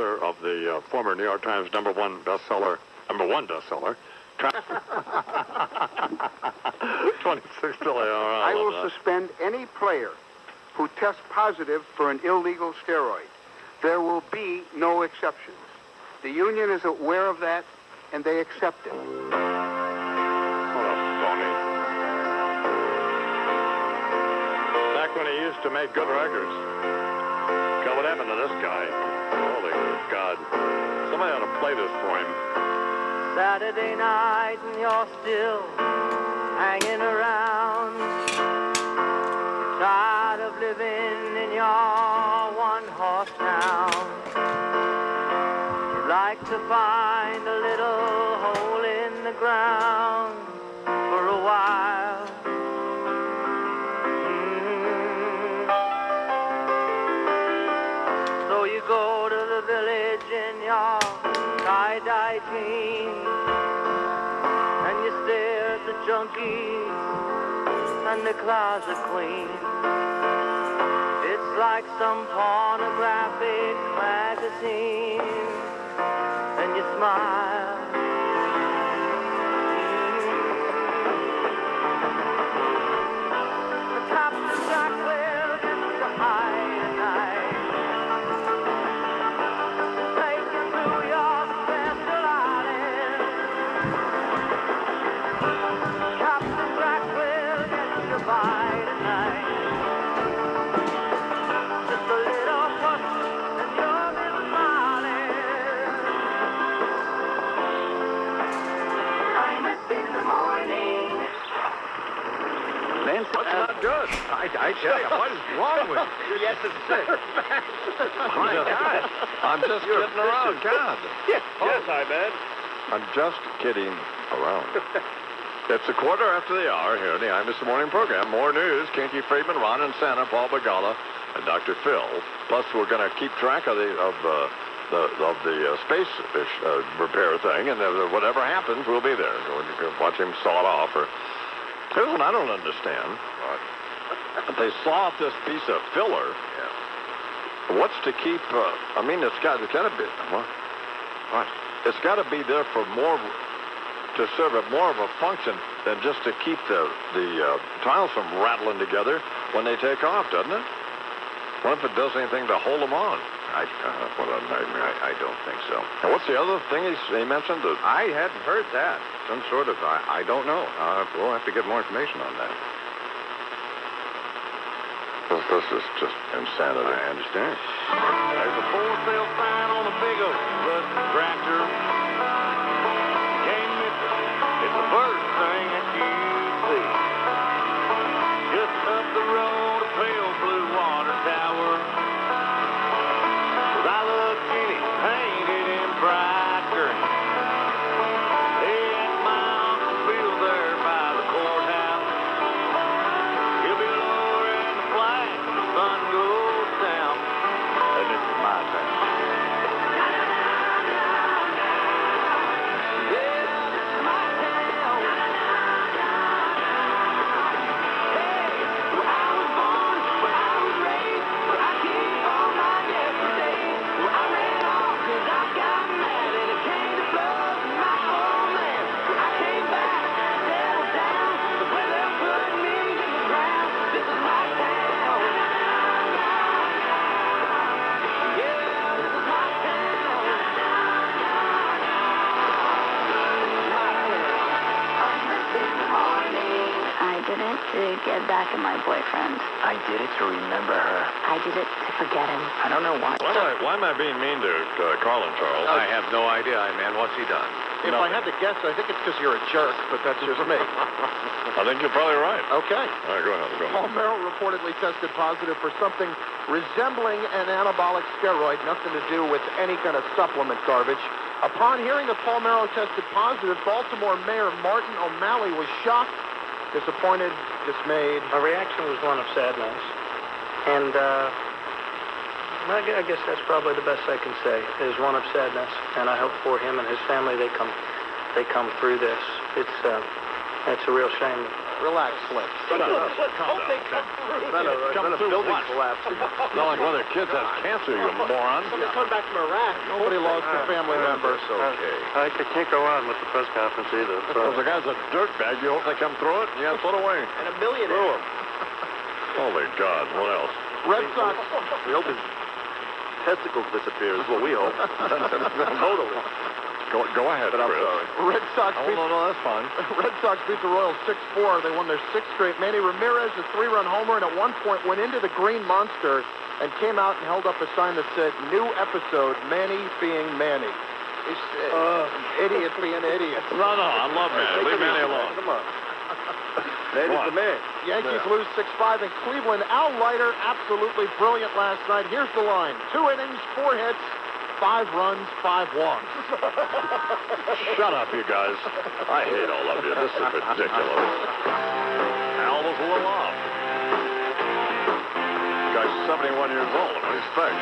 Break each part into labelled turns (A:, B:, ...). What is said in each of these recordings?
A: of the former New York Times number one bestseller. 26 to
B: I will suspend any player who tests positive for an illegal steroid. There will be no exceptions. The union is aware of that, and they accept it.
A: What a phony. Back when he used to make good records. God, what happened to this guy? Holy God. Somebody ought to play this for him.
C: Saturday night and you're still hanging around. Tired of living in your one-horse town. You like to find a little hole in the ground for a while. So you go to the village in your tie-dye jeans, and you stare at the junkies and the closet queens. It's like some pornographic magazine, and you smile. The top of the track will get you high tonight.
A: That's not good.
D: I tell you, what is wrong with you?
B: Yes, it's sick.
D: My God.
A: I'm just kidding around.
D: God.
A: Yes, I bet. I'm just kidding around. It's a quarter after the hour here in the I'm This Morning program. More news. Kinky Friedman, Ron and Santa, Paul Begala, and Dr. Phil. Plus, we're going to keep track of the space repair thing, and whatever happens, we'll be there. So you can watch him saw it off. Here's what I don't understand. If they saw off this piece of filler, what's to keep? I mean, it's got to be what? It's got to be there for more, to serve more of a function than just to keep the tiles from rattling together when they take off, doesn't it? What if it does anything to hold them on? What a nightmare.
D: I don't think so.
A: And what's the other thing he mentioned?
D: I hadn't heard that. Some sort of, I don't know. We'll have to get more information on that.
A: This is just insanity.
D: I understand.
C: There's a for sale sign on a big old rusty tractor. Can't miss it. It's the first thing that you see. Just up the road, a pale blue water tower. I look in it, painted in bright green. And my Uncle Bill there by the courthouse. He'll be lowering the flag when the sun goes down. And this is my town. Yeah, this is my town. Hey, where I was born, where I was raised, where I keep all my yesterdays. Where I ran off 'cause I got mad and it came to blood in my old man. Where I came back, settled down, the way they'll put me in the ground. This is my town. Yeah, this is my town.
E: I did it to get back at my boyfriend.
F: I did it to remember her.
E: I did it to forget him.
F: I don't know why.
A: Why am I being mean to Carl and Charles?
D: I have no idea, man. What's he done?
B: If I had to guess, I think it's because you're a jerk, but that's just me.
A: I think you're probably right.
B: Okay.
A: All right, go ahead.
B: Paul Merrill reportedly tested positive for something resembling an anabolic steroid, nothing to do with any kind of supplement garbage. Upon hearing that Paul Merrill tested positive, Baltimore Mayor Martin O'Malley was shocked, disappointed, dismayed.
G: My reaction was one of sadness. And I guess that's probably the best I can say, is one of sadness. And I hope for him and his family they come through this. It's a real shame
B: Relax, Slick.
A: Calm down.
D: Then a building collapse.
A: It's not like one of the kids has cancer, you moron.
B: Somebody's coming back from Iraq. Nobody lost a family member.
D: It's okay.
H: I can't go on with the press conference either.
A: Well, the guy's a dirtbag. You hope they come through it, and you put away.
B: And a millionaire.
A: Holy God, what else?
B: Red Sox.
H: We hope his testicles disappear is what we hope. Totally.
A: Go ahead,
H: But I'm
A: Chris.
H: sorry.
B: Red Sox beat
A: No, that's fine.
B: Red Sox beat the Royals 6-4. They won their sixth straight. Manny Ramirez, a 3-run homer, and at one point went into the Green Monster and came out and held up a sign that said, "New episode, Manny being Manny." Idiot being idiot.
A: No, I love Manny. Leave Manny alone.
H: Come on. Manny's the man.
B: Yankees lose 6-5 in Cleveland. Al Leiter, absolutely brilliant last night. Here's the line. 2 innings, 4 hits, 5 runs, 5 walks.
A: Shut up, you guys. I hate all of you. This is ridiculous. Al was a little off. The guy's 71 years old. What do you expect?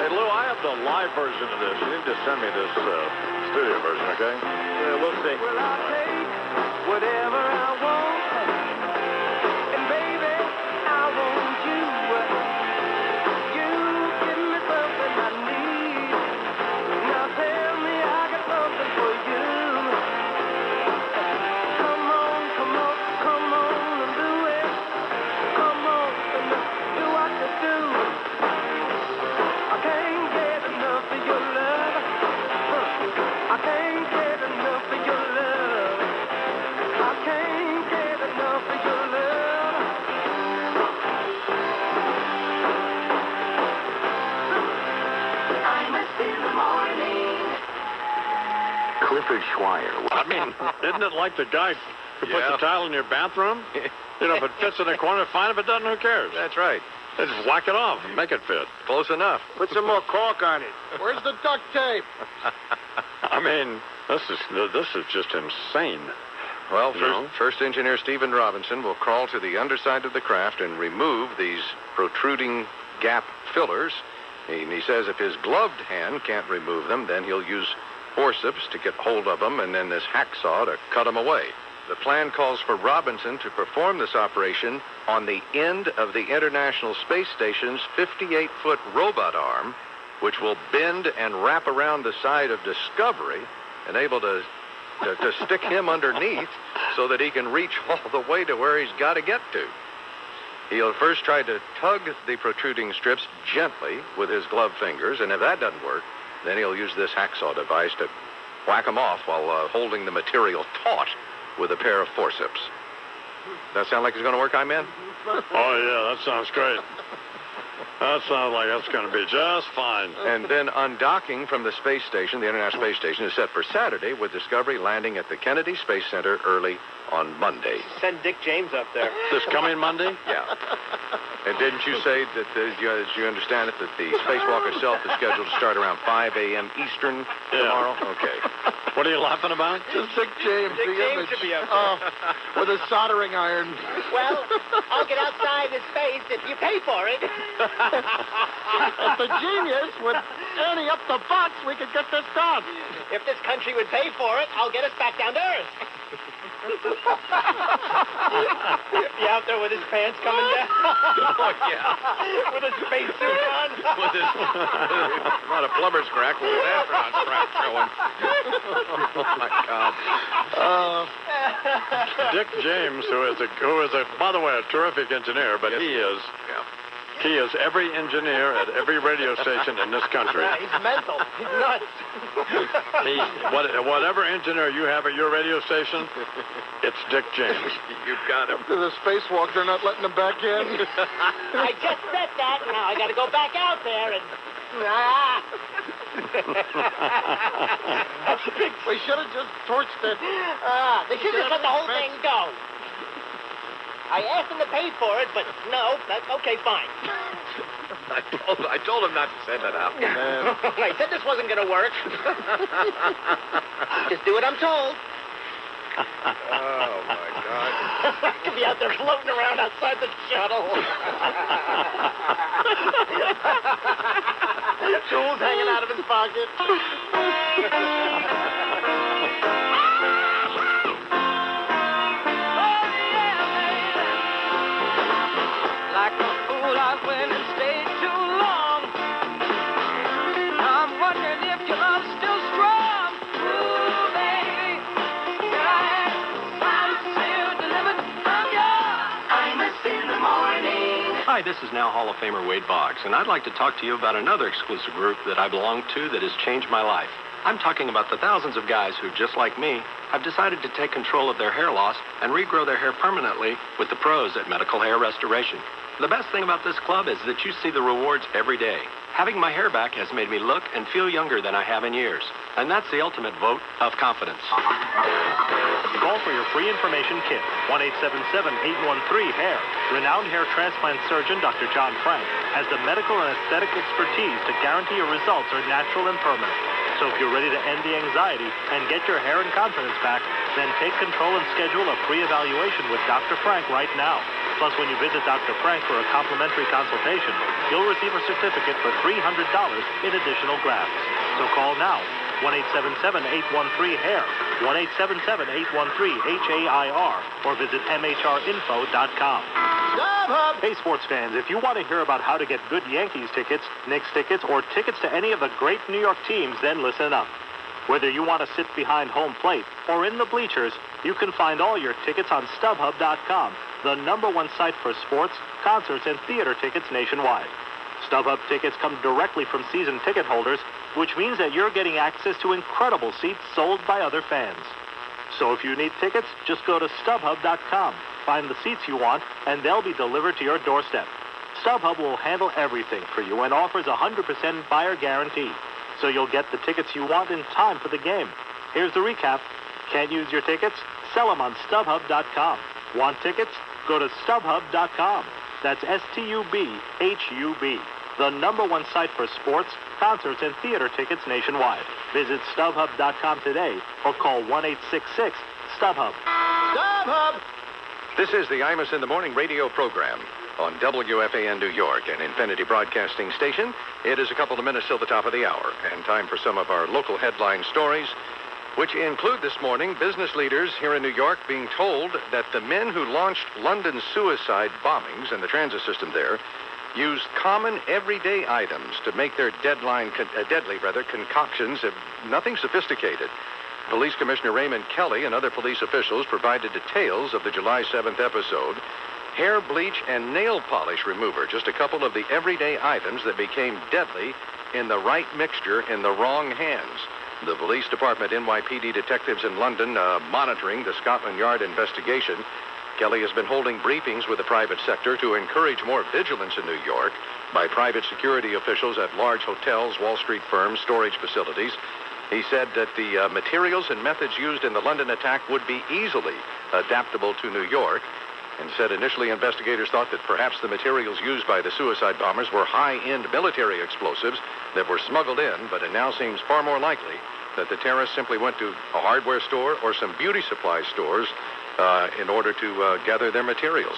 A: Hey, Lou, I have the live version of this. You need to send me this studio version, okay?
H: Yeah, we'll see.
C: Well, I'll take whatever I want. And baby, I want you. You give me something I need. Now tell me I got something for you. Come on, come on, come on and do it. Come on and do what you do. I can't get enough of your love. I can't get enough of your love. I can't get enough of your love. I'm a in the morning.
F: Clifford Schweier.
A: I mean, isn't it like the guy who puts the tile in your bathroom? You know, if it fits in the corner, fine. If it doesn't, who cares?
D: That's right.
A: They just whack it off and make it fit.
D: Close enough.
H: Put some more cork on it.
B: Where's the duct tape?
A: I mean, this is just insane.
D: Well,
A: No.
D: first engineer Stephen Robinson will crawl to the underside of the craft and remove these protruding gap fillers. He says if his gloved hand can't remove them, then he'll use forceps to get hold of them and then this hacksaw to cut them away. The plan calls for Robinson to perform this operation on the end of the International Space Station's 58-foot robot arm, which will bend and wrap around the side of Discovery and able to stick him underneath so that he can reach all the way to where he's got to get to. He'll first try to tug the protruding strips gently with his gloved fingers, and if that doesn't work, then he'll use this hacksaw device to whack them off while holding the material taut with a pair of forceps. That sound like it's going to work, man?
A: Oh, yeah, that sounds great. That sounds like that's going to be just fine.
D: And then undocking from the space station, the International Space Station, is set for Saturday with Discovery landing at the Kennedy Space Center early on Monday.
G: Send Dick James up there.
A: This coming Monday?
D: Yeah. And didn't you say that, as you understand it, that the spacewalk itself is scheduled to start around 5 a.m. Eastern tomorrow? Okay.
A: What are you laughing about?
B: Just Dick James,
G: Dick
B: the
G: James
B: image.
G: should be up
B: with a soldering iron.
I: Well, I'll get outside in space if you pay for it.
B: If the genius would ante up the bucks, we could get this done.
I: If this country would pay for it, I'll get us back down to Earth.
G: He out there with his pants coming down.
D: Oh, yeah.
G: With his spacesuit on.
D: With his, not a plumber's crack, with his astronaut's crack showing. Oh, my God.
A: Dick James, who is by the way, a terrific engineer, but he is every engineer at every radio station in this country.
I: He's mental. He's nuts.
A: Whatever engineer you have at your radio station, it's Dick James.
D: You've got him.
B: To the spacewalk, they're not letting them back in.
I: I just said that. Now I got to go back out there and...
B: We should have just torched it.
I: They should just let the whole thing go. I asked them to pay for it, but no. Okay, fine.
D: I told him not to send it out.
I: I said this wasn't going to work. Just do what I'm told.
D: Oh, my God.
I: I could be out there floating around outside the shuttle. Tools hanging out of his pocket.
C: I went and stayed too long. I'm wondering if your love's still strong. Ooh, baby, here I am. I'm sealed, delivered, I'm yours. Imus in the morning.
J: Hi, this is now Hall of Famer Wade Boggs, and I'd like to talk to you about another exclusive group that I belong to that has changed my life. I'm talking about the thousands of guys who, just like me, have decided to take control of their hair loss and regrow their hair permanently with the pros at Medical Hair Restoration. The best thing about this club is that you see the rewards every day. Having my hair back has made me look and feel younger than I have in years, and that's the ultimate vote of confidence.
K: Call for your free information kit, 1-877-813-HAIR. Renowned hair transplant surgeon Dr. John Frank has the medical and aesthetic expertise to guarantee your results are natural and permanent. So if you're ready to end the anxiety and get your hair and confidence back, then take control and schedule a free evaluation with Dr. Frank right now. Plus, when you visit Dr. Frank for a complimentary consultation, you'll receive a certificate for $300 in additional grafts. So call now, 1-877-813-HAIR, 1-877-813-HAIR, or visit mhrinfo.com. Hey, sports fans, if you want to hear about how to get good Yankees tickets, Knicks tickets, or tickets to any of the great New York teams, then listen up. Whether you want to sit behind home plate or in the bleachers, you can find all your tickets on StubHub.com, the #1 site for sports, concerts, and theater tickets nationwide. StubHub tickets come directly from season ticket holders, which means that you're getting access to incredible seats sold by other fans. So if you need tickets, just go to StubHub.com, find the seats you want, and they'll be delivered to your doorstep. StubHub will handle everything for you and offers a 100% buyer guarantee, so you'll get the tickets you want in time for the game. Here's the recap. Can't use your tickets? Sell them on StubHub.com. Want tickets? Go to StubHub.com. That's STUBHUB, the #1 site for sports, concerts, and theater tickets nationwide. Visit StubHub.com today or call 1-866-StubHub.
B: StubHub!
D: This is the Imus in the Morning radio program on WFAN New York, an Infinity Broadcasting station. It is a couple of minutes till the top of the hour, and time for some of our local headline stories, which include this morning business leaders here in New York being told that the men who launched London's suicide bombings and the transit system there used common everyday items to make their deadly concoctions of nothing sophisticated. Police Commissioner Raymond Kelly and other police officials provided details of the July 7th episode. Hair bleach and nail polish remover, just a couple of the everyday items that became deadly in the right mixture in the wrong hands. The police department, NYPD detectives in London, monitoring the Scotland Yard investigation. Kelly has been holding briefings with the private sector to encourage more vigilance in New York by private security officials at large hotels, Wall Street firms, storage facilities. He said that the materials and methods used in the London attack would be easily adaptable to New York, and said initially investigators thought that perhaps the materials used by the suicide bombers were high-end military explosives that were smuggled in, but it now seems far more likely that the terrorists simply went to a hardware store or some beauty supply stores in order to gather their materials.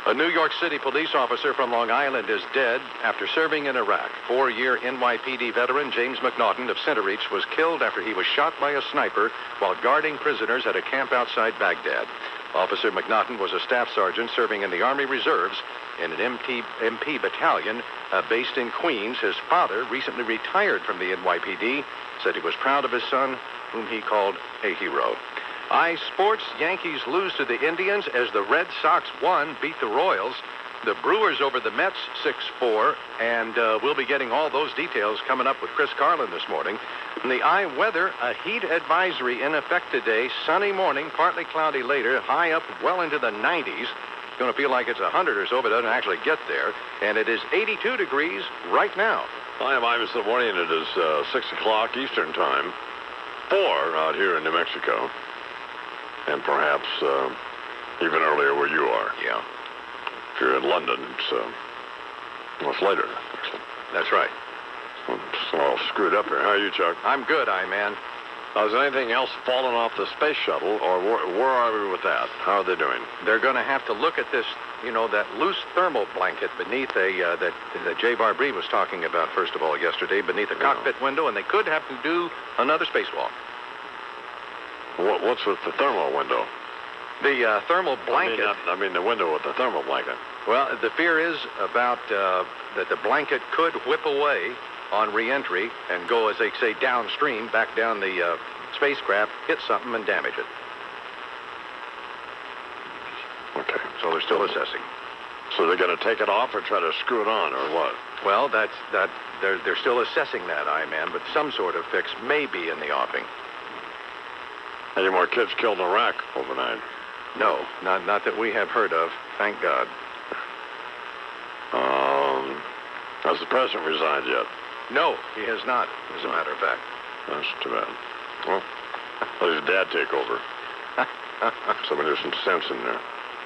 D: A New York City police officer from Long Island is dead after serving in Iraq. 4-year NYPD veteran James McNaughton of Centereach was killed after he was shot by a sniper while guarding prisoners at a camp outside Baghdad. Officer McNaughton was a staff sergeant serving in the Army Reserves in an MP battalion based in Queens. His father, recently retired from the NYPD, said he was proud of his son, whom he called a hero. Sports, Yankees lose to the Indians as the Red Sox beat the Royals. The Brewers over the Mets 6-4, and we'll be getting all those details coming up with Chris Carlin this morning. And the weather, a heat advisory in effect today. Sunny morning, partly cloudy later, high up well into the 90s. It's going to feel like it's 100 or so, but it doesn't actually get there. And it is 82 degrees right now.
A: I am Imus in the morning. It is 6 o'clock Eastern time, 4 out here in New Mexico, and perhaps even earlier where you are.
D: Yeah.
A: If you're in London, it's later.
D: That's right.
A: It's all screwed up here. How are you, Chuck?
D: I'm good, man.
A: Is anything else fallen off the space shuttle, or where are we with that? How are they doing?
D: They're going to have to look at this, that loose thermal blanket beneath that Jay Barbee was talking about, first of all, yesterday, beneath a cockpit window, and they could have to do another spacewalk.
A: What's with the thermal window?
D: The thermal blanket.
A: I mean the window with the thermal blanket.
D: Well, the fear is about that the blanket could whip away on re-entry and go, as they say, downstream, back down the spacecraft, hit something and damage it.
A: Okay.
D: So they're still assessing.
A: So they're going to take it off or try to screw it on, or what?
D: Well, they're still assessing that, I-Man, but some sort of fix may be in the offing.
A: Any more kids killed in Iraq overnight?
D: No, not that we have heard of, thank God.
A: Has the president resigned yet?
D: No, he has not, as a matter of fact.
A: That's too bad. Well, let his dad take over. So there's some sense in there.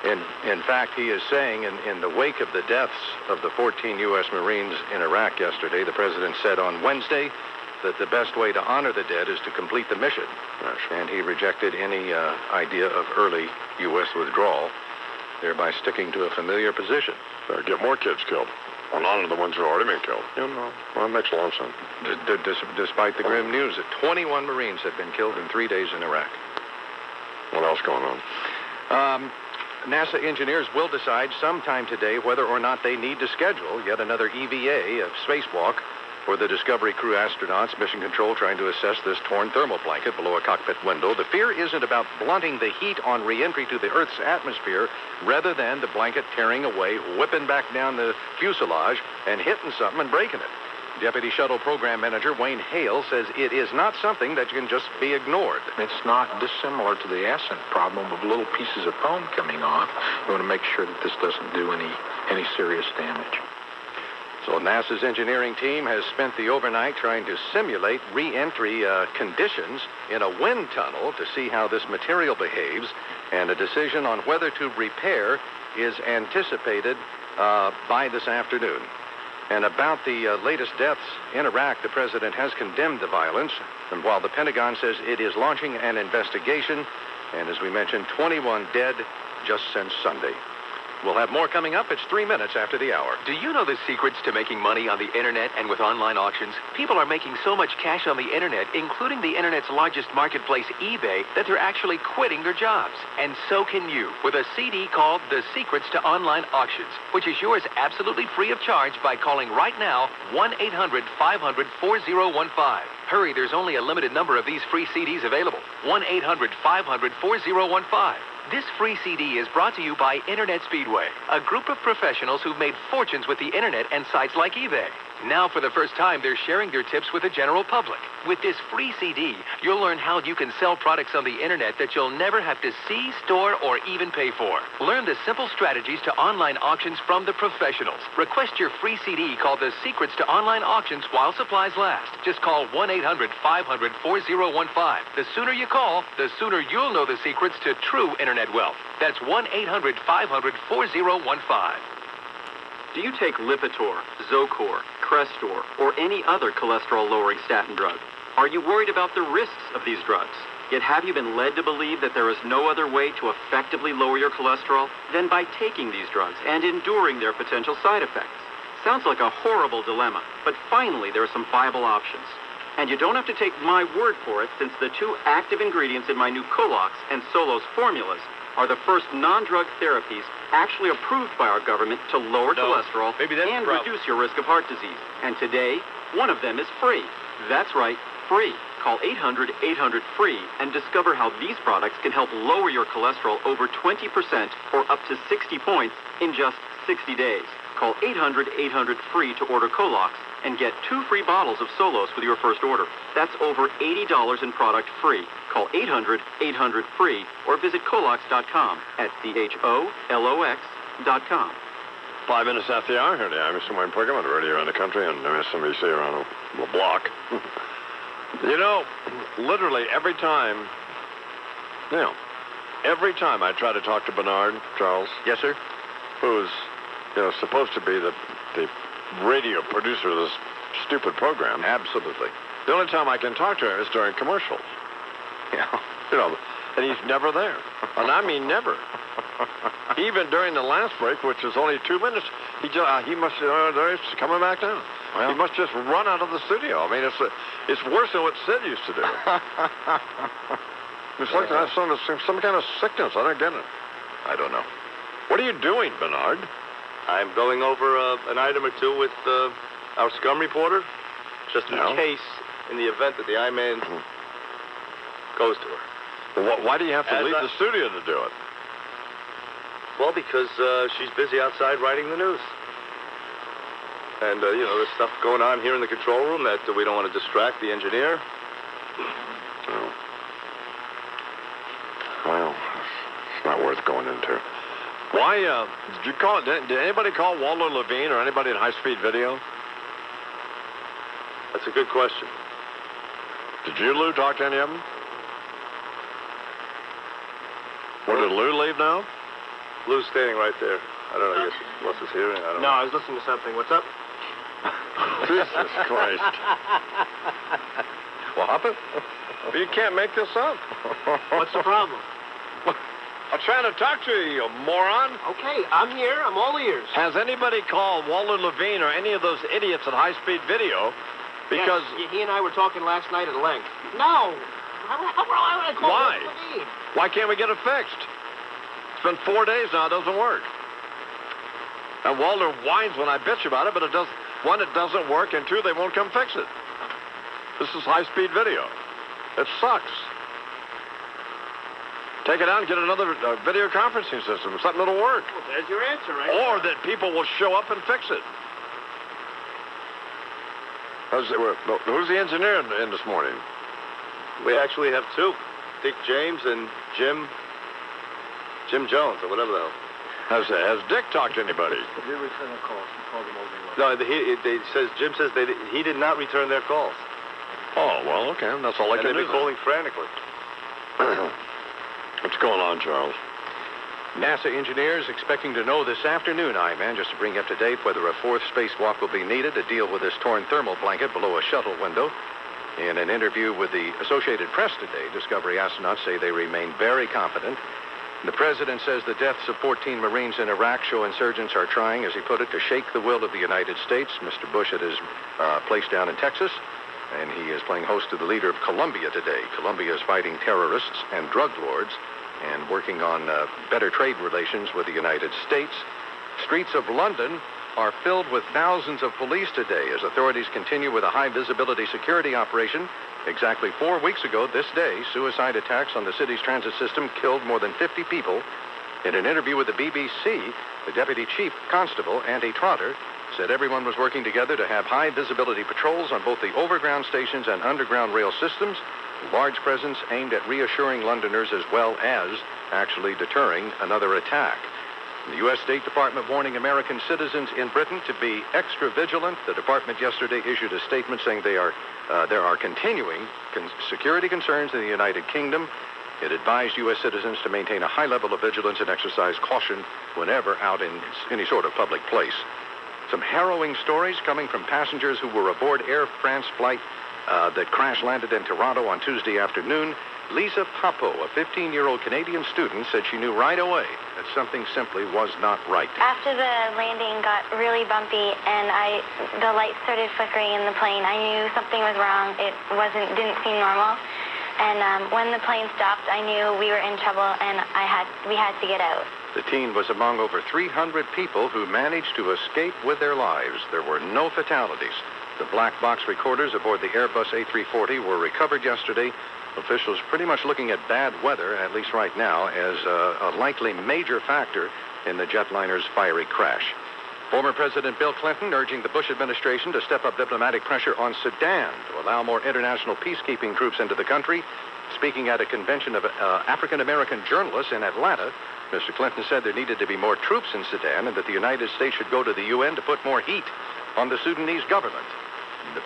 D: In fact, he is saying in the wake of the deaths of the 14 U.S. Marines in Iraq yesterday, the president said on Wednesday that the best way to honor the dead is to complete the mission.
A: Yes.
D: And he rejected any idea of early U.S. withdrawal, thereby sticking to a familiar position.
A: Get more kids killed. Well, none of the ones who have already been killed. You know, well, that makes a lot of sense.
D: Despite the grim news that 21 Marines have been killed in 3 days in Iraq.
A: What else going on?
D: NASA engineers will decide sometime today whether or not they need to schedule yet another EVA, a spacewalk, for the Discovery crew astronauts. Mission Control trying to assess this torn thermal blanket below a cockpit window. The fear isn't about blunting the heat on re-entry to the Earth's atmosphere, rather than the blanket tearing away, whipping back down the fuselage, and hitting something and breaking it. Deputy Shuttle Program Manager Wayne Hale says it is not something that can just be ignored.
L: It's not dissimilar to the Ascent problem of little pieces of foam coming off. You want to make sure that this doesn't do any serious damage.
D: So NASA's engineering team has spent the overnight trying to simulate re-entry conditions in a wind tunnel to see how this material behaves, and a decision on whether to repair is anticipated by this afternoon. And about the latest deaths in Iraq, the president has condemned the violence, and while the Pentagon says it is launching an investigation, and as we mentioned, 21 dead just since Sunday. We'll have more coming up. It's 3 minutes after the hour.
M: Do you know the secrets to making money on the internet and with online auctions? People are making so much cash on the internet, including the internet's largest marketplace, eBay, that they're actually quitting their jobs. And so can you, with a CD called The Secrets to Online Auctions, which is yours absolutely free of charge by calling right now 1-800-500-4015. Hurry, there's only a limited number of these free CDs available. 1-800-500-4015. This free CD is brought to you by Internet Speedway, a group of professionals who've made fortunes with the internet and sites like eBay. Now, for the first time, they're sharing their tips with the general public. With this free CD, you'll learn how you can sell products on the internet that you'll never have to see, store, or even pay for. Learn the simple strategies to online auctions from the professionals. Request your free CD called The Secrets to Online Auctions while supplies last. Just call 1-800-500-4015. The sooner you call, the sooner you'll know the secrets to true internet wealth. That's 1-800-500-4015.
N: Do you take Lipitor, Zocor, Crestor, or any other cholesterol-lowering statin drug? Are you worried about the risks of these drugs? Yet have you been led to believe that there is no other way to effectively lower your cholesterol than by taking these drugs and enduring their potential side effects? Sounds like a horrible dilemma, but finally there are some viable options. And you don't have to take my word for it, since the two active ingredients in my new Colox and Solos formulas are the first non-drug therapies actually approved by our government to lower cholesterol and reduce your risk of heart disease. And today, one of them is free. That's right, free. Call 800-800-FREE and discover how these products can help lower your cholesterol over 20% or up to 60 points in just 60 days. Call 800-800-FREE to order Colox and get 2 free bottles of Solos with your first order. That's over $80 in product free. Call 800-800-FREE or visit Colox.com at CHOLOX.com.
A: 5 minutes after the hour here today. I'm somewhere in Pokemon already around the country, and I somebody say around the block. You know, literally every time I try to talk to Bernard, Charles.
D: Yes, sir.
A: Who's, supposed to be the radio producer of this stupid program.
D: Absolutely.
A: The only time I can talk to him is during commercials. And he's never there. And I mean never. Even during the last break, which is only 2 minutes, he must, there's coming back down. Well, he must just run out of the studio. I mean, it's worse than what Sid used to do. It's like that's some kind of sickness. I don't get it.
D: I don't know.
A: What are you doing, Bernard?
H: I'm going over an item or two with our scum reporter, just in case, in the event that the I-Man goes to her.
A: Well, why do you have to leave the studio to do it?
H: Well, because she's busy outside writing the news. And, there's stuff going on here in the control room that we don't want to distract the engineer.
A: Oh. Well, it's not worth going into. Why, did anybody call Walter Levine or anybody at High Speed Video?
H: That's a good question.
A: Did you, Lou, talk to any of them? What, did Lou leave now?
H: Lou's standing right there. I don't know, I guess unless it's hearing, I don't know.
G: No, I was listening to something. What's up?
A: Jesus Christ.
D: What happened?
A: You can't make this up.
G: What's the problem?
A: I'm trying to talk to you, you moron.
G: Okay, I'm here. I'm all ears.
A: Has anybody called Walter Levine or any of those idiots at High Speed Video? Because...
G: Yes, he and I were talking last night at length. No! How would I call
A: Why?
G: Walter Levine?
A: Why can't we get it fixed? It's been 4 days now. It doesn't work. And Walter whines when I bitch about it, but it does. One, it doesn't work, and two, they won't come fix it. This is High Speed Video. It sucks. Take it out and get another video conferencing system, something that'll work.
G: Well, there's your answer, right?
A: Or that people will show up and fix it. Who's the engineer in this morning?
H: We actually have two. Dick James and Jim Jones, or whatever the hell.
A: Has Dick talked to anybody?
G: He returned a call. He called them over.
H: No, Jim says he did not return their calls.
A: Oh, well, okay. That's all I can do.
H: And they've been calling frantically.
A: What's going on, Charles?
D: NASA engineers expecting to know this afternoon, I-Man, just to bring you up to date, whether a fourth spacewalk will be needed to deal with this torn thermal blanket below a shuttle window. In an interview with the Associated Press today, Discovery astronauts say they remain very confident. The president says the deaths of 14 Marines in Iraq show insurgents are trying, as he put it, to shake the will of the United States. Mr. Bush at his place down in Texas, and he is playing host to the leader of Colombia today. Colombia is fighting terrorists and drug lords and working on better trade relations with the United States. Streets of London are filled with thousands of police today as authorities continue with a high-visibility security operation. Exactly 4 weeks ago this day, suicide attacks on the city's transit system killed more than 50 people. In an interview with the BBC, the deputy chief constable, Andy Trotter, said everyone was working together to have high-visibility patrols on both the overground stations and underground rail systems, a large presence aimed at reassuring Londoners as well as actually deterring another attack. The U.S. State Department warning American citizens in Britain to be extra vigilant. The department yesterday issued a statement saying there are continuing security concerns in the United Kingdom. It advised U.S. citizens to maintain a high level of vigilance and exercise caution whenever out in any sort of public place. Some harrowing stories coming from passengers who were aboard Air France flight that crash-landed in Toronto on Tuesday afternoon. Lisa Papo, a 15-year-old Canadian student, said she knew right away that something simply was not right.
E: After the landing got really bumpy and the lights started flickering in the plane, I knew something was wrong. It didn't seem normal. And when the plane stopped, I knew we were in trouble and we had to get out.
D: The teen was among over 300 people who managed to escape with their lives. There were no fatalities. The black box recorders aboard the Airbus A340 were recovered yesterday. Officials pretty much looking at bad weather, at least right now, as a likely major factor in the jetliner's fiery crash. Former President Bill Clinton urging the Bush administration to step up diplomatic pressure on Sudan to allow more international peacekeeping troops into the country. Speaking at a convention of African-American journalists in Atlanta, Mr. Clinton said there needed to be more troops in Sudan and that the United States should go to the UN to put more heat on the Sudanese government. The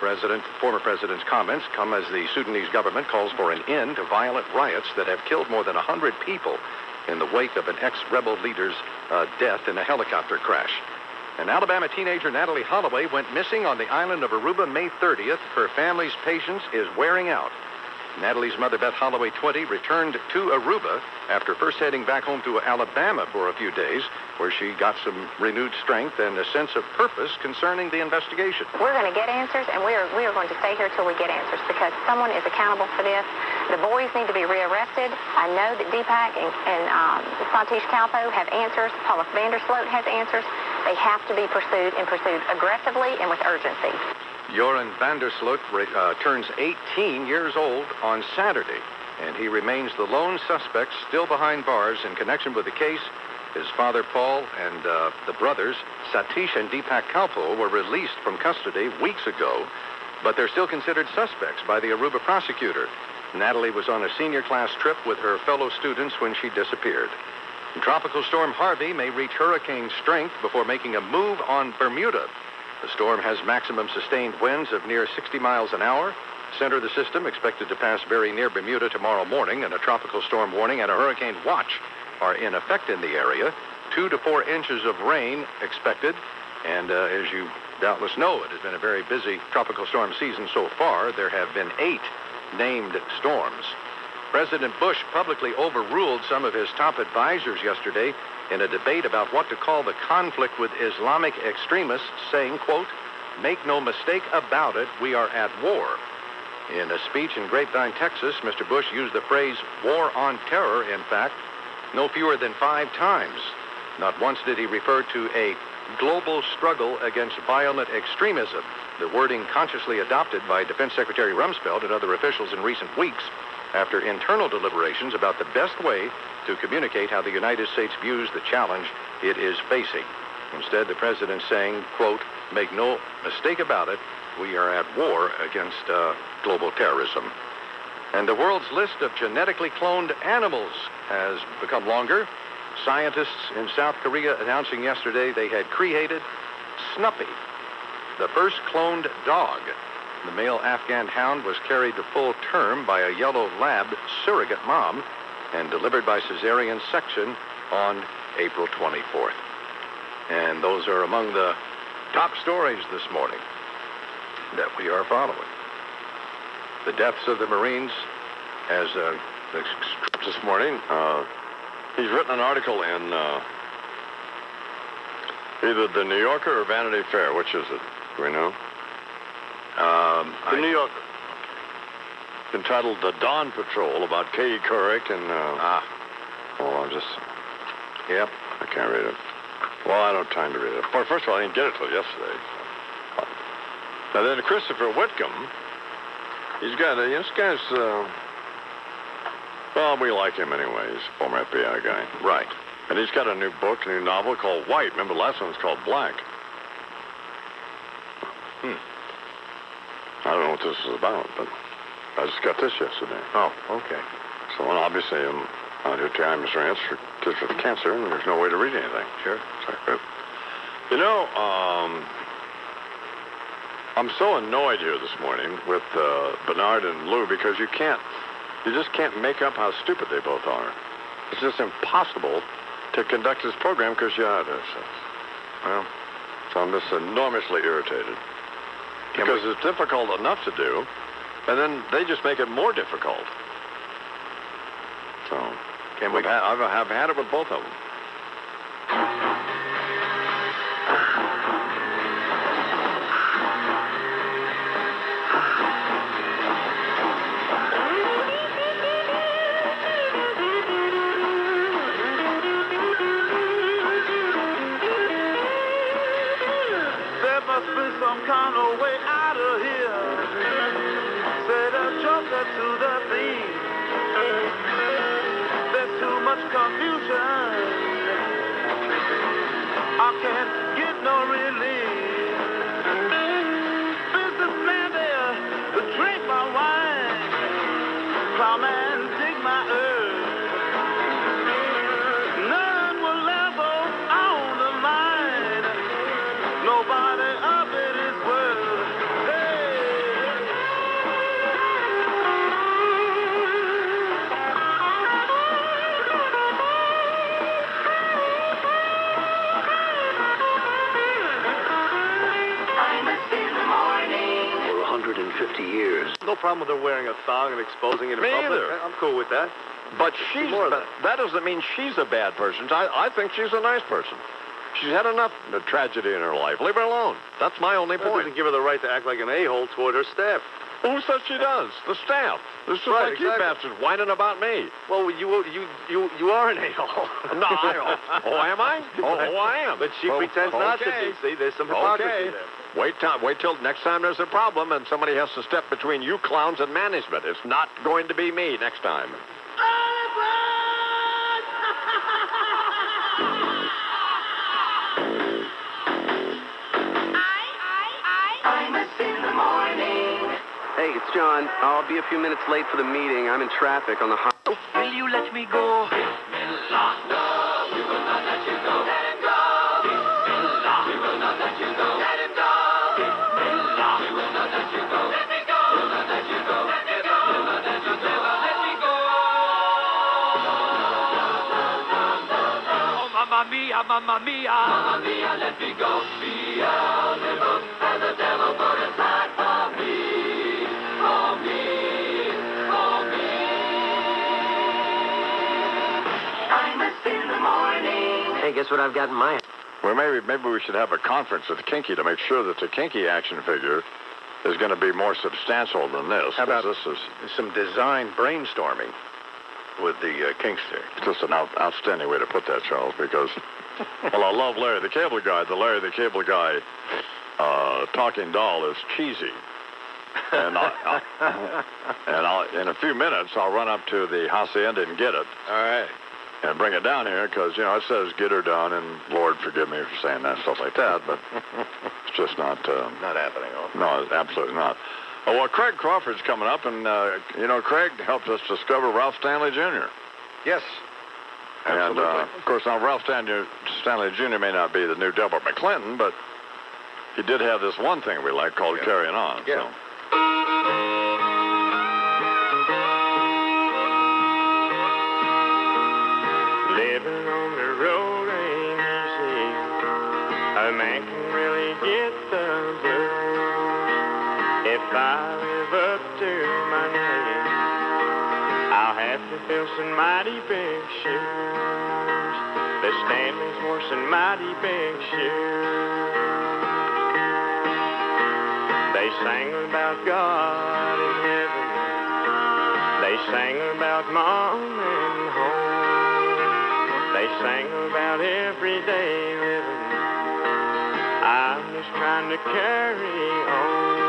D: former president's comments come as the Sudanese government calls for an end to violent riots that have killed more than 100 people in the wake of an ex-rebel leader's death in a helicopter crash. An Alabama teenager, Natalie Holloway, went missing on the island of Aruba May 30th. Her family's patience is wearing out. Natalie's mother, Beth Holloway, 20, returned to Aruba after first heading back home to Alabama for a few days, where she got some renewed strength and a sense of purpose concerning the investigation.
O: We're going to get answers, and we are going to stay here till we get answers, because someone is accountable for this. The boys need to be rearrested. I know that Deepak and Satish Kalpo have answers. Paula Vandersloot has answers. They have to be pursued and pursued aggressively and with urgency.
D: Joran Vandersloot turns 18 years old on Saturday, and he remains the lone suspect still behind bars in connection with the case. His father, Paul, and the brothers, Satish and Deepak Kalpo, were released from custody weeks ago, but they're still considered suspects by the Aruba prosecutor. Natalie was on a senior class trip with her fellow students when she disappeared. Tropical Storm Harvey may reach hurricane strength before making a move on Bermuda. The storm has maximum sustained winds of near 60 miles an hour. Center of the system expected to pass very near Bermuda tomorrow morning, and a tropical storm warning and a hurricane watch are in effect in the area. 2 to 4 inches of rain expected, and as you doubtless know, it has been a very busy tropical storm season so far. There have been 8 named storms. President Bush publicly overruled some of his top advisors yesterday in a debate about what to call the conflict with Islamic extremists, saying, quote, "Make no mistake about it, we are at war." In a speech in Grapevine, Texas, Mr. Bush used the phrase war on terror, in fact, no fewer than 5 times. Not once did he refer to a global struggle against violent extremism, the wording consciously adopted by Defense Secretary Rumsfeld and other officials in recent weeks after internal deliberations about the best way to communicate how the United States views the challenge it is facing. Instead, the president saying, quote, "Make no mistake about it, we are at war against global terrorism." And the world's list of genetically cloned animals has become longer. Scientists in South Korea announcing yesterday they had created Snuppy, the first cloned dog. The male Afghan hound was carried to full term by a yellow lab surrogate mom and delivered by cesarean section on April 24th. And those are among the top stories this morning that we are following. The deaths of the Marines as
A: this morning. He's written an article in either the New Yorker or Vanity Fair. Which is it? Do we know? The New Yorker. Entitled "The Dawn Patrol" about Katie Couric and.
D: Yep.
A: I can't read it. Well, I don't have time to read it. Well, first of all, I didn't get it till yesterday. And then Christopher Whitcomb. He's got this guy's. Well, we like him anyway. He's a former FBI guy.
D: Right.
A: And he's got a new book, a new novel called White. Remember, the last one was called Black. I don't know what this is about, but I just got this yesterday.
D: Oh, okay.
A: So, well, obviously, I'm out here trying Mr. Ants for kids with cancer, and there's no way to read anything.
D: Sure.
A: You know, I'm so annoyed here this morning with Bernard and Lou because you just can't make up how stupid they both are. It's just impossible to conduct this program because well, so I'm just enormously irritated. Because it's difficult enough to do, and then they just make it more difficult. So, I've had it with both of them.
C: There must be some kind of way out of here. Said a joker to the thief. There's too much confusion. I can't get no relief. Businessman there to drink my wine. Plowman dig my earth. None will ever own the mine. Nobody of it is worth.
F: For 150 years.
H: No problem with her wearing a thong and exposing it in
A: Me
H: public.
A: either.
H: I'm cool with that.
A: But that doesn't mean she's a bad person. I think she's a nice person. She's had enough tragedy in her life. Leave her alone. That's my only
H: That
A: point.
H: doesn't give her the right to act like an a-hole toward her staff.
A: Who says she does? The staff. This is
H: Right,
A: like you bastards whining about me.
H: Well, you are an a-hole.
A: No, am I? Oh, I am.
H: But she pretends not to be. See, there's some hypocrisy there.
A: Wait till next time there's a problem and somebody has to step between you clowns and management. It's not going to be me next time.
P: Hey, it's John. I'll be a few minutes late for the meeting. I'm in traffic on the highway.
C: Will you let me go?
Q: Mamma mia, mamma mia. Mamma mia, let me go. Beelzebub and the devil put aside for me. For me. For me. Kindness in the morning.
P: Hey, guess what I've got in my...
A: Well, maybe we should have a conference with Kinky to make sure that the Kinky action figure is going to be more substantial than this.
D: How about
A: this is
D: some design brainstorming with the Kinkster?
A: It's just an outstanding way to put that, Charles, because, well, I love Larry the Cable Guy. The Larry the Cable Guy talking doll is cheesy. And in a few minutes, I'll run up to the hacienda and get it.
D: All right.
A: And bring it down here because, it says get her done, and Lord forgive me for saying that, stuff like that, but it's just not...
D: not happening.
A: No, absolutely not. Oh, well, Craig Crawford's coming up, and, Craig helped us discover Ralph Stanley Jr.
D: Yes, absolutely.
A: And, of course, now, Ralph Stanley Jr. may not be the new Delbert McClinton, but he did have this one thing we like called Carrying On.
D: Yeah.
A: So.
C: Living on the road ain't easy. A man can really get the blues. If I live up to my name, I'll have to fill some mighty big shoes. The Stanleys wore some mighty big shoes. They sang about God in heaven. They sang about Mom and home. They sang about everyday living. I'm just trying to carry on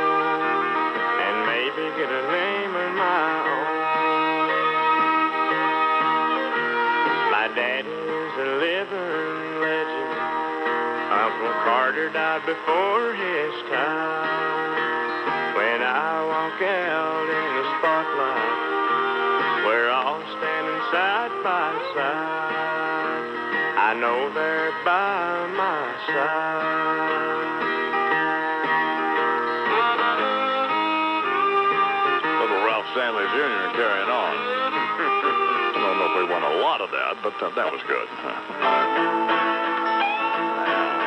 C: and maybe get a name of my own. My daddy is a living legend. Uncle Carter died before his time. When I walk out in the spotlight, we're all standing side by side. I know they're by my side.
A: Little Ralph Stanley Jr. Carrying On. I don't know if we won a lot of that, but that was good.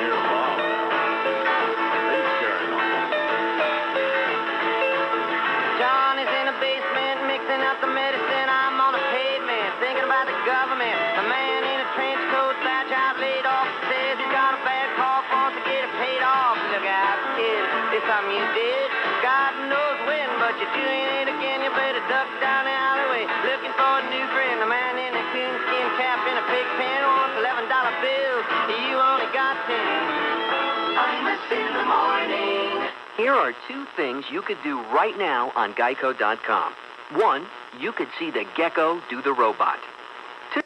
A: Here's Bob now. He's carrying on.
I: John is in the basement mixing up the medicine. I'm on the pavement thinking about the government. The man in a trench coat, badge out laid off, says he's got a bad cough, wants to get it paid off. Look out, kid, it's something you did. God knows when, but you're doing it again. You better duck down the alleyway looking for a new friend. The man in a coonskin cap in a pig pen wants $11 bills. You only got 10.
C: Kindness in the morning.
P: Here are two things you could do right now on Geico.com. One, you could see the gecko do the robot. Two,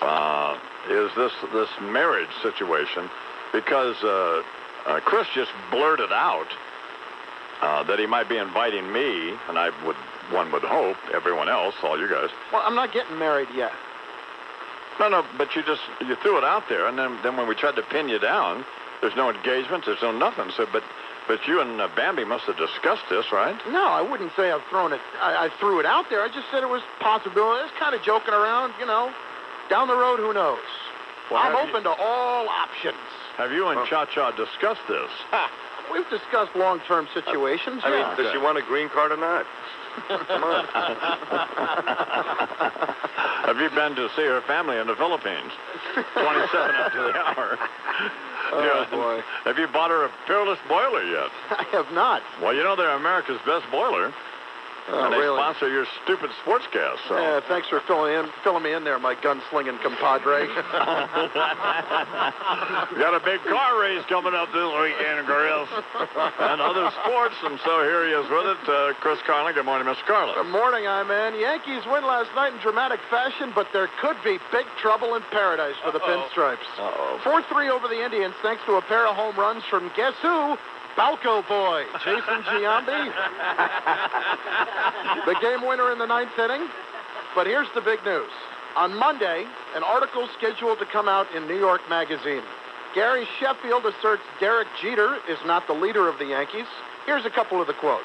A: is this marriage situation, because Chris just blurted out that he might be inviting me, and one would hope, everyone else, all you guys.
B: Well, I'm not getting married yet.
A: No, but you threw it out there, and then when we tried to pin you down, there's no engagement, there's no nothing. So, but you and Bambi must have discussed this, right?
B: No, I wouldn't say I've thrown it. I threw it out there. I just said it was possibility. It's kind of joking around, Down the road, who knows?
A: Well,
B: I'm open to all options.
A: Have you and Cha-Cha discussed this?
B: We've discussed long-term situations.
H: I mean, does she want a green card or not? Come on.
A: Have you been to see her family in the Philippines? 27 after the hour.
B: Oh, boy.
A: Have you bought her a Peerless boiler yet?
B: I have not.
A: Well, you know they're America's best boiler. And they
B: really?
A: sponsor your stupid sportscast. So.
B: Yeah, thanks for filling me in there, my gunslinging compadre.
A: Got a big car race coming up this weekend, girls. And other sports, and so here he is with it. Chris Carlin. Good morning, Mr. Carlin.
B: Good morning, I'm in. Yankees win last night in dramatic fashion, but there could be big trouble in paradise for the Pinstripes. 4-3 over the Indians, thanks to a pair of home runs from guess who? Balco boy, Jason Giambi. The game winner in the ninth inning. But here's the big news. On Monday, an article scheduled to come out in New York Magazine. Gary Sheffield asserts Derek Jeter is not the leader of the Yankees. Here's a couple of the quotes.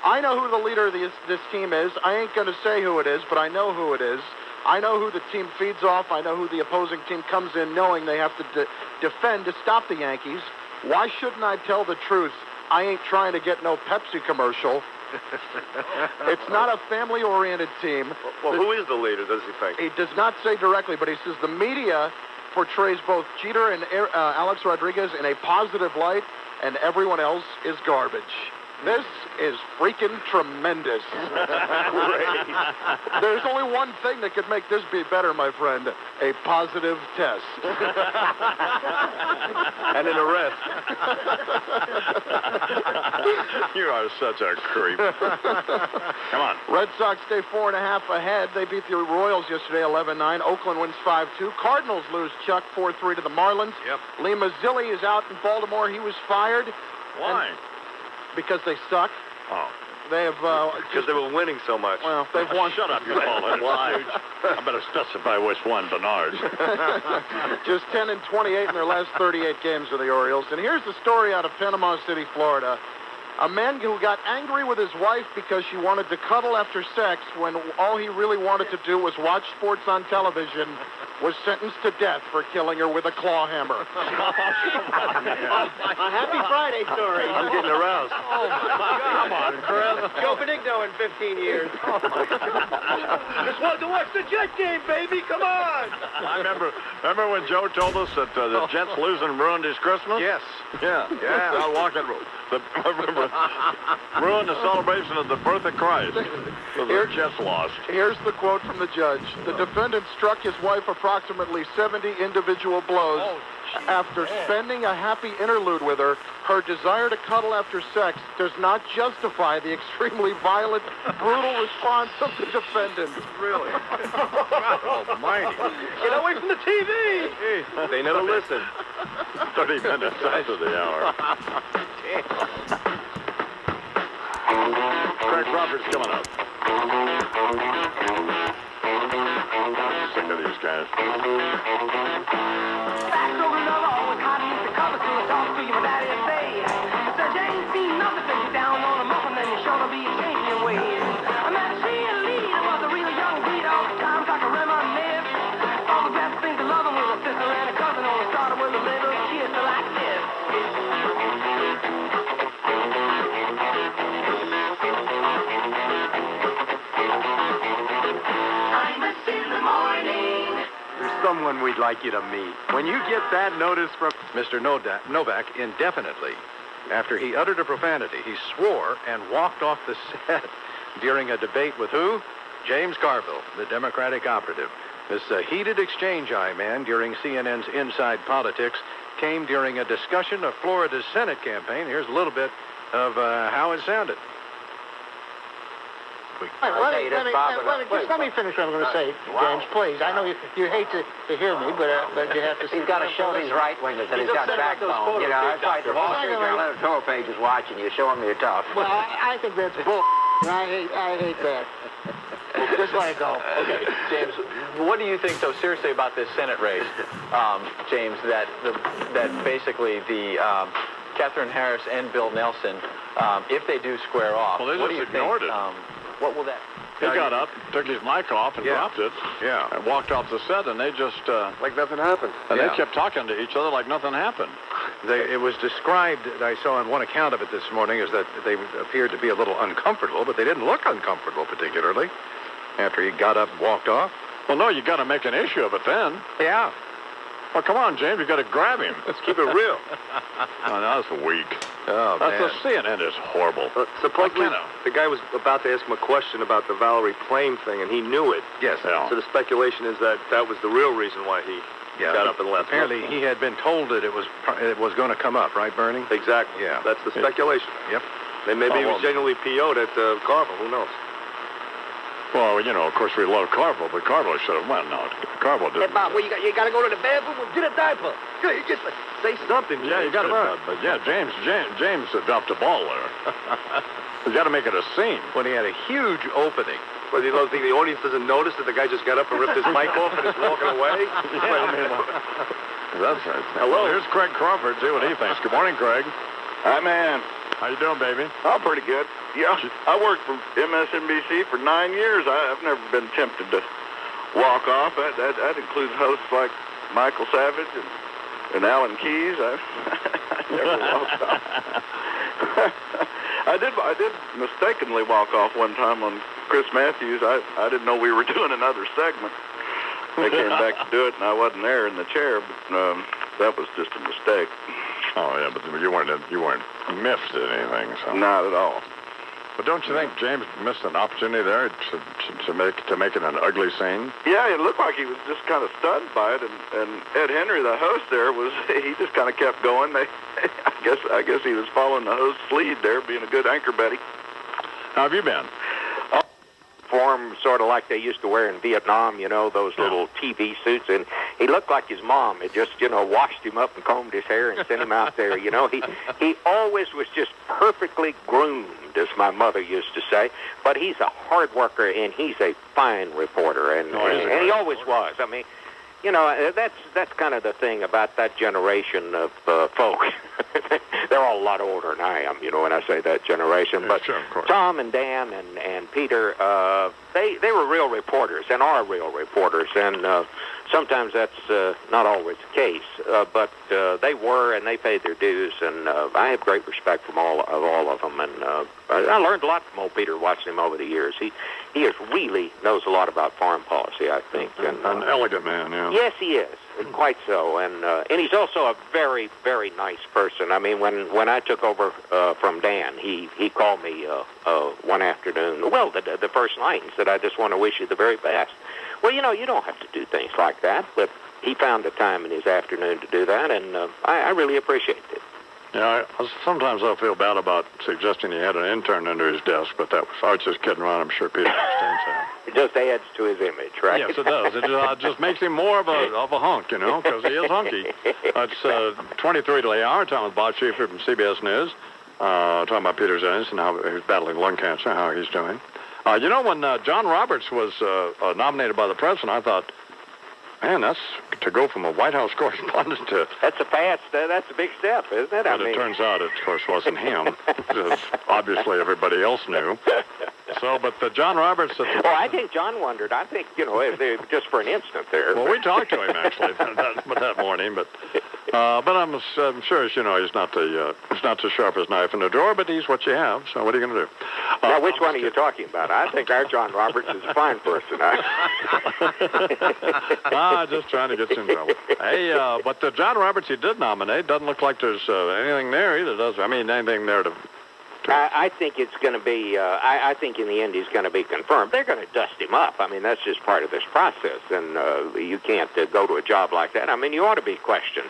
B: I know who the leader of this team is. I ain't going to say who it is, but I know who it is. I know who the team feeds off. I know who the opposing team comes in knowing they have to defend to stop the Yankees. Why shouldn't I tell the truth? I ain't trying to get no Pepsi commercial. It's not a family-oriented team.
H: Well, who is the leader, does he think?
B: He does not say directly, but he says the media portrays both Jeter and Alex Rodriguez in a positive light, and everyone else is garbage. This is freaking tremendous. There's only one thing that could make this be better, my friend. A positive test.
H: And an arrest.
A: You are such a creep. Come on.
B: Red Sox stay 4.5 ahead. They beat the Royals yesterday 11-9. Oakland wins 5-2. Cardinals lose, Chuck, 4-3 to the Marlins.
A: Yep.
B: Lee Mazzilli is out in Baltimore. He was fired.
A: Why?
B: Because they suck.
A: Oh.
B: They have...
H: Because they were winning so much.
B: Well, they've won...
A: Shut up, you bald-headed stooge. I better specify which one, Bernard.
B: Just 10-28 in their last 38 games with the Orioles. And here's the story out of Panama City, Florida. A man who got angry with his wife because she wanted to cuddle after sex when all he really wanted to do was watch sports on television was sentenced to death for killing her with a claw hammer.
G: A happy Friday story.
H: I'm getting aroused.
G: Oh, my God. Come on, Chris. Joe Benigno in 15 years. Oh, my God. Just wanted to watch the Jet game, baby. Come on.
A: I remember when Joe told us that the Jets losing ruined his Christmas?
D: Yes.
A: Yeah. I walked it. Ruined the celebration of the birth of Christ. So the Jets lost.
B: Here's the quote from the judge. The defendant struck his wife approximately 70 individual blows. After spending a happy interlude with her, her desire to cuddle after sex does not justify the extremely violent, brutal response of the defendant.
H: Really?
A: Almighty.
G: Get away from the TV.
H: They never listen.
A: 30 minutes after the hour. Craig Crawford's coming up. Sick of these guys.
C: Back over love, always hot and the cover till I talk to you, my daddy and say, said you ain't seen nothing till you down on a muffin, then you're sure to be changing your ways. I met a cheerleader, was a real young breed, all the times I can reminisce. All the best things of loving with a sister and a cousin, only started with a little kiss like this. I'm a in the morning.
D: There's someone we'd like you to meet. When you get that notice from Mr. Novak indefinitely, after he uttered a profanity, he swore and walked off the set during a debate with who? James Carville, the Democratic operative. This heated exchange, man, during CNN's Inside Politics came during a discussion of Florida's Senate campaign. Here's a little bit of how it sounded.
G: Let me finish what I'm going to say, James, please. I know you hate to hear me, but you have to...
R: He's got to show these right-wingers that he's got backbone. You know, I fight the Wall Street Journal editorial page is watching you. Show him you're tough.
G: Well, I think that's bull. I hate that. Just let it go.
S: Okay, James, what do you think, though, seriously, about this Senate race, James, that basically the Catherine Harris and Bill Nelson, if they do square off,
A: well, they
S: what
A: just
S: do you
A: ignored
S: think?
A: it.
S: What will that...
A: He got up, took his mic off, and dropped it.
D: Yeah.
A: And walked off the set, and they just...
H: like nothing happened.
A: And they kept talking to each other like nothing happened.
D: It was described, I saw on one account of it this morning, is that they appeared to be a little uncomfortable, but they didn't look uncomfortable particularly after he got up and walked off.
A: Well, no, you got to make an issue of it then.
D: Yeah.
A: Well, come on, James. You got to grab him.
H: Let's keep it real.
A: Oh, that's weak.
D: Oh,
A: That's
D: man.
A: the CNN is horrible.
H: Supposedly, the guy was about to ask him a question about the Valerie Plame thing, and he knew it.
D: Yes.
H: So the speculation is that that was the real reason why he got up and left.
D: Apparently, he had been told that it was going to come up, right, Bernie?
H: Exactly.
D: Yeah.
H: That's the speculation.
D: Yep.
H: Maybe he was genuinely PO'd at Carvel. Who knows?
A: Well, of course, we love Carvel, but Carvel should have went. No, Carvel didn't.
G: Hey, Bob, well, you got to go to the bathroom? Well, get a diaper. You just
H: say something.
A: Yeah, you got it. But yeah, James dropped the ball there. You got to make it a scene.
D: When he had a huge opening.
H: Well, you don't think the audience doesn't notice that the guy just got up and ripped his mic off and is walking away?
A: That's right.
H: Hello.
A: Well, here's Craig Crawford. See what he thinks. Good morning, Craig.
T: Hi, man.
A: How you doing, baby?
T: Oh, pretty good. Yeah, I worked for MSNBC for 9 years. I've never been tempted to walk off. That includes hosts like Michael Savage and Alan Keyes. I never walked off. I did mistakenly walk off one time on Chris Matthews. I didn't know we were doing another segment. They came back to do it, and I wasn't there in the chair, but that was just a mistake.
A: Oh yeah, but you weren't miffed at anything, so.
T: Not at all.
A: But don't you think James missed an opportunity there to make it an ugly scene?
T: Yeah, it looked like he was just kind of stunned by it, and Ed Henry, the host there, he just kind of kept going. I guess he was following the host's lead there, being a good anchor buddy.
A: How have you been?
R: Form sort of like they used to wear in Vietnam, those little TV suits, and he looked like his mom had just, washed him up and combed his hair and sent him out there. He always was just perfectly groomed, as my mother used to say. But he's a hard worker and he's a fine reporter, and he always was. I mean, that's kind of the thing about that generation of folk. They're all a lot older than I am, when I say that generation. But
A: sure, of course.
R: Tom and Dan and Peter, they were real reporters and are real reporters. And sometimes that's not always the case. But they were, and they paid their dues. And I have great respect from all of them. And I learned a lot from old Peter watching him over the years. He really knows a lot about foreign policy, I think.
A: And an elegant man, yeah.
R: Yes, he is. Quite so, and he's also a very, very nice person. I mean, when I took over from Dan, he called me one afternoon, well, the first night, and said, "I just want to wish you the very best." Well, you don't have to do things like that, but he found the time in his afternoon to do that, and I really appreciate it.
A: Yeah, sometimes I feel bad about suggesting he had an intern under his desk, but I was just kidding around. I'm sure Peter understands that.
R: It just adds to his image, right?
A: Yes, it does. It just makes him more of a hunk, because he is hunky. It's 23 to the hour. Time with Bob Schaeffer from CBS News. Talking about Peter's illness and how he's battling lung cancer, how he's doing. When John Roberts was nominated by the president, I thought, man, that's to go from a White House correspondent to...
R: That's a big step, isn't it?
A: But it turns out it, of course, wasn't him. Obviously, everybody else knew. So, but John Roberts...
R: I think John wondered. I think, just for an instant there.
A: Well, we talked to him, actually, that morning, but I'm sure, he's not the sharpest knife in the drawer, but he's what you have, so what are you going to do?
R: Now, which one are you talking about? I think our John Roberts is a fine person.
A: Just trying to get you in trouble. Hey, but the John Roberts he did nominate doesn't look like there's anything there either, does there? I mean, anything there to...
R: I think it's going to be, I think in the end he's going to be confirmed. They're going to dust him up. I mean, that's just part of this process, and you can't go to a job like that. I mean, you ought to be questioned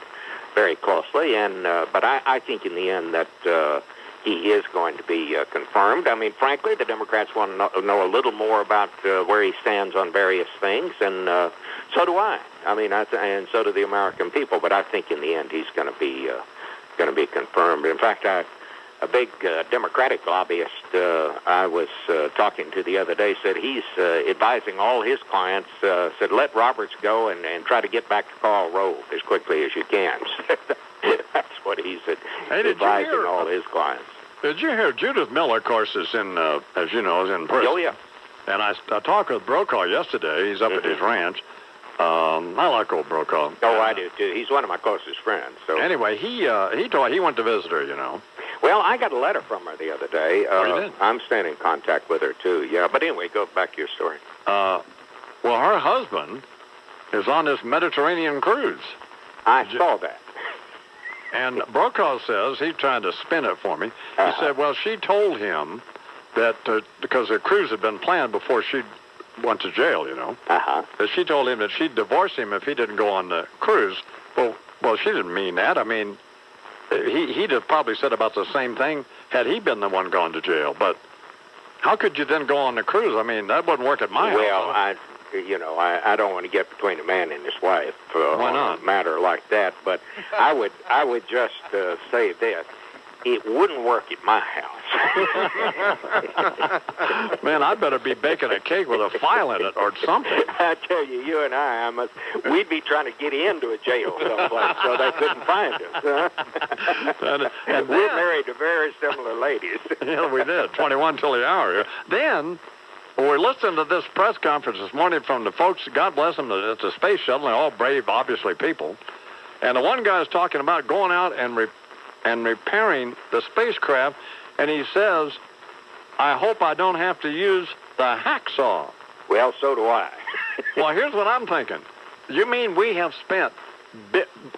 R: very closely, and but I think in the end that he is going to be confirmed. I mean, frankly, the Democrats want to know a little more about where he stands on various things, and so do I. I mean, and so do the American people. But I think in the end he's going to be confirmed. In fact, a big Democratic lobbyist I was talking to the other day said he's advising all his clients, said let Roberts go and try to get back to Karl Rove as quickly as you can. That's what he's advising all his clients.
A: Did you hear Judith Miller, of course, is in, as you know, is in prison.
R: Oh, yeah.
A: And I talked with Brokaw yesterday. He's up at his ranch. I like old Brokaw.
R: Oh, I do, too. He's one of my closest friends. So
A: anyway, he went to visit her,
R: Well, I got a letter from her the other day.
A: You did?
R: I'm staying in contact with her, too. Yeah, but anyway, go back to your story.
A: Well, her husband is on this Mediterranean cruise.
R: I saw that.
A: And Brokaw says, he's trying to spin it for me. He said, well, she told him that, because the cruise had been planned before she went to jail, you know, that she told him that she'd divorce him if he didn't go on the cruise. Well, she didn't mean that. I mean, he'd have probably said about the same thing had he been the one gone to jail. But how could you then go on the cruise? I mean, that wouldn't work at my house.
R: Well, I don't want to get between a man and his wife
A: Why not?
R: on a matter like that, but I would just say this. It wouldn't work at my house.
A: Man, I'd better be baking a cake with a file in it or something.
R: I tell you, you and we'd be trying to get into a jail someplace so they couldn't find us.
A: And
R: we're married to very similar ladies.
A: Yeah, we did. 21 till the hour. Then we're listening to this press conference this morning from the folks, God bless them, it's a space shuttle. They're all brave, obviously, people. And the one guy's talking about going out and repairing the spacecraft, and he says, I hope I don't have to use the hacksaw.
R: Well, so do I.
A: Well, here's what I'm thinking. You mean we have spent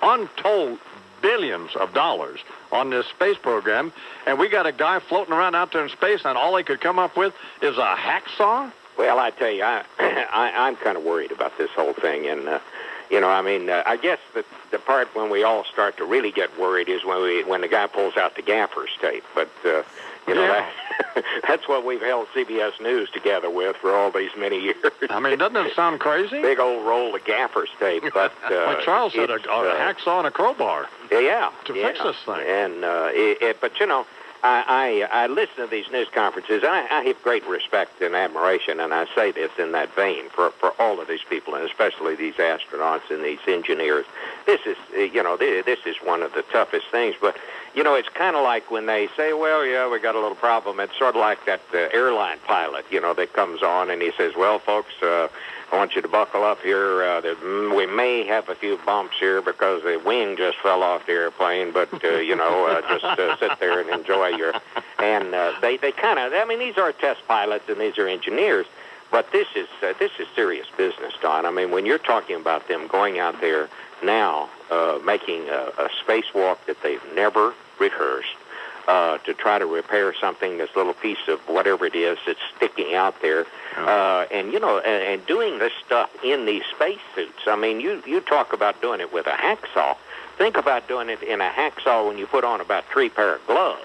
A: untold billions of dollars on this space program, and we got a guy floating around out there in space, and all he could come up with is a hacksaw?
R: Well, I tell you, I'm kind of worried about this whole thing, and I guess the part when we all start to really get worried is when the guy pulls out the gaffer's tape. But that's what we've held CBS News together with for all these many years.
A: I mean, doesn't it sound crazy?
R: Big old roll of gaffer's tape. But
A: like Charles said, a hacksaw and a crowbar.
R: Yeah.
A: To fix this thing.
R: And but I listen to these news conferences, and I have great respect and admiration, and I say this in that vein for all of these people, and especially these astronauts and these engineers. This is, this is one of the toughest things. But, it's kind of like when they say, well, yeah, we got a little problem. It's sort of like that airline pilot, that comes on and he says, well, folks, I want you to buckle up here. We may have a few bumps here because the wing just fell off the airplane, but, just sit there and enjoy your... And they kind of... I mean, these are test pilots and these are engineers, but this is serious business, Don. I mean, when you're talking about them going out there now, making a spacewalk that they've never rehearsed, to try to repair something, this little piece of whatever it is that's sticking out there, and doing this stuff in these spacesuits. I mean, you talk about doing it with a hacksaw. Think about doing it in a hacksaw when you put on about 3 pair of gloves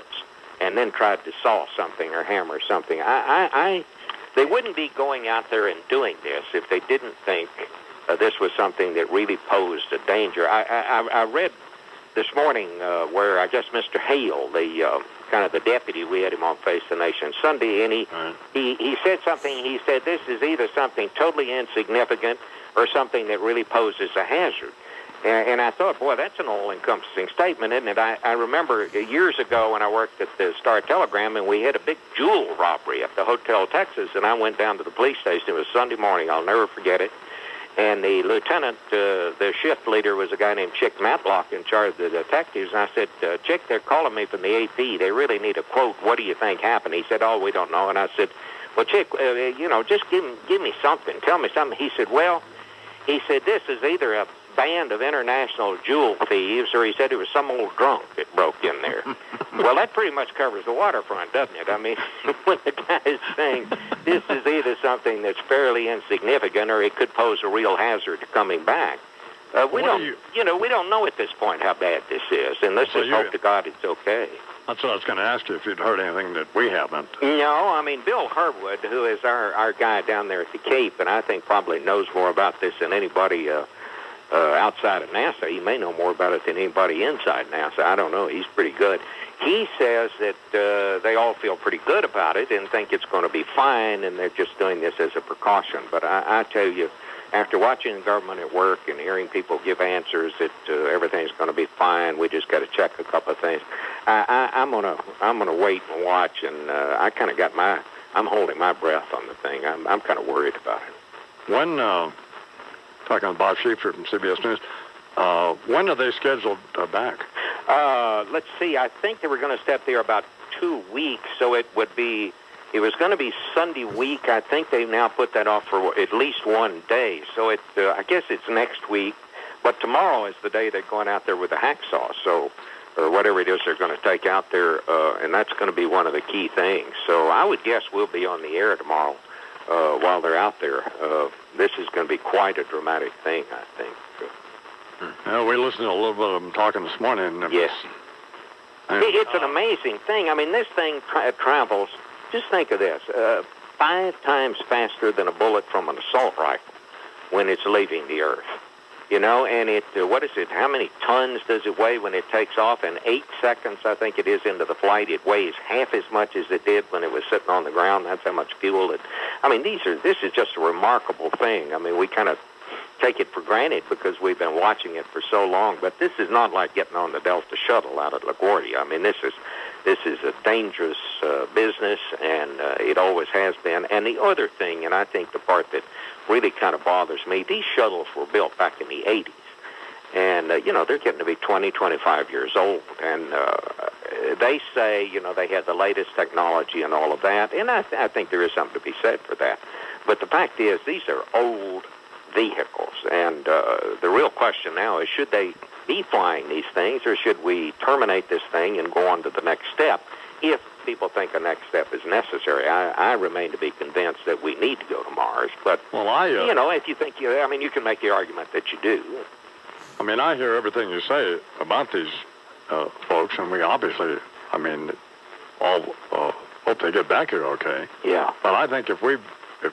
R: and then tried to saw something or hammer something. They wouldn't be going out there and doing this if they didn't think this was something that really posed a danger. I read this morning where I guess Mr. Hale, the kind of the deputy, we had him on Face the Nation Sunday, and he said something. He said this is either something totally insignificant or something that really poses a hazard. And I thought, boy, that's an all-encompassing statement, isn't it? I remember years ago when I worked at the Star-Telegram, and we had a big jewel robbery at the Hotel Texas, and I went down to the police station. It was Sunday morning. I'll never forget it. And the lieutenant, the shift leader, was a guy named Chick Matlock in charge of the detectives. And I said, Chick, they're calling me from the AP. They really need a quote. What do you think happened? He said, oh, we don't know. And I said, well, Chick, just give me something. Tell me something. He said, well, this is either a band of international jewel thieves, or he said it was some old drunk that broke in there. Well, that pretty much covers the waterfront, doesn't it? I mean, when the guy is saying this is either something that's fairly insignificant or it could pose a real hazard to coming back, we don't know at this point how bad this is, and let's just hope to God it's okay.
A: That's what I was going to ask you, if you'd heard anything that we haven't.
R: No, I mean, Bill Harwood, who is our guy down there at the Cape, and I think probably knows more about this than anybody outside of NASA. He may know more about it than anybody inside NASA. I don't know. He's pretty good. He says that they all feel pretty good about it and think it's going to be fine, and they're just doing this as a precaution. But I tell you, after watching the government at work and hearing people give answers that everything's going to be fine, we just got to check a couple of things. I'm gonna wait and watch, and I kind of I'm holding my breath on the thing. I'm kind of worried about it.
A: When talking to Bob Schaeffer from CBS News, when are they scheduled back?
R: Let's see. I think they were going to step there about 2 weeks, so it was going to be Sunday week. I think they've now put that off for at least 1 day. So I guess it's next week. But tomorrow is the day they're going out there with the hacksaw, so, or whatever it is they're going to take out there, and that's going to be one of the key things. So I would guess we'll be on the air tomorrow while they're out there. This is going to be quite a dramatic thing, I think.
A: We listened to a little bit of them talking this morning.
R: Yes. It's an amazing thing. I mean, this thing travels, just think of this, 5 times faster than a bullet from an assault rifle when it's leaving the earth. You know, and it, what is it, how many tons does it weigh when it takes off? In 8 seconds, I think it is, into the flight, it weighs half as much as it did when it was sitting on the ground. That's how much fuel it, I mean, this is just a remarkable thing. I mean, we kind of take it for granted because we've been watching it for so long, but this is not like getting on the Delta shuttle out at LaGuardia. I mean, this is a dangerous business, and it always has been. And the other thing, and I think the part that really kind of bothers me, these shuttles were built back in the 80s. And, you know, they're getting to be 20, 25 years old. And they say, you know, they had the latest technology and all of that. And I think there is something to be said for that. But the fact is, these are old vehicles. And the real question now is, should they be flying these things, or should we terminate this thing and go on to the next step if people think a next step is necessary? I remain to be convinced that we need to go to Mars. But, you know, if you think, I mean, you can make the argument that you do.
A: I mean, I hear everything you say about these folks, and we obviously, I mean, all hope they get back here okay.
R: Yeah.
A: But I think if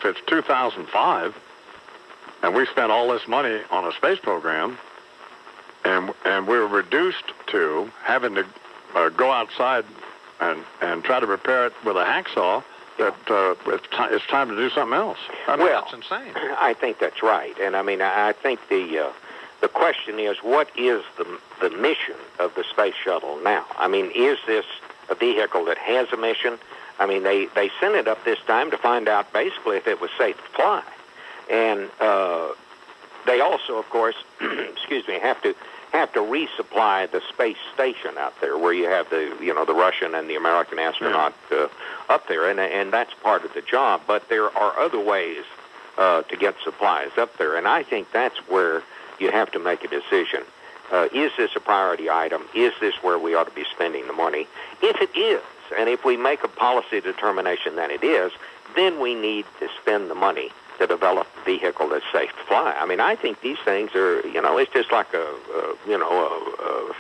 A: it's 2005, and we spent all this money on a space program, and we're reduced to having to go outside and try to repair it with a hacksaw, that it's time to do something else. I mean, that's insane.
R: I think that's right. And, I mean, I think the question is, what is the mission of the space shuttle now? I mean, is this a vehicle that has a mission? I mean, they sent it up this time to find out basically if it was safe to fly. And they also, of course, excuse me, have to resupply the space station out there, where you have the Russian and the American astronaut up there, and that's part of the job. But there are other ways to get supplies up there, and I think that's where you have to make a decision. Is this a priority item? Is this where we ought to be spending the money? If it is, and if we make a policy determination that it is, then we need to spend the money to develop a vehicle that's safe to fly. I mean, I think these things are, you know, it's just like a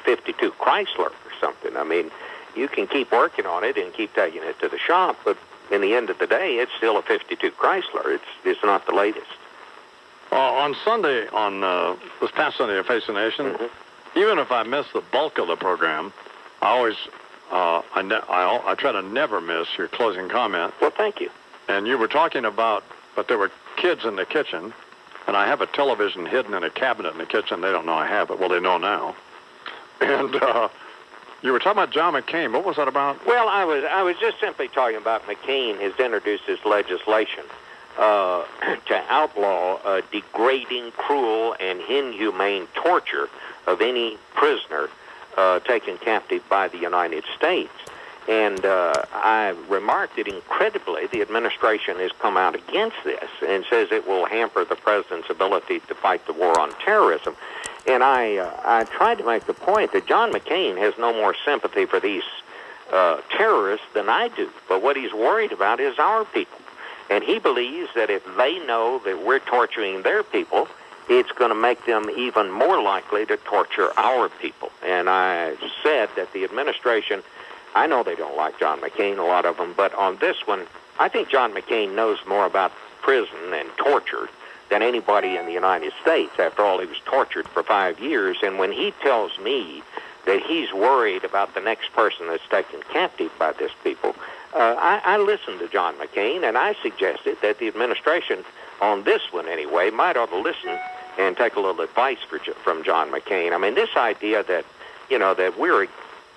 R: 52 Chrysler or something. I mean, you can keep working on it and keep taking it to the shop, but in the end of the day, it's still a 52 Chrysler. It's not the latest.
A: On Sunday, on this past Sunday at Face the Nation, even if I miss the bulk of the program, I always, I try to never miss your closing comment.
R: Well, thank you.
A: And you were talking about, but there were kids in the kitchen, and I have a television hidden in a cabinet in the kitchen. They don't know I have it. Well, they know now. And you were talking about John McCain. What was that about?
R: Well, I was just simply talking about McCain has introduced this legislation to outlaw degrading, cruel, and inhumane torture of any prisoner taken captive by the United States. And I remarked that incredibly the administration has come out against this and says it will hamper the president's ability to fight the war on terrorism. And I tried to make the point that John McCain has no more sympathy for these terrorists than I do. But what he's worried about is our people. And he believes that if they know that we're torturing their people, it's going to make them even more likely to torture our people. And I said that the administration, I know they don't like John McCain, a lot of them, but on this one, I think John McCain knows more about prison and torture than anybody in the United States. After all, he was tortured for 5 years, and when he tells me that he's worried about the next person that's taken captive by this people, I listened to John McCain, and I suggested that the administration, on this one anyway, might ought to listen and take a little advice from John McCain. I mean, this idea that, you know, that we're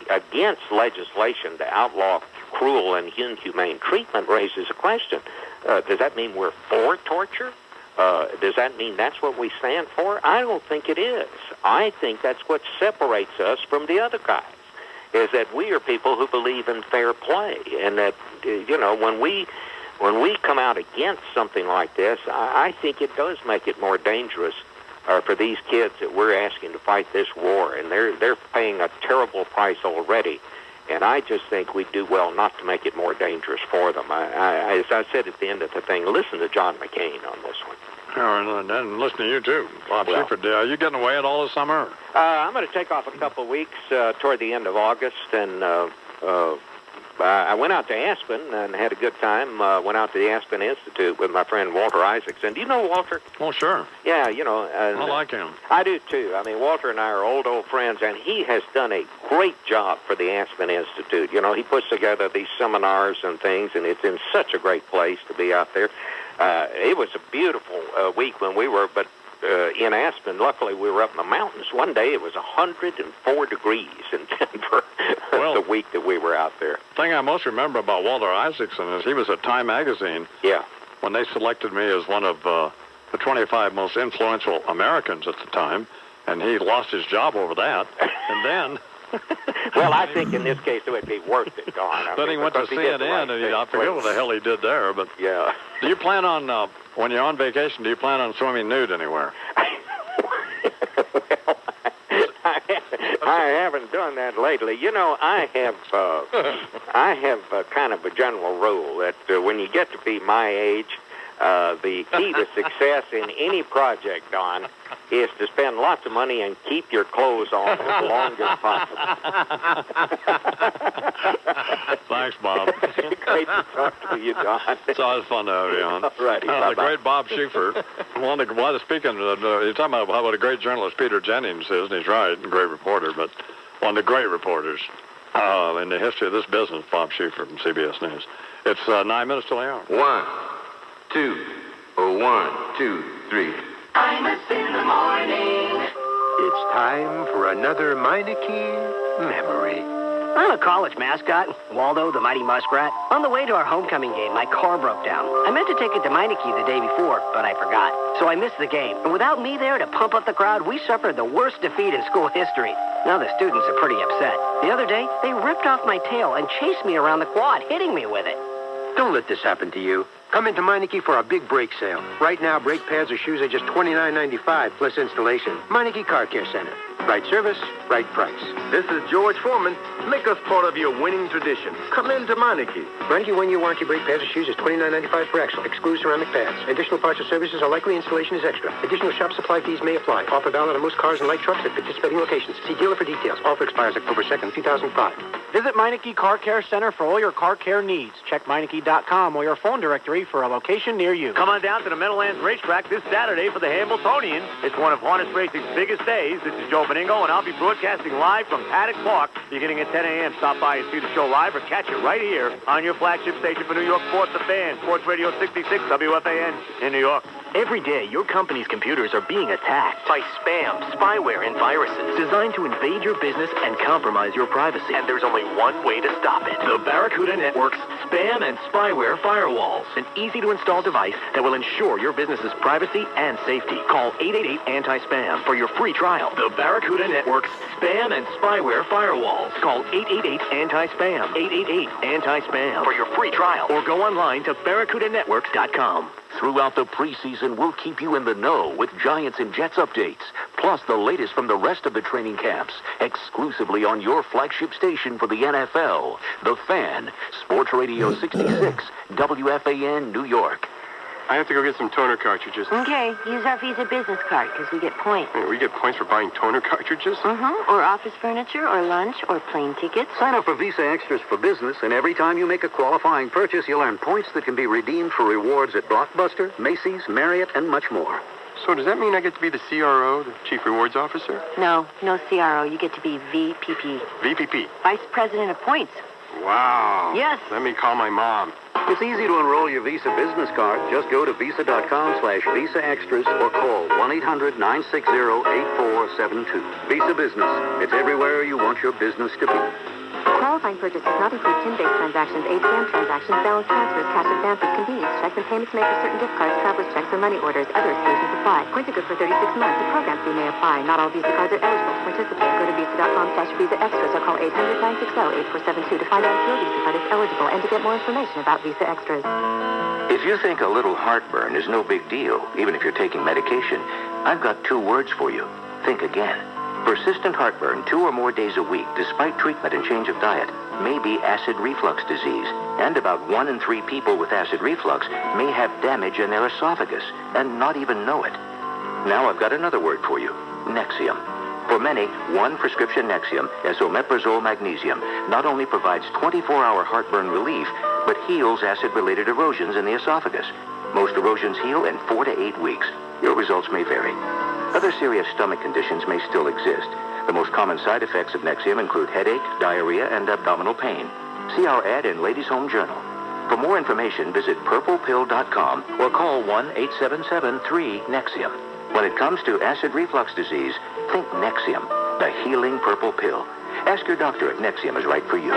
R: against legislation to outlaw cruel and inhumane treatment raises a question. Does that mean we're for torture? Does that mean that's what we stand for? I don't think it is. I think that's what separates us from the other guys, is that we are people who believe in fair play, and that, you know, when we come out against something like this, I think it does make it more dangerous are for these kids that we're asking to fight this war, and they're paying a terrible price already. And I just think we do well not to make it more dangerous for them. As I said at the end of the thing, listen to John McCain on this one.
A: And listen to you, too, Bob Schaeffer. Are you getting away at all this summer?
R: I'm going to take off a couple of weeks toward the end of August, and I went out to Aspen and had a good time. Went out to the Aspen Institute with my friend Walter Isaacson. Do you know Walter?
A: Oh, sure.
R: Yeah, you know.
A: I like him.
R: I do, too. I mean, Walter and I are old friends, and he has done a great job for the Aspen Institute. You know, he puts together these seminars and things, and it's in such a great place to be out there. It was a beautiful week when we were, but in Aspen, luckily we were up in the mountains. One day it was 104 degrees in Denver the week that we were out there.
A: The thing I most remember about Walter Isaacson is he was at Time Magazine.
R: Yeah.
A: When they selected me as one of the 25 most influential Americans at the time, and he lost his job over that. And then...
R: Well, I think in this case it would be worth it, Don.
A: Then he went to CNN, and I forget what the hell he did there, but...
R: Yeah.
A: Do you plan on, when you're on vacation, do you plan on swimming nude anywhere?
R: I haven't done that lately. You know, I have kind of a general rule that when you get to be my age, the key to success in any project, Don, is to spend lots of money and keep your clothes on as long as possible.
A: Thanks, Bob.
R: Great to talk to you, Don.
A: It's always fun to have you on.
R: All righty,
A: the great Bob Schaeffer. Speaking of, you're talking about what a great journalist Peter Jennings is, and he's right, a great reporter, but one of the great reporters in the history of this business, Bob Schaeffer from CBS News. It's 9 minutes till the hour.
Q: 1, 2, 1, 2, 3. Imus in the morning.
U: It's time for another Meineke memory.
V: I'm a college mascot, Waldo the Mighty Muskrat. On the way to our homecoming game, my car broke down. I meant to take it to Meineke the day before, but I forgot. So I missed the game. And without me there to pump up the crowd, we suffered the worst defeat in school history. Now the students are pretty upset. The other day, they ripped off my tail and chased me around the quad, hitting me with it.
U: Don't let this happen to you. Come into Meineke for our big brake sale. Right now, brake pads or shoes are just $29.95 plus installation. Meineke Car Care Center. Right service, right price.
W: This is George Foreman. Make us part of your winning tradition. Come into Meineke.
U: Meineke one-year warranty brake pads or shoes is $29.95 per axle. Excludes ceramic pads. Additional parts or services are likely. Installation is extra. Additional shop supply fees may apply. Offer valid on most cars and light trucks at participating locations. See dealer for details. Offer expires October 2nd, 2005.
X: Visit Meineke Car Care Center for all your car care needs. Check Meineke.com or your phone directory for a location near you.
Y: Come on down to the Meadowlands Racetrack this Saturday for the Hambletonian. It's one of harness racing's biggest days. This is Joe Beningo, and I'll be broadcasting live from Paddock Park beginning at 10 a.m. Stop by and see the show live or catch it right here on your flagship station for New York Sports, The Fan, Sports Radio 66 WFAN in New York.
M: Every day, your company's computers are being attacked by spam, spyware, and viruses designed to invade your business and compromise your privacy. And there's only one way to stop it. The Barracuda Network's Spam and Spyware Firewalls. An easy-to-install device that will ensure your business's privacy and safety. Call 888-ANTI-SPAM for your free trial. The Barracuda Network's Spam and Spyware Firewalls. Call 888-ANTI-SPAM. 888-ANTI-SPAM for your free trial. Or go online to barracudanetworks.com.
Z: Throughout the preseason, we'll keep you in the know with Giants and Jets updates, plus the latest from the rest of the training camps, exclusively on your flagship station for the NFL, The Fan, Sports Radio 66, WFAN, New York.
J: I have to go get some toner cartridges.
O: Okay, use our Visa business card because we get points.
J: Wait, we get points for buying toner cartridges?
O: Or office furniture, or lunch, or plane tickets.
Z: Sign up for Visa Extras for business, and every time you make a qualifying purchase, you'll earn points that can be redeemed for rewards at Blockbuster, Macy's, Marriott, and much more.
J: So does that mean I get to be the CRO, the Chief Rewards Officer?
O: No CRO. You get to be VPP.
J: VPP?
O: Vice President of Points.
J: Wow.
O: Yes.
J: Let me call my mom.
Z: It's easy to enroll your Visa business card. Just go to Visa.com/Visa Extras or call 1-800-960-8472. Visa Business. It's everywhere you want your business to be.
O: Qualifying purchases not include PIN-based transactions, ATM transactions, balance transfers, cash advances, convenience checks, and payments made for certain gift cards, traveler's checks, or money orders. Other exclusions apply. Points are good for 36 months. The program fee may apply. Not all Visa cards are eligible to participate. Go to Visa.com/Visa Extras or call 800-960-8472 to find out if your Visa card is eligible and to get more information about Visa Extras.
Z: If you think a little heartburn is no big deal, even if you're taking medication, I've got 2 words for you. Think again. Persistent heartburn 2 or more days a week, despite treatment and change of diet, may be acid reflux disease. And about 1 in 3 people with acid reflux may have damage in their esophagus and not even know it. Now I've got another word for you. Nexium. For many, 1 prescription Nexium, esomeprazole magnesium, not only provides 24-hour heartburn relief, but heals acid-related erosions in the esophagus. Most erosions heal in 4 to 8 weeks. Your results may vary. Other serious stomach conditions may still exist. The most common side effects of Nexium include headache, diarrhea, and abdominal pain. See our ad in Ladies' Home Journal. For more information, visit purplepill.com or call 1-877-3-NEXIUM. When it comes to acid reflux disease, think Nexium, the healing purple pill. Ask your doctor if Nexium is right for you.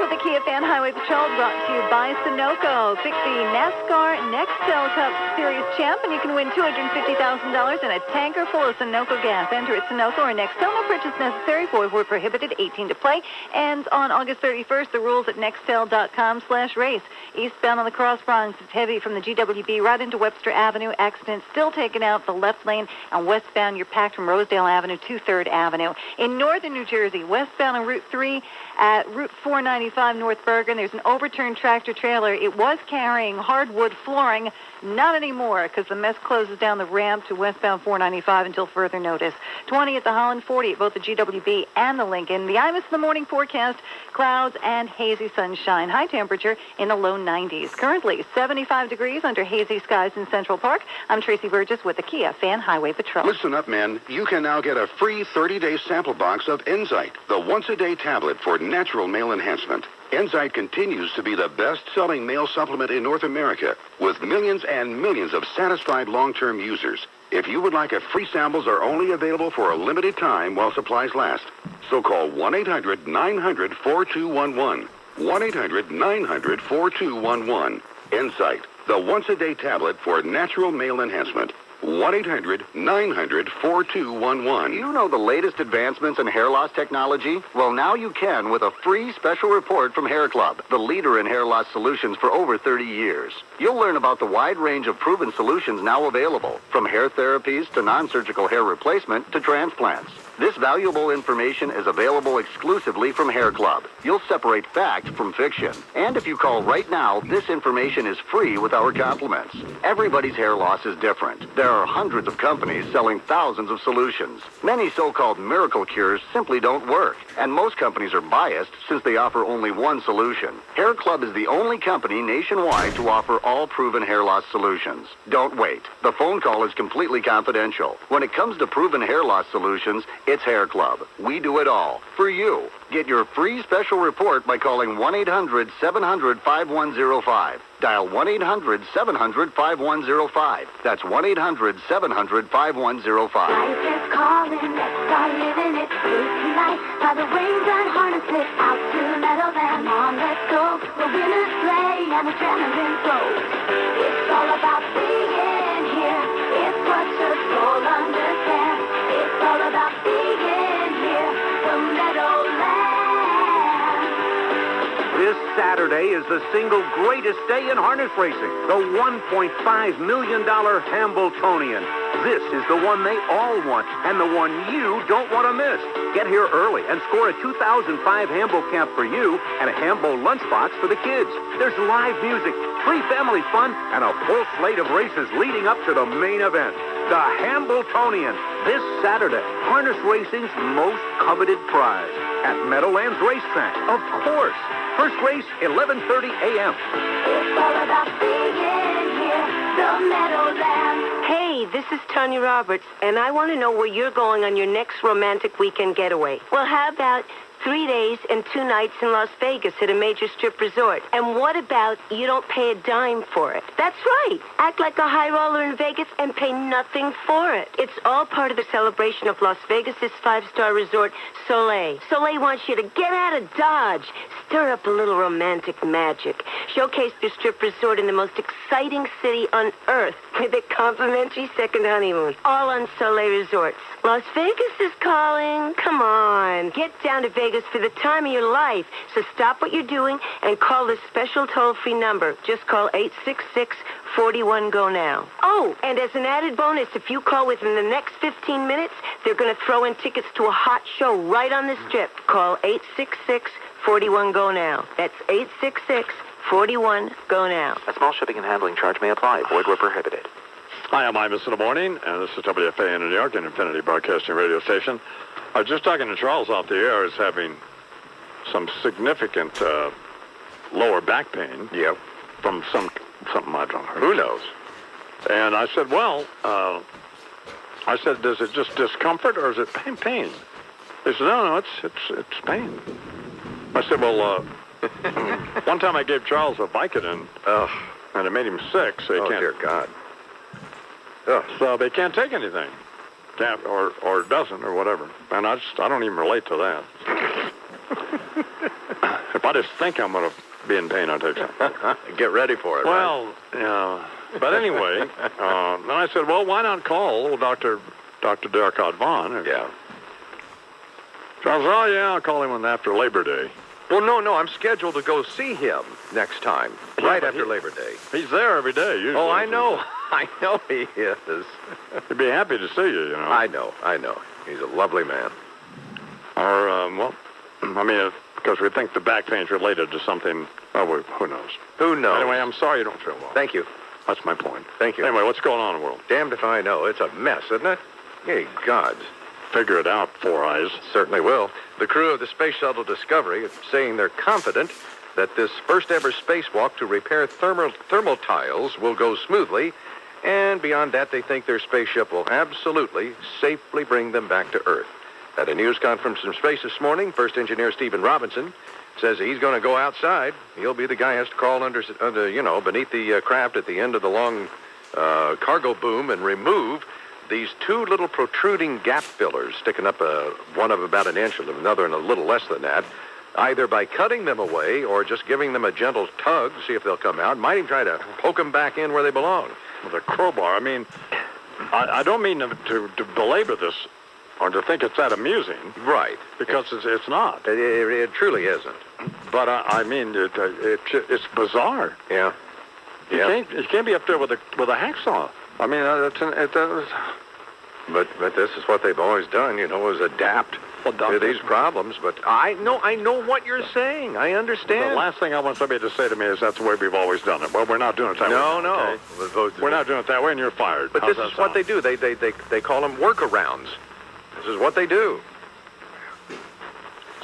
E: The Kia Fan Highway Patrol brought to you by Sunoco. Pick the NASCAR Nextel Cup Series champ, and you can win $250,000 and a tanker full of Sunoco gas. Enter at Sunoco or Nextel. No purchase necessary. Void where prohibited. 18 to play. And on August 31st, the rules at nextel.com/race. Eastbound on the Cross Bronx, it's heavy from the GWB right into Webster Avenue. Accident still taking out the left lane. And westbound, you're packed from Rosedale Avenue to 3rd Avenue. In northern New Jersey, westbound on Route 3 at Route 495 North Bergen, there's an overturned tractor trailer. It was carrying hardwood flooring. Not anymore, because the mess closes down the ramp to westbound 495 until further notice. 20 at the Holland, 40 at both the GWB and the Lincoln. The IMUS in the morning forecast, clouds and hazy sunshine. High temperature in the low 90s. Currently 75 degrees under hazy skies in Central Park. I'm Tracy Burgess with the Kia Fan Highway Patrol.
F: Listen up, men. You can now get a free 30-day sample box of Enzyte, the once-a-day tablet for natural male enhancement. Enzyte continues to be the best-selling male supplement in North America, with millions and millions of satisfied long-term users. If you would like a free samples are only available for a limited time while supplies last. So call 1-800-900-4211. 1-800-900-4211. Enzyte, the once-a-day tablet for natural male enhancement. 1-800-900-4211.
I: You know the latest advancements in hair loss technology? Well, now you can with a free special report from Hair Club, the leader in hair loss solutions for over 30 years. You'll learn about the wide range of proven solutions now available, from hair therapies to non-surgical hair replacement to transplants. This valuable information is available exclusively from Hair Club. You'll separate fact from fiction. And if you call right now, this information is free with our compliments. Everybody's hair loss is different. There are hundreds of companies selling thousands of solutions. Many so-called miracle cures simply don't work. And most companies are biased since they offer only one solution. Hair Club is the only company nationwide to offer all proven hair loss solutions. Don't wait. The phone call is completely confidential. When it comes to proven hair loss solutions, it's Hair Club. We do it all. For you. Get your free special report by calling 1-800-700-5105. Dial 1-800-700-5105. That's 1-800-700-5105.
C: Life is calling, let's start living it through tonight. By the wings unharness it out to Meadowland. Come on, let's go. The winners play and adrenaline flows. It's all about being here. It's what your soul understands. It's all about being here. The Meadowland.
Y: This Saturday is the single greatest day in harness racing, the $1.5 million Hambletonian. This is the one they all want, and the one you don't want to miss. Get here early and score a 2005 Hambo cap for you and a Hambo lunchbox for the kids. There's live music, free family fun, and a full slate of races leading up to the main event. The Hambletonian, this Saturday, harness racing's most coveted prize at Meadowlands Racetrack. Of course. First race, 11:30 a.m.
C: It's all about being here, the Meadowland.
K: Hey, this is Tanya Roberts, and I want to know where you're going on your next romantic weekend getaway. Well, how about 3 days and 2 nights in Las Vegas at a major strip resort? And what about you don't pay a dime for it? That's right. Act like a high roller in Vegas and pay nothing for it. It's all part of the celebration of Las Vegas' 5-star resort, Soleil. Soleil wants you to get out of Dodge, stir up a little romantic magic, showcase their strip resort in the most exciting city on earth with a complimentary second honeymoon, all on Soleil Resorts. Las Vegas is calling. Come on. Get down to Vegas Vegas for the time of your life. So stop what you're doing and call this special toll-free number. Just call 866-41-GO now. Oh, and as an added bonus, if you call within the next 15 minutes, they're going to throw in tickets to a hot show right on the strip. Call 866-41-GO now. That's 866-41-GO now.
B: A small shipping and handling charge may apply. Void where prohibited.
A: Hi, I'm Imus in the morning, and this is WFA in New York, an Infinity Broadcasting radio station. I was just talking to Charles off the air. He's having some significant lower back pain.
D: Yep.
A: From something I don't know.
D: Who knows?
A: And I said, well, is it just discomfort or is it pain? He said, no, it's pain. I said, well, one time I gave Charles a Vicodin, and it made him sick, so he can't.
D: Dear God.
A: So they can't take anything, or doesn't, or whatever. And I don't even relate to that. If I just think I'm going to be in pain, I'll take something.
D: Get ready for it.
A: Well, yeah. But anyway, then I said, well, why not call old Dr. Derek Vaughn?
D: Yeah.
A: Charles, oh yeah, I'll call him after Labor Day.
D: Well, no, I'm scheduled to go see him next time, right after Labor Day.
A: He's there every day, usually.
D: Oh, I know he is.
A: He'd be happy to see you, you know.
D: I know. He's a lovely man.
A: Or, well, I mean, because we think the back pain's related to something, who knows?
D: Who knows?
A: Anyway, I'm sorry you don't feel well.
D: Thank you.
A: That's my point.
D: Thank you.
A: Anyway, what's going on in the world?
D: Damned if I know. It's a mess, isn't it? Hey, gods.
A: Figure it out, Four Eyes.
D: Certainly will. The crew of the Space Shuttle Discovery is saying they're confident that this first-ever spacewalk to repair thermal tiles will go smoothly, and beyond that, they think their spaceship will absolutely safely bring them back to Earth. At a news conference from space this morning, First Engineer Stephen Robinson says he's going to go outside. He'll be the guy who has to crawl beneath the craft at the end of the long cargo boom and remove these two little protruding gap fillers sticking up, one of about an inch and another and a little less than that, either by cutting them away or just giving them a gentle tug to see if they'll come out. Might even try to poke them back in where they belong.
A: With a crowbar. I mean, I don't mean to belabor this or to think it's that amusing.
D: Right.
A: Because it's not.
D: It truly isn't.
A: But I mean, it's bizarre.
D: Yeah.
A: You can't be up there with a hacksaw. I mean,
D: But this is what they've always done, is adapt to these problems. But I know what you're saying. I understand.
A: The last thing I want somebody to say to me is that's the way we've always done it. Well, we're not doing it that way.
D: No.
A: Okay? We're not doing it that way, and you're fired.
D: But this is what they do. They call them workarounds. This is what they do.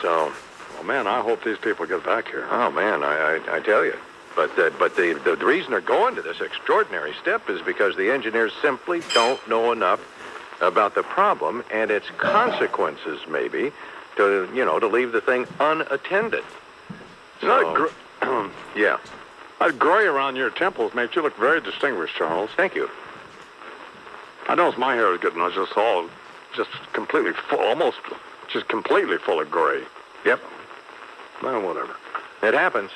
D: So,
A: well, man, I hope these people get back here.
D: Oh man, I tell you. But the reason they're going to this extraordinary step is because the engineers simply don't know enough about the problem and its consequences, maybe, to leave the thing unattended. So, yeah.
A: That gray around your temples makes you look very distinguished, Charles.
D: Thank you.
A: I noticed my hair is getting just completely full, just completely full of gray.
D: Yep.
A: Well, whatever.
D: It happens.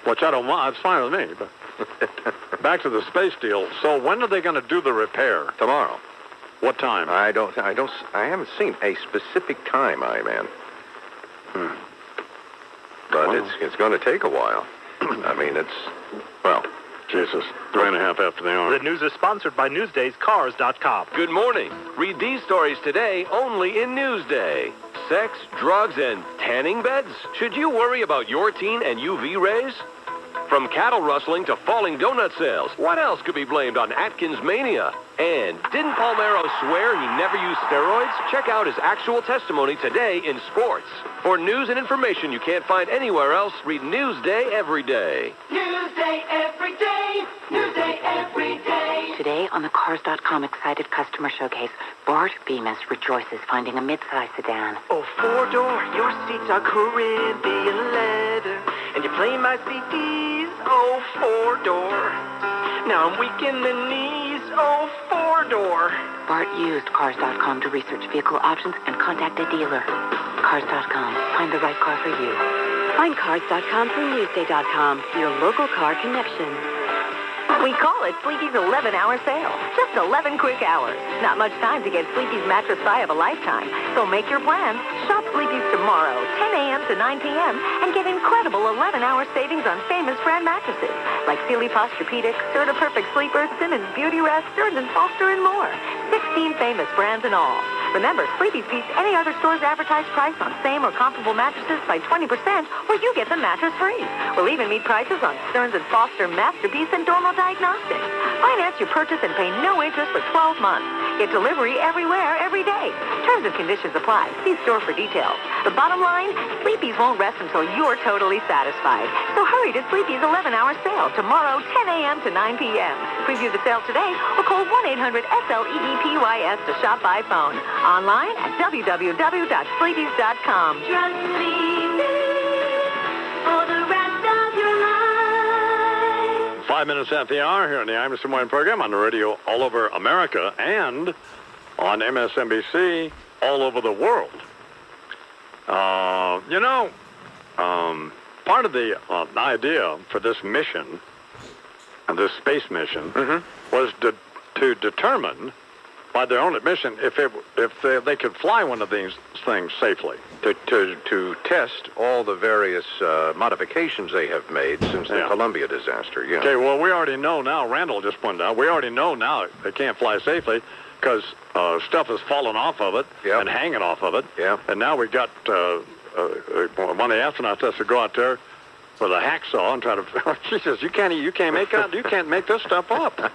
A: Which I don't mind. It's fine with me. But back to the space deal. So when are they going to do the repair?
D: Tomorrow.
A: What time?
D: I haven't seen a specific time, man. But it's going to take a while. I mean,
A: Jesus, 3.5 after the hour.
G: The news is sponsored by NewsDaysCars.com.
L: Good morning. Read these stories today only in Newsday. Sex, drugs, and tanning beds? Should you worry about your teen and UV rays? From cattle rustling to falling donut sales, what else could be blamed on Atkins mania? And didn't Palmero swear he never used steroids? Check out his actual testimony today in sports. For news and information you can't find anywhere else, read Newsday every day.
C: Newsday every day. Newsday every day.
O: Today on the Cars.com Excited Customer Showcase, Bart Bemis rejoices finding a midsize sedan.
C: Oh, four-door, your seats are Caribbean leather, and you're playing my CDs. Oh, four-door. Now I'm weak in the knees. Oh, four-door.
O: Bart used Cars.com to research vehicle options and contact a dealer. Cars.com. Find the right car for you. Find Cars.com from Newsday.com, your local car connection.
K: We call it Sleepy's 11-hour sale. Just 11 quick hours. Not much time to get Sleepy's mattress buy of a lifetime. So make your plans. Shop Sleepy's tomorrow, 10 a.m. to 9 p.m. and get incredible 11-hour savings on famous brand mattresses like Sealy Posturepedic, Serta Perfect Sleeper, Simmons Beauty Rest, Stearns & Foster, and more. 16 famous brands in all. Remember, Sleepy's beats any other store's advertised price on same or comparable mattresses by 20%, or you get the mattress free. We'll even meet prices on Stearns & Foster, Masterpiece, and Dormo Diagnostics. Finance your purchase and pay no interest for 12 months. Get delivery everywhere, every day. Terms and conditions apply. See store for details. The bottom line, Sleepy's won't rest until you're totally satisfied. So hurry to Sleepy's 11-hour sale tomorrow, 10 a.m. to 9 p.m. Preview the sale today or call 1-800-SLEEPYS to shop by phone. Online at www.sleepys.com.
C: Trust Sleepy for the rest of your life.
A: 5 minutes after the hour here on the I'm Mr. Morning program on the radio all over America and on MSNBC all over the world. Part of the idea for this mission, this space mission, was to determine by their own admission if they could fly one of these things safely.
D: To test all the various modifications they have made since the Columbia disaster, yeah.
A: Okay, well, we already know now, Randall just pointed out, we already know now they can't fly safely because stuff has fallen off of it and hanging off of it.
D: Yeah.
A: And now we got one of the astronauts has to go out there with a hacksaw and try to. Jesus, you can't make this stuff up.
D: a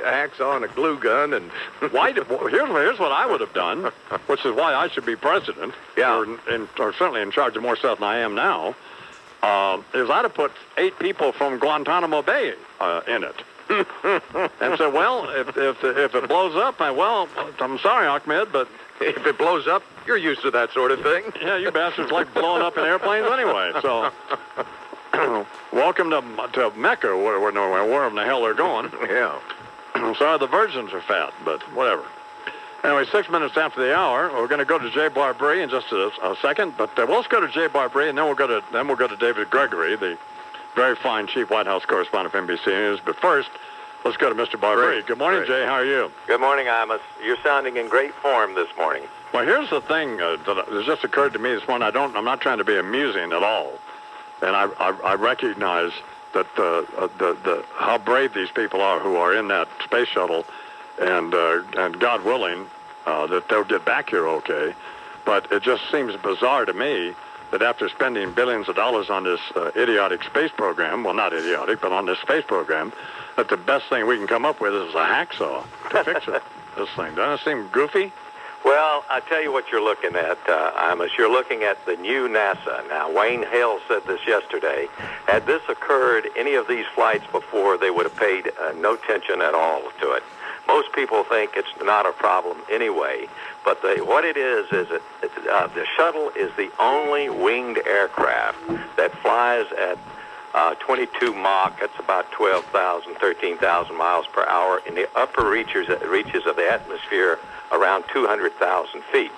D: hacksaw and a glue gun and
A: here's what I would have done, which is why I should be president. Or certainly in charge of more stuff than I am now. Is I'd have put 8 people from Guantanamo Bay in it. And said, well, if it blows up, I'm sorry, Ahmed, but
D: if it blows up, you're used to that sort of thing.
A: Yeah, you bastards like blowing up in airplanes anyway. So, welcome to Mecca, wherever in the hell they're going.
D: Yeah.
A: Sorry, the virgins are fat, but whatever. Anyway, 6 minutes after the hour, we're going to go to Jay Barbary in just a second. But let's go to Jay Barbary, and then we'll go to David Gregory, the very fine chief White House correspondent of NBC News. But first, let's go to Mr. Barbary. Good morning, Jay. How are you?
H: Good morning, Amos. You're sounding in great form this morning.
A: Well, here's the thing that just occurred to me this morning. I'm not trying to be amusing at all, and I recognize that how brave these people are who are in that space shuttle, and God willing that they'll get back here okay. But it just seems bizarre to me that after spending billions of dollars on this idiotic space program, well, not idiotic, but on this space program, that the best thing we can come up with is a hacksaw to fix it. This thing. Doesn't it seem goofy?
H: Well, I tell you what you're looking at, Amos. You're looking at the new NASA. Now, Wayne Hale said this yesterday. Had this occurred any of these flights before, they would have paid no attention at all to it. Most people think it's not a problem anyway. But what it is that the shuttle is the only winged aircraft that flies at 22 Mach. That's about 12,000, 13,000 miles per hour in the upper reaches of the atmosphere around 200,000 feet.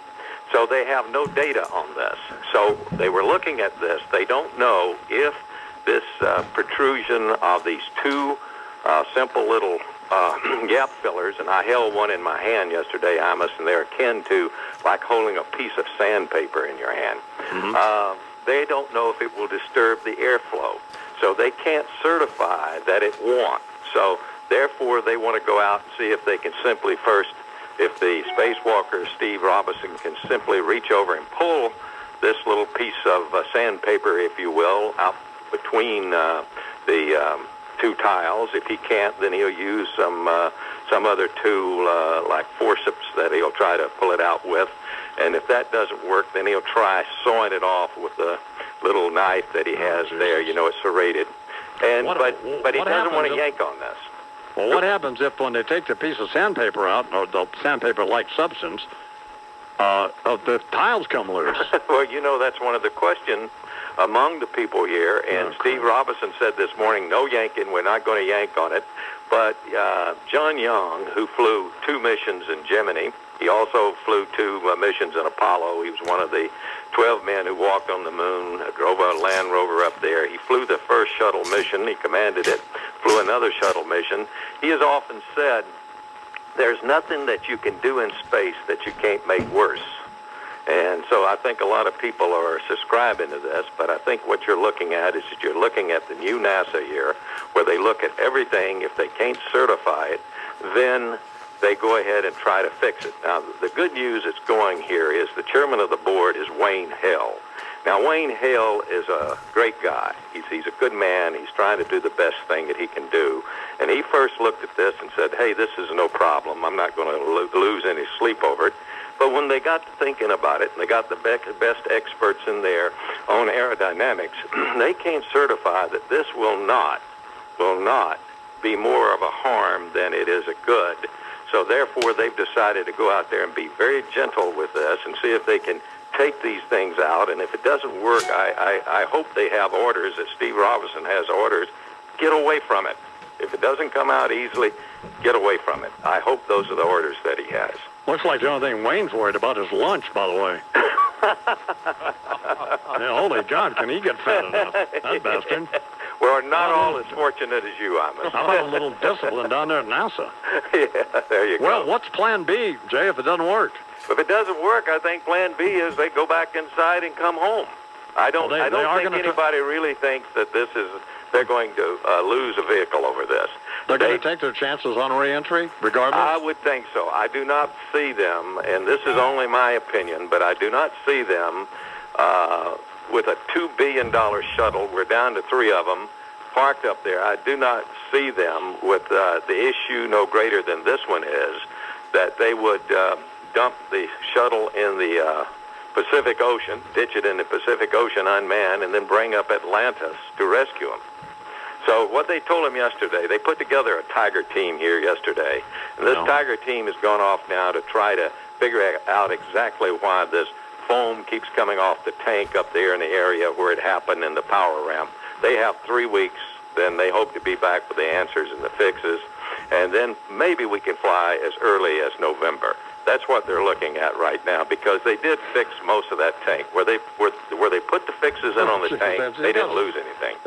H: So they have no data on this. So they were looking at this. They don't know if this protrusion of these 2 simple little gap fillers, and I held one in my hand yesterday, Amos, and they're akin to like holding a piece of sandpaper in your hand. They don't know if it will disturb the airflow. So they can't certify that it won't. So therefore, they want to go out and see if they can simply first, if the spacewalker Steve Robinson can simply reach over and pull this little piece of sandpaper, if you will, out between the 2 tiles. If he can't, then he'll use some other tool like forceps that he'll try to pull it out with. And if that doesn't work, then he'll try sawing it off with a little knife that he has there. You know, it's serrated. And but he doesn't want to yank on this.
A: Well, what happens if when they take the piece of sandpaper out, or the sandpaper-like substance, the tiles come loose?
H: Well, you know, that's one of the questions among the people here. And Steve Robinson said this morning, no yanking, we're not going to yank on it. But John Young, who flew 2 missions in Gemini, he also flew 2 missions in Apollo. He was one of the 12 men who walked on the moon, drove a Land Rover up there. He flew the first shuttle mission. He commanded it, flew another shuttle mission. He has often said, there's nothing that you can do in space that you can't make worse. And so I think a lot of people are subscribing to this, but I think what you're looking at is that you're looking at the new NASA here, where they look at everything. If they can't certify it, then they go ahead and try to fix it. Now, the good news that's going here is the chairman of the board is Wayne Hale. Now, Wayne Hale is a great guy. He's a good man. He's trying to do the best thing that he can do. And he first looked at this and said, hey, this is no problem. I'm not going to lose any sleep over it. But when they got to thinking about it, and they got the best experts in there on aerodynamics, they can't certify that this will not be more of a harm than it is a good. So therefore, they've decided to go out there and be very gentle with this and see if they can take these things out. And if it doesn't work, I hope they have orders, that Steve Robinson has orders, get away from it. If it doesn't come out easily, get away from it. I hope those are the orders that he has.
A: Looks like the only thing Wayne's worried about is lunch, by the way. Yeah, holy God, can he get fat enough? That bastard.
H: Well, not all as fortunate as you, Amos.
A: How about a little discipline down there at NASA?
H: Yeah, there you go.
A: Well, what's plan B, Jay, if it doesn't work?
H: If it doesn't work, I think plan B is they go back inside and come home. I don't think anybody really thinks that they're going to lose a vehicle over this.
A: They're going to take their chances on re-entry, regardless?
H: I would think so. I do not see them, and this is only my opinion, but I do not see them with a $2 billion shuttle. We're down to 3 of them parked up there. I do not see them with the issue no greater than this one is, that they would dump the shuttle in the Pacific Ocean, ditch it in the Pacific Ocean unmanned, and then bring up Atlantis to rescue them. So what they told him yesterday, they put together a Tiger team here yesterday. And this Tiger team has gone off now to try to figure out exactly why this foam keeps coming off the tank up there in the area where it happened in the power ramp. They have 3 weeks. Then they hope to be back with the answers and the fixes. And then maybe we can fly as early as November. That's what they're looking at right now, because they did fix most of that tank. Where they put the fixes in on the tank, they didn't lose anything.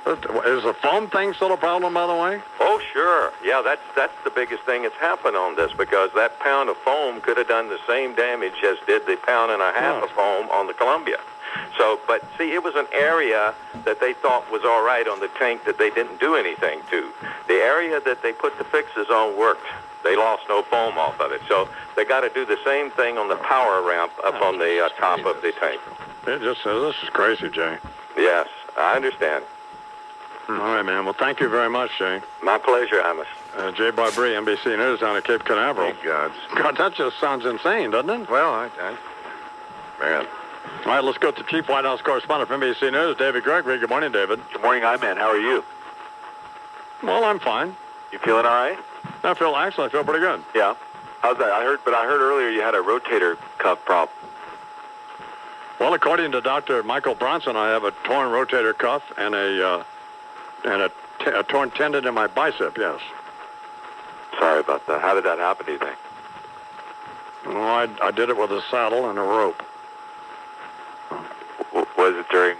A: Is the foam thing still a problem, by the way?
H: Oh, sure. Yeah, that's the biggest thing that's happened on this, because that pound of foam could have done the same damage as did the pound and a half of foam on the Columbia. So, but see, it was an area that they thought was all right on the tank that they didn't do anything to. The area that they put the fixes on worked. They lost no foam off of it. So they got to do the same thing on the power ramp up on the top of the tank.
A: This is crazy, Jay.
H: Yes, I understand.
A: All right, man. Well, thank you very much, Jay.
H: My pleasure, Amos.
A: Jay Barbary, NBC News down at Cape Canaveral.
D: Thank God.
A: God, that just sounds insane, doesn't it?
D: Well, man.
A: All right, let's go to Chief White House correspondent from NBC News, David Gregory. Good morning, David.
N: Good morning, I-Man. How are you?
A: Well, I'm fine.
N: You feeling all right?
A: I feel pretty good.
N: Yeah. How's that? I heard earlier you had a rotator cuff problem.
A: Well, according to Dr. Michael Bronson, I have a torn rotator cuff and a torn tendon in my bicep, yes.
N: Sorry about that. How did that happen, do you think?
A: Well, I did it with a saddle and a rope.
N: Was it during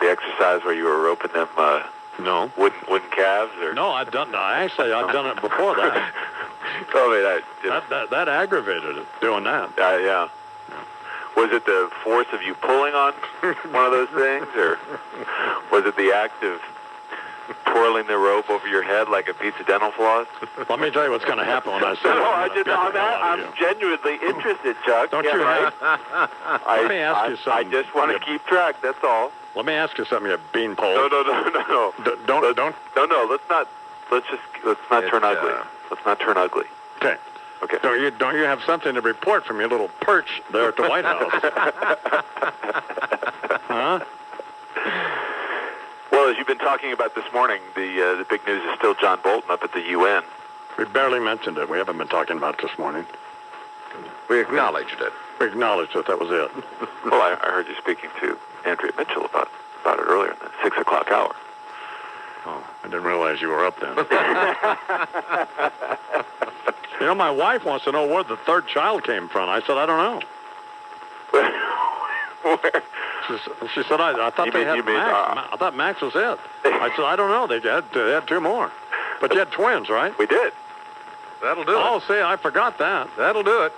N: the exercise where you were roping them
A: no.
N: wooden calves? Or?
A: No, I've done it before that. That aggravated it, doing that.
N: Yeah. Was it the force of you pulling on one of those things, or was it the act of twirling the rope over your head like a piece of dental floss?
A: Let me tell you what's going to happen when I say
N: I'm genuinely interested, Chuck.
A: Don't you have? Let me ask you something.
N: I just want to keep track. That's all.
A: Let me ask you something, you beanpole.
N: No.
A: Don't.
N: No. Let's not turn ugly. Let's not turn ugly.
A: Okay. Don't you have something to report from your little perch there at the White House? Huh?
N: Well, as you've been talking about this morning, the big news is still John Bolton up at the UN.
A: We barely mentioned it. We haven't been talking about it this morning.
D: We acknowledged it.
A: We acknowledged that was it.
N: Well, I heard you speaking to Andrea Mitchell about it earlier in the 6 o'clock hour.
A: Oh, I didn't realize you were up then. You know, my wife wants to know where the third child came from. I said, I don't know.
N: Where?
A: She said, I thought they had Max. I thought Max was it. I said, I don't know. They had two more. But you had twins, right?
N: We did.
D: That'll do it.
A: Oh, see, I forgot that.
D: That'll do it.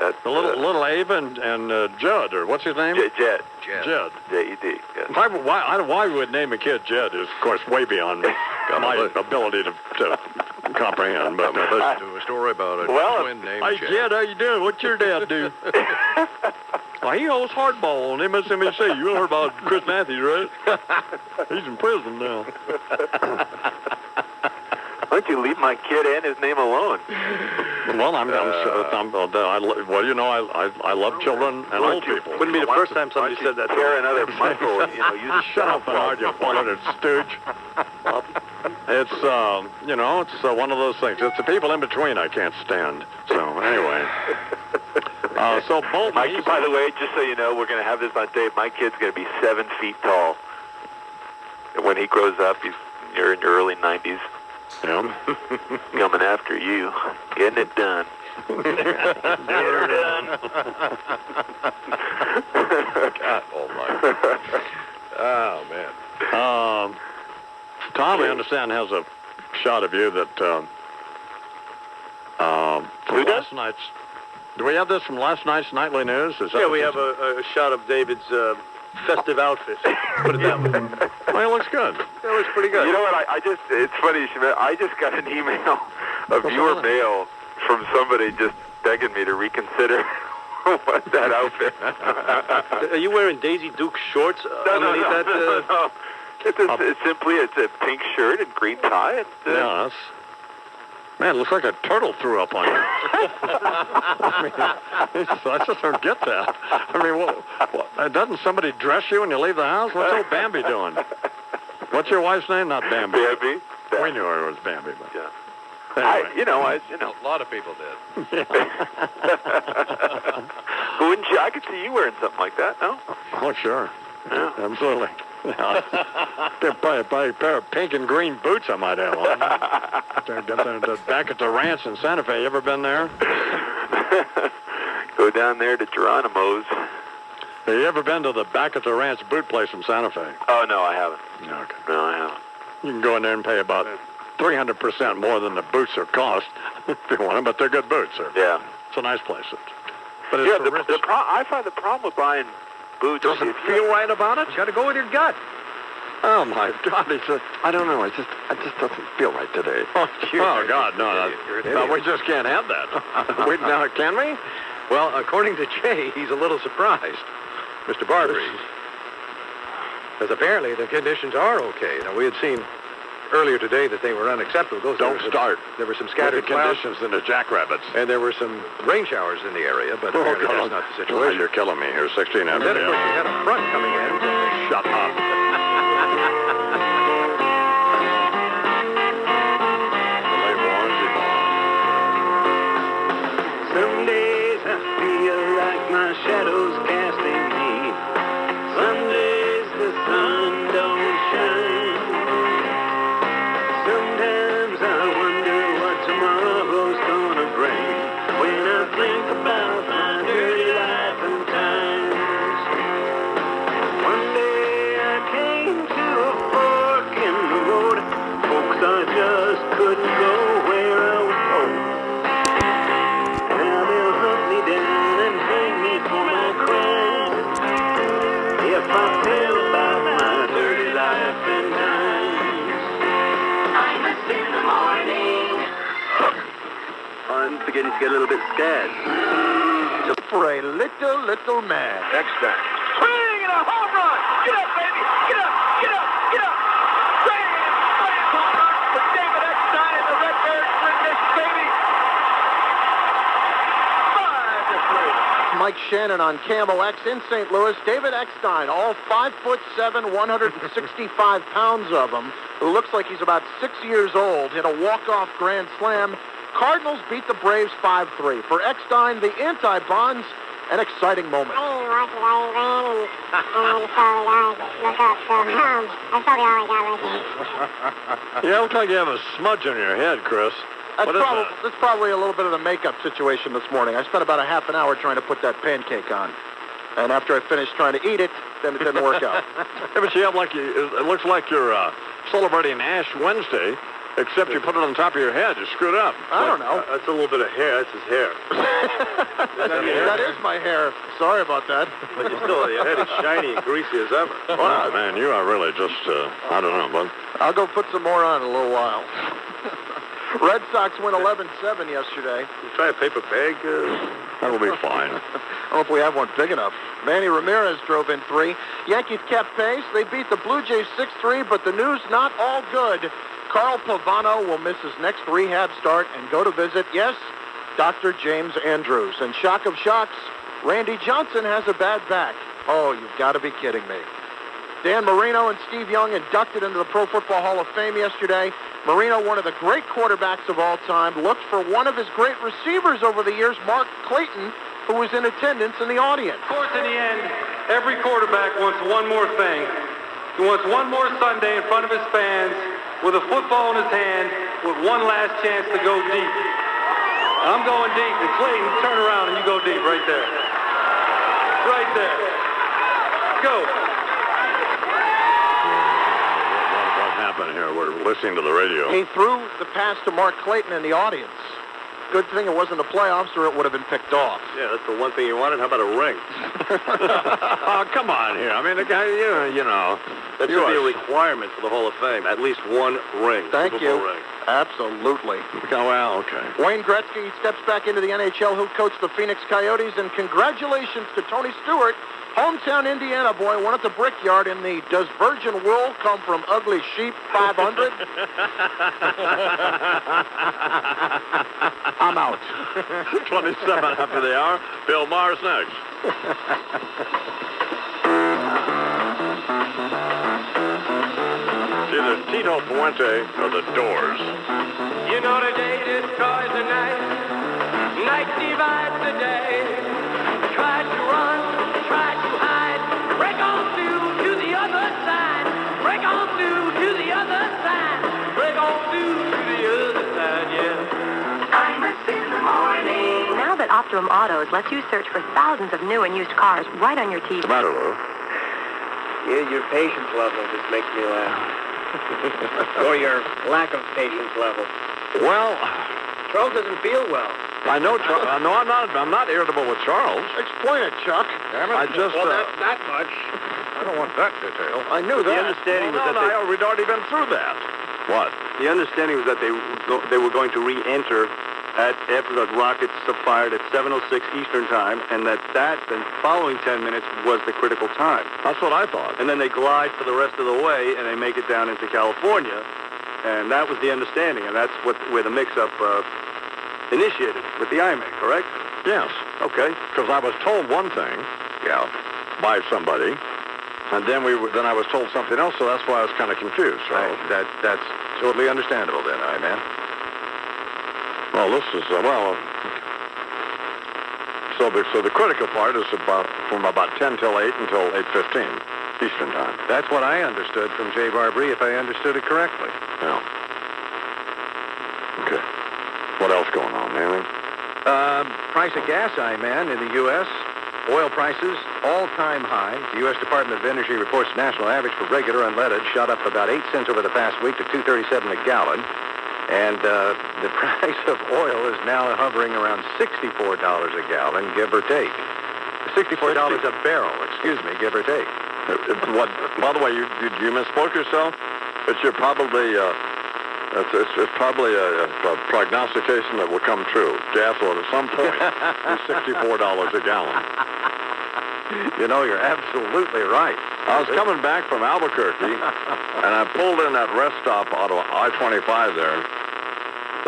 N: That's
A: The little Ava and Judd, or what's his name?
N: Jed.
A: Judd.
N: J-E-D. Yes.
A: Why we would name a kid Jed is, of course, way beyond my ability to comprehend. But
D: Listen to a story about a twin named
A: Hey, Jed, how you doing? What's your dad do? Well, he holds hardball on MSNBC. You heard about Chris Matthews, right? He's in prison now.
N: Why don't you leave my kid and his name alone?
A: Well, I love children and old people.
Y: Wouldn't be the first time somebody said that.
N: Share another Michael, you
A: Shut up and hard you pointed stooge. It's, it's one of those things. It's the people in between I can't stand. So, anyway. So, Bolton...
N: Mike, by the way, just so you know, we're going to have this on tape. My kid's going to be 7 feet tall. And when he grows up, you're in your early 90s.
A: Yeah.
N: Coming after you. Getting it done. Get her done.
D: God almighty. Oh, man.
A: Tom, I understand, has a shot of you that...
N: Who does?
A: Last night's... Do we have this from last night's nightly news?
Y: Yeah, we have a shot of David's festive outfit. Put it that way.
A: Well, it looks good.
Y: It looks pretty good.
N: You know what? It's funny, Schmidt. I just got an email, a viewer mail from somebody just begging me to reconsider that outfit.
Y: Are you wearing Daisy Duke shorts underneath that?
N: No. It's a pink shirt and green tie. And,
A: yeah, that's... Man, it looks like a turtle threw up on you. I just don't get that. I mean, doesn't somebody dress you when you leave the house? What's old Bambi doing? What's your wife's name? Not Bambi.
N: Bambi.
A: We knew her was Bambi, but
N: yeah.
A: Anyway.
D: A lot of people did.
N: Wouldn't you? I could see you wearing something like that. No?
A: Oh, sure.
N: Yeah.
A: Absolutely. Probably a pair of pink and green boots I might have on. Back at the ranch in Santa Fe. You ever been there?
N: Go down there to Geronimo's.
A: Have you ever been to the back at the ranch boot place in Santa Fe?
N: Oh, no, I haven't.
A: Okay.
N: No, I haven't.
A: You can go in there and pay about 300% more than the boots are cost if you want them, but they're good boots, sir.
N: Yeah.
A: It's a nice place. But it's
N: I find the problem with buying boots...
A: Doesn't feel right about it? You got to go with your gut. Oh, my God. I don't know. It just doesn't feel right today. Oh, God, no. We just can't have that. Can we?
D: Well, according to Jay, he's a little surprised. Mr. Barbary. Because apparently the conditions are okay. Now, we had seen earlier today that they were unacceptable.
A: Don't start.
D: There were some scattered
A: conditions in the jackrabbits.
D: And there were some rain showers in the area, but apparently that's not the situation.
A: You're killing me here, 16
D: And then, of course, we had a front coming in.
A: Shut up.
C: Some days I feel like my shadow's casting me. Some days the sun don't shine. Sometimes I wonder what tomorrow's gonna bring. When I think about my dirty life and times. One day I came to a fork in the road. Folks, I just couldn't go where I was told. Now they'll hunt me down and hang me for my crimes. If I tell about my dirty life and times. I'm up in the morning. I'm beginning to get a little bit scared.
W: For a little man.
C: Next time. Swing and a home run! Get up, baby! Get up! Get up! Get up! Swing! Swing! Home run for David Eckstein and the Redbirds win this, baby! 5-3.
U: Mike Shannon on Camel X in St. Louis. David Eckstein, all 5'7", 165 pounds of him, who looks like he's about 6 years old, hit a walk-off grand slam. Cardinals beat the Braves 5-3. For Eckstein, the anti-Bonds, an exciting moment.
A: Yeah, it looks like you have a smudge on your head, Chris.
U: That's probably a little bit of the makeup situation this morning. I spent about a half an hour trying to put that pancake on.
P: And after I finished trying to eat it, then it didn't work out.
A: Yeah, but you have it looks like you're celebrating Ash Wednesday, except you put it on top of your head. You screwed up.
P: I don't know.
Q: That's a little bit of hair. That's his hair.
P: That is my hair. Sorry about that.
Q: But your head is shiny and greasy as ever.
A: Wow, man, you are really just, I don't know, but...
P: I'll go put some more on in a little while. Red Sox win 11-7 yesterday.
Q: You try a paper bag?
A: That'll be fine.
P: I don't know if we have one big enough. Manny Ramirez drove in 3. Yankees kept pace. They beat the Blue Jays 6-3, but the news not all good. Carl Pavano will miss his next rehab start and go to visit, yes, Dr. James Andrews. And shock of shocks, Randy Johnson has a bad back. Oh, you've got to be kidding me. Dan Marino and Steve Young inducted into the Pro Football Hall of Fame yesterday. Marino, one of the great quarterbacks of all time, looked for one of his great receivers over the years, Mark Clayton, who was in attendance in the audience.
R: Of course, in the end, every quarterback wants one more thing. He wants one more Sunday in front of his fans with a football in his hand with one last chance to go deep. I'm going deep. And Clayton, turn around and you go deep right there. Right there. Go.
A: What happened here? We're listening to the radio.
P: He threw the pass to Mark Clayton in the audience. Good thing it wasn't the playoffs or it would have been picked off.
Q: Yeah, that's the one thing you wanted. How about a ring?
A: Oh, come on here. I mean, the guy, you know.
Q: That should be a requirement for the Hall of Fame. At least one ring.
P: Thank
Q: Super
P: you.
Q: Bowl ring.
P: Absolutely.
A: Oh, well, okay.
P: Wayne Gretzky steps back into the NHL, who coached the Phoenix Coyotes, and congratulations to Tony Stewart, hometown Indiana boy, won at the Brickyard in the Does Virgin Wool Come From Ugly Sheep 500? I'm out.
A: 27 after the hour. Bill Maher's next. Either Tito Puente or the Doors.
C: You know the day destroys the night. Night divides the day. Try to run, try to hide. Break on through to the other side. Break on through to the other side. Break on through to the other side, yeah.
O: Imus in the morning. Now that Optimum Autos lets you search for thousands of new and used cars right on your TV.
S: Yeah, your patience level just makes me laugh. Or your lack of patience level.
A: Well,
S: Charles doesn't feel well.
A: I know. No, I'm not irritable with Charles.
P: Explain it, Chuck.
A: Damn it. I just.
S: Well, not that much.
A: I don't want that detail.
P: I knew that.
Q: The understanding was that
A: we'd already been through that. What?
Q: The understanding was that they were going to re-enter after the rockets fired at 7:06 Eastern time, and that the following 10 minutes was the critical time.
A: That's what I thought.
Q: And then they glide for the rest of the way, and they make it down into California, and that was the understanding, and that's where the mix-up initiated with the IMA, correct?
A: Yes.
Q: Okay.
A: Because I was told one thing. Yeah. By somebody, and then I was told something else, so that's why I was kind of confused. So
D: That's totally understandable then, man.
A: Well, this is, so the critical part is from about 10 till 8 until 8:15 Eastern time.
D: That's what I understood from Jay Barbary, if I understood it correctly.
A: Yeah. Okay. What else going on, anything?
D: Price of gas, man, in the U.S. Oil prices, all-time high. The U.S. Department of Energy reports national average for regular unleaded shot up about 8 cents over the past week to $2.37 a gallon. And the price of oil is now hovering around $64 a gallon, give or take. $64 a barrel, excuse me, give or take.
A: What? By the way, you misspoke yourself, but you're probably it's probably a prognostication that will come true. Gas will at some point be $64 a gallon.
D: You know, you're absolutely right.
A: I was coming back from Albuquerque, and I pulled in that rest stop out of I-25 there.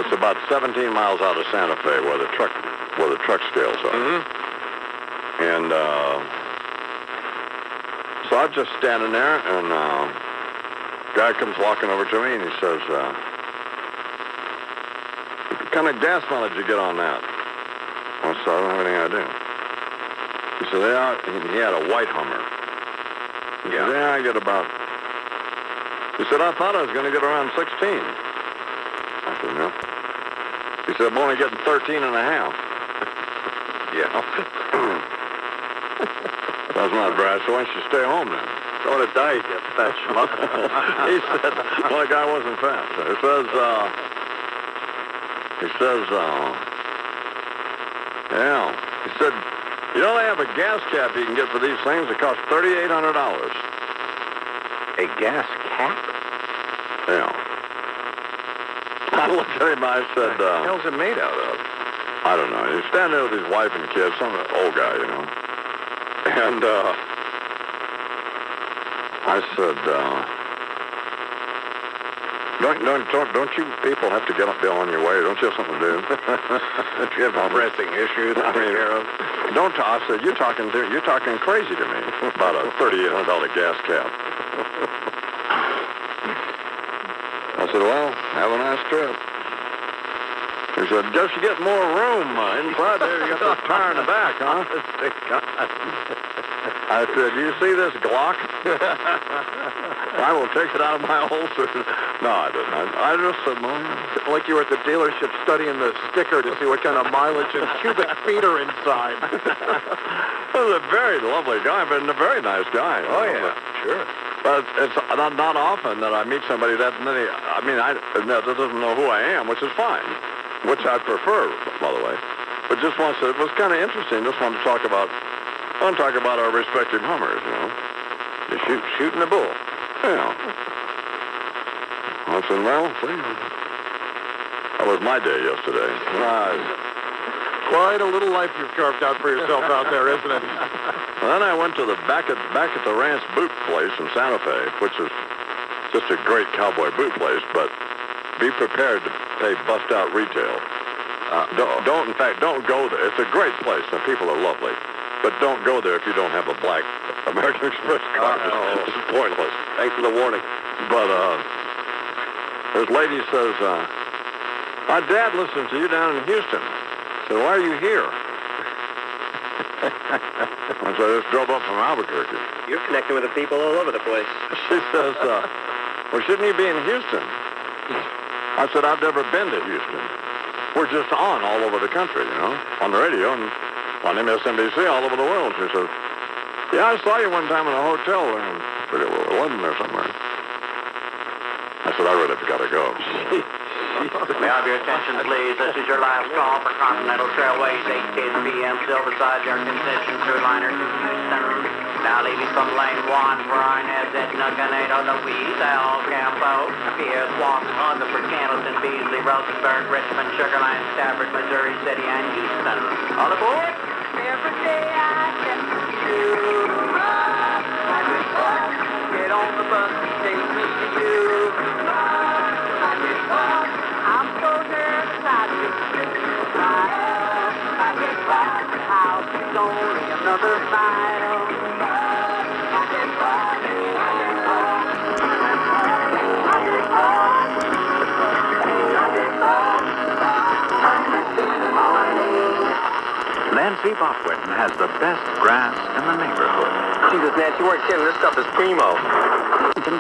A: It's about 17 miles out of Santa Fe, where the truck scales are.
D: Mm-hmm.
A: And so I'm just standing there, and guy comes walking over to me, and he says, "What kind of gas mileage did you get on that?" I said, "I don't have any idea." He said, he had a white Hummer. He said, I get about... He said, I thought I was going to get around 16. I said, no. He said, I'm only getting 13 and a half.
D: Yeah.
A: That's not brash. So why don't you stay home then?
Q: Don't want to die, you fat schmuck.
A: He said, well, the guy wasn't fat. He says, yeah. He said, you know, they have a gas cap you can get for these things that cost $3,800.
D: A gas cap?
A: Yeah. I looked at him, I said,
D: What the hell's it made out of?
A: I don't know. He's standing there with his wife and kids, some old guy, you know. And, I said, don't you people have to get up there on your way? Don't you have something to do?
D: Do you have a pressing issue to take care of?
A: I said, you're talking crazy to me about a $3,800 gas cap. I said, well, have a nice trip. He said, guess you get more room inside there. You got the tire in the back, huh? I said, you see this Glock? I will take it out of my holster. No, I didn't. I just said, well,
P: Like you were at the dealership studying the sticker to see what kind of mileage and cubic feet are inside.
A: He was a very lovely guy, but a very nice guy.
D: Oh, yeah, sure.
A: But it's not often that I meet somebody that doesn't know who I am, which is fine, which I prefer, by the way. But just once, it was kind of interesting. Just wanted to talk about our respective Hummers, you know.
D: Just shooting the bull.
A: Yeah. I said, well, see, that was my day yesterday.
P: Quite a little life you've carved out for yourself out there, isn't it?
A: Then I went to the back at the Ranch boot place in Santa Fe, which is just a great cowboy boot place, but be prepared to pay bust-out retail. Don't go there. It's a great place, and people are lovely. But don't go there if you don't have a black American Express card. It's pointless.
Q: Thanks for the warning.
A: But this lady says, my dad listens to you down in Houston. So why are you here? I said, I just drove up from Albuquerque.
Q: You're connecting with the people all over the place.
A: She says, well, shouldn't you be in Houston? I said, I've never been to Houston. We're just on all over the country, you know, on the radio and on MSNBC all over the world. She says, yeah, I saw you one time in a hotel there in, I forget where, London or somewhere. I said, I really got to go.
J: May I have your attention, please? This is your last call for Continental Trailways, 8:10 p.m. Still beside your concession through liner to Houston. Now leaving from lane 1 for Inez, Edna, Ganado, Louise, El Campo, Pierce, Walk, Rutherford, Candleton, Beasley, Rosenberg, Richmond, Sugar Land, Stafford, Missouri City, and Houston. All aboard! Every day I get you. Get on the bus and take me to you. I'm so nervous I just sit beside. I get back to the house, it's only another mile.
M: Nancy Bockwin has the best grass in the neighborhood.
Q: Jesus, Nancy, you weren't kidding. This stuff is primo.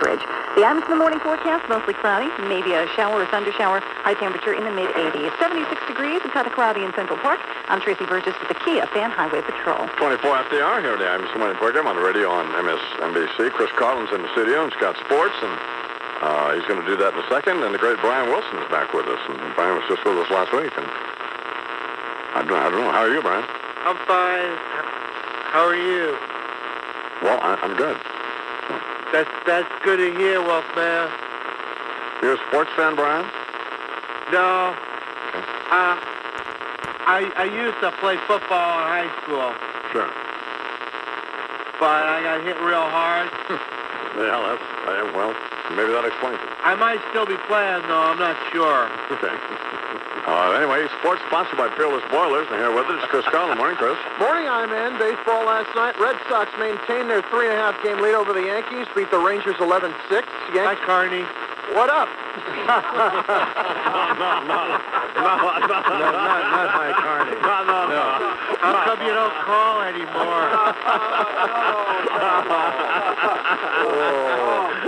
E: Bridge. The items in the morning forecast, mostly cloudy, maybe a shower or thunder shower, high temperature in the mid-80s. 76 degrees and kind of cloudy in Central Park. I'm Tracy Burgess with the Kia Fan Highway Patrol.
A: 24 after the hour here at the Items in the Morning program on the radio on MSNBC. Chris Carlin's in the studio and Scott Sports, and he's going to do that in a second. And the great Brian Wilson is back with us. And Brian was just with us last week. And I don't know. How are you, Brian?
T: I'm fine. How are you?
A: Well, I'm good.
T: That's good to hear, Wolfman.
A: You're a sports fan, Brian?
T: No.
A: Okay.
T: I used to play football in high school.
A: Sure.
T: But I got hit real hard.
A: Yeah, well, maybe that explains it.
T: I might still be playing, though. I'm not sure.
A: Okay. Anyway, sports sponsored by Peerless Boilers. And here with us, Chris Carlin. Morning, Chris.
P: Morning, I'm in. Baseball last night. Red Sox maintained their 3.5-game lead over the Yankees, beat the Rangers 11-6.
T: Hi, Carney.
P: What up?
T: No, not hi, Carney.
A: No.
T: How come you don't call anymore?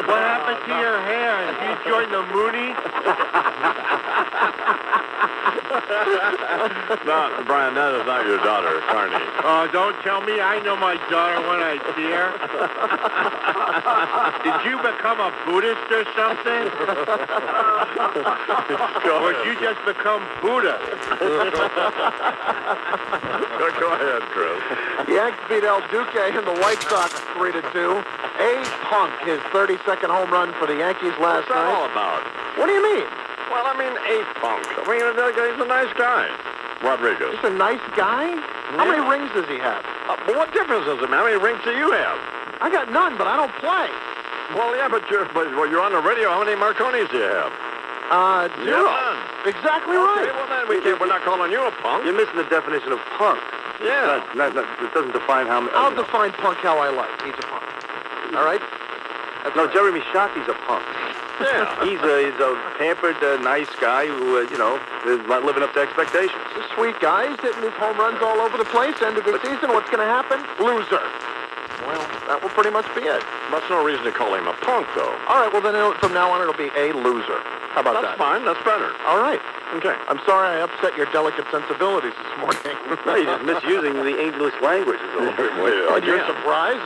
T: What happened to your hair? Did you join the Mooney?
A: No, Brian, that is not your daughter, Carney.
T: Oh, don't tell me I know my daughter when I see her. Did you become a Buddhist or something? Or did you just become Buddha?
A: Go ahead, Chris.
P: Yanks beat El Duque and the White Sox 3-2. Punk, his 32nd home run for the Yankees last
A: What's that
P: night.
A: all about?
P: What do you mean?
A: Well, I mean, Punk. I mean, he's a nice guy. Rodriguez.
P: He's a nice guy? How many rings does he have?
A: But what difference does it make? How many rings do you have?
P: I got none, but I don't play.
A: Well, yeah, but you're on the radio. How many Marconis do you have?
P: Zero.
A: None.
P: Exactly
A: Okay,
P: right.
A: well, then we're not calling you a punk.
Q: You're missing the definition of punk.
A: Yeah.
Q: It doesn't define how many.
P: I'll define punk how I like. He's a punk. All right?
Q: No, Jeremy Shockey's a punk.
A: Yeah.
Q: He's a pampered, nice guy who, is not living up to expectations.
P: He's a sweet guy. He's hitting his home runs all over the place. End of the season, what's going to happen? Loser. Well, that will pretty much be it.
A: That's no reason to call him a punk, though.
P: All right, well, then from now on, it'll be a loser. How about that?
A: That's fine. That's better.
P: All right.
A: Okay.
P: I'm sorry I upset your delicate sensibilities this morning.
Q: No, you're just misusing the English language.
P: Are you surprised?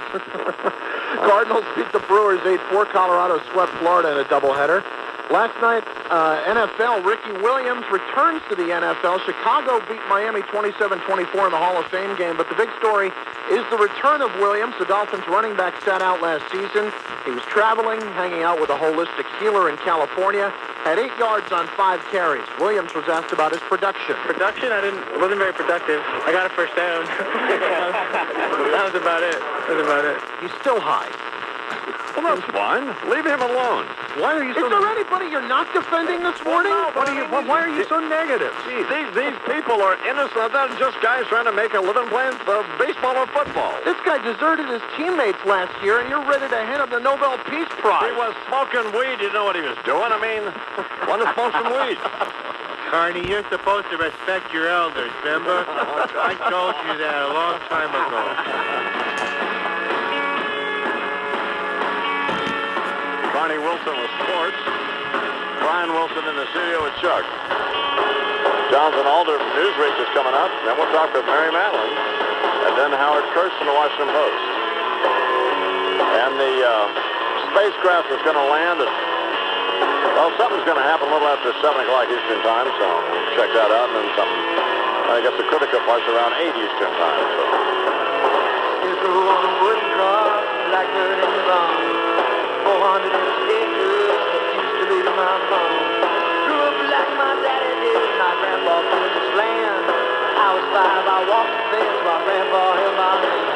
P: Cardinals beat the Brewers 8-4. Colorado swept Florida in a doubleheader. Last night, NFL, Ricky Williams returns to the NFL. Chicago beat Miami 27-24 in the Hall of Fame game. But the big story is the return of Williams. The Dolphins running back sat out last season. He was traveling, hanging out with a holistic healer in California. Had 8 yards on 5 carries. Williams was asked about his production.
S: Production? It wasn't very productive. I got a first down. That was about it.
P: He's still high.
A: Well, that's fine. Leave him alone. Why are you so...
P: Is there anybody you're not defending this morning?
A: Why are you so negative? Gee, these people are innocent. They're just guys trying to make a living playing baseball or football.
P: This guy deserted his teammates last year, and you're ready to hand him the Nobel Peace Prize.
A: He was smoking weed. You know what he was doing? I mean, want to smoke some weed.
T: Carney, you're supposed to respect your elders, remember? I told you that a long time ago.
A: Barney Wilson with sports. Brian Wilson in the studio with Chuck. Jonathan Alder from Newsweek is coming up. Then we'll talk with Mary Madeline. And then Howard Kurtz from the Washington Post. And the spacecraft is going to land at, well, something's going to happen a little after 7 o'clock Eastern time, so we'll check that out. And then something, I guess the critical part's around 8 Eastern time, so.
C: It's on a wooden cross, blackbird in the barn. 400 acres that used to be my farm. Grew up like my daddy did, my grandpa tilled this land. I was 5, I walked the fence while grandpa held my hand.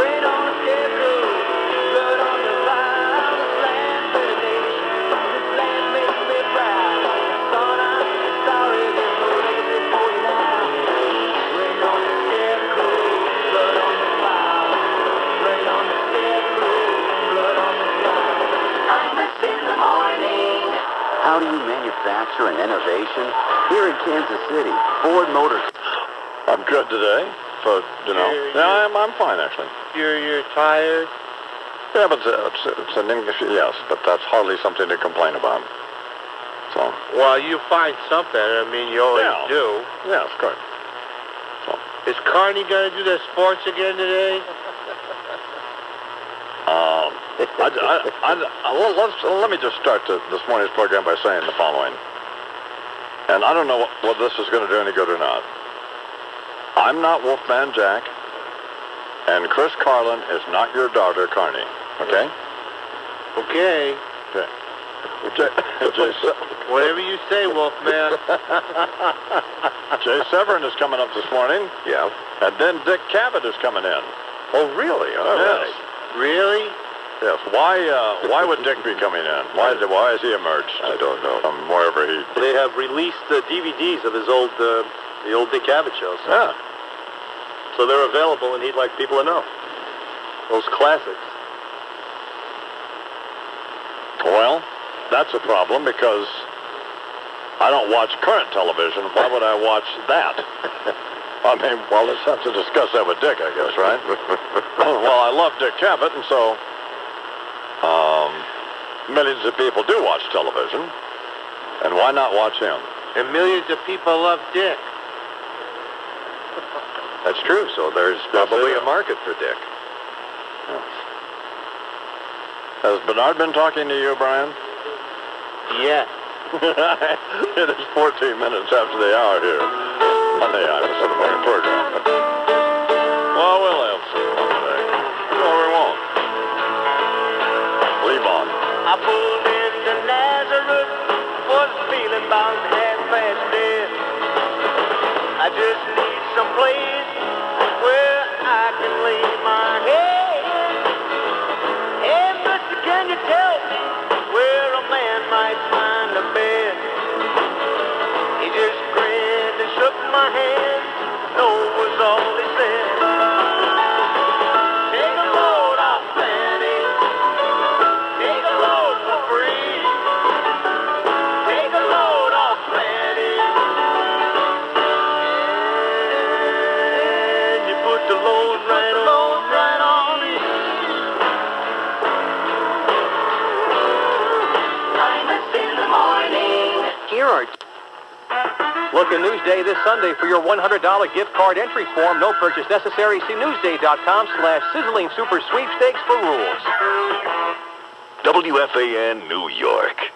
C: Rain on the scarecrow, blood on the fire. This land meditation, this land makes me proud. Son, I'm sorry, there's no legacy for you now. Rain on the scarecrow, blood on the fire. Rain on the scarecrow, blood on the fire. In the morning.
M: How do you manufacture an innovation? Here in Kansas City, Ford Motors.
A: I'm good today, so, yeah, I'm fine, actually.
T: You're tired?
A: Yeah, but it's an English, yes, but that's hardly something to complain about. So.
T: Well, you find something. I mean, you always do.
A: Yes, correct. So.
T: Is Carney going to do the sports again today?
A: Let me just start this morning's program by saying the following. And I don't know what this is going to do any good or not. I'm not Wolfman Jack, and Chris Carlin is not your daughter, Carney. Okay?
T: Okay. Whatever you say, Wolfman.
A: Jay Severin is coming up this morning.
D: Yeah.
A: And then Dick Cavett is coming in.
D: Oh, really? All right.
T: Really?
A: Yes. Why would Dick be coming in? Why has he emerged?
D: I don't know.
A: From wherever he...
Q: They have released the DVDs of his old Dick Cavett shows.
A: Yeah.
Q: So they're available, and he'd like people to know. Those classics.
A: Well, that's a problem because I don't watch current television. Why would I watch that? I mean, well, let's have to discuss that with Dick, I guess, right? Well, I love Dick Cavett, and so millions of people do watch television. And why not watch him?
T: And millions of people love Dick.
D: That's true. So there's probably a market for Dick.
A: Has Bernard been talking to you, Brian?
T: Yes.
A: It is 14 minutes after the hour here on the Iverson Morning Program. Well, we'll have some fun today. Or we won't. Leave on.
C: I pulled into Nazareth, was feeling about half-past dead. I just need some place where I can lay my head. Hey, mister, can you tell me where a man might find a bed? He just grinned and shook my hand. No was all he said. Take a load off Fanny. Take a load for free. Take a load off Fanny. And you put the load right on me. Imus in the morning.
L: Here are... Look in Newsday this Sunday for your $100 gift card entry form. No purchase necessary. See newsday.com/sizzling super sweepstakes for rules.
B: WFAN New York.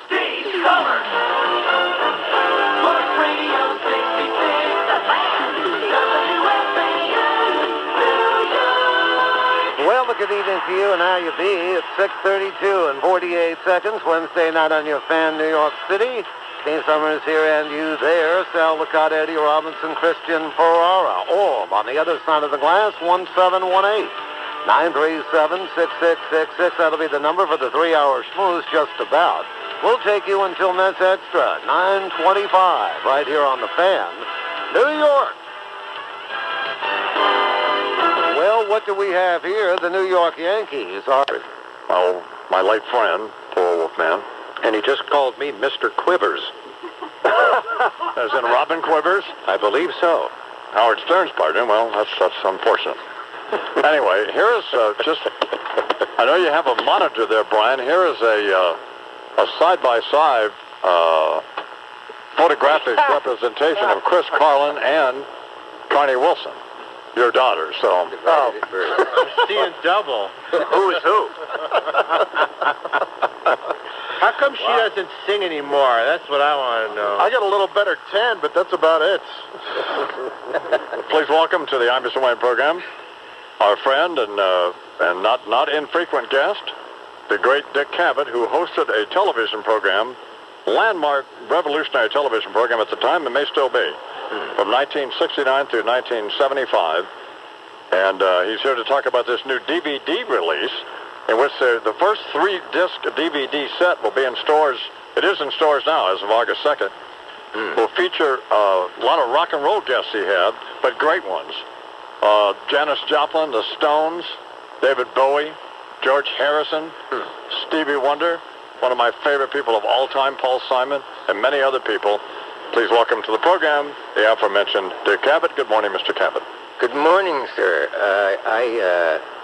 C: Steve Summer. Sports Radio 66. WFAN New York.
F: Well, good evening to you and how you be. It's 6:32 and 48 seconds. Wednesday night on your fan, New York City. Steve Summers here and you there. Sal Licata, Eddie Robinson, Christian Ferrara. Orm on the other side of the glass, 1718. 937-6666. That'll be the number for the 3-hour schmooze just about. We'll take you until Mets Extra, 9:25, right here on the Fan, New York. Well, what do we have here? The New York Yankees are...
A: Oh, my late friend, poor Wolfman.
D: And he just called me Mr. Quivers.
A: As in Robin Quivers?
D: I believe so.
A: Howard Stern's partner. Well, that's unfortunate. Anyway, here is just... I know you have a monitor there, Brian. Here is a side-by-side photographic representation of Chris Carlin and Carney Wilson, your daughter. So,
T: I'm seeing double.
A: Who is who?
T: How come she doesn't sing anymore? That's what I want to know.
A: I got a little better tan, but that's about it. Please welcome to the Iverson Morning Program our friend and not infrequent guest, the great Dick Cavett, who hosted a television program, landmark revolutionary television program at the time, and may still be, from 1969 through 1975. And he's here to talk about this new DVD release, in which the first 3-disc DVD set will be in stores. It is in stores now as of August 2nd. Will feature a lot of rock and roll guests he had, but great ones. Janis Joplin, the Stones, David Bowie, George Harrison, Stevie Wonder, one of my favorite people of all time, Paul Simon, and many other people. Please welcome to the program the aforementioned Dick Cavett. Good morning, Mr. Cavett.
I: Good morning, sir.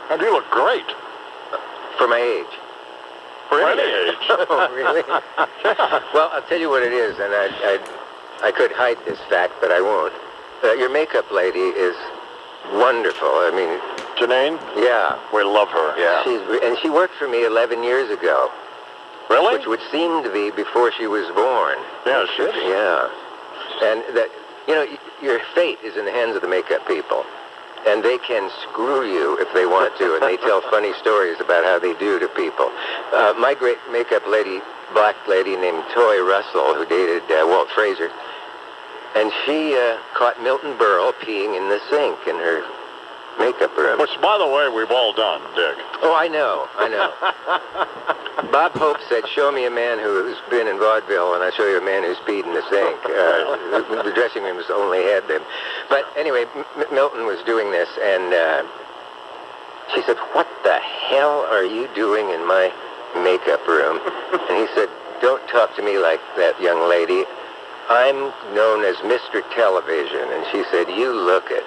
A: And you look great.
I: For my age.
A: For any age.
I: Oh, really? Well, I'll tell you what it is, and I could hide this fact, but I won't. Your makeup lady is wonderful. I mean...
A: Janine?
I: Yeah.
A: We love her. Yeah.
I: And she worked for me 11 years ago.
A: Really?
I: Which would seem to be before she was born.
A: Yeah, she did.
I: Yeah. And that, your fate is in the hands of the makeup people. And they can screw you if they want to, and they tell funny stories about how they do to people. My great makeup lady, black lady named Toy Russell, who dated Walt Frazier, and she caught Milton Berle peeing in the sink in her makeup room.
A: Which, by the way, we've all done, Dick.
I: Oh, I know. Bob Hope said, show me a man who's been in vaudeville, and I'll show you a man who's peed in the sink. The dressing rooms only had them. But anyway, Milton was doing this, and she said, what the hell are you doing in my makeup room? And he said, don't talk to me like that, young lady. I'm known as Mr. Television. And she said, you look it.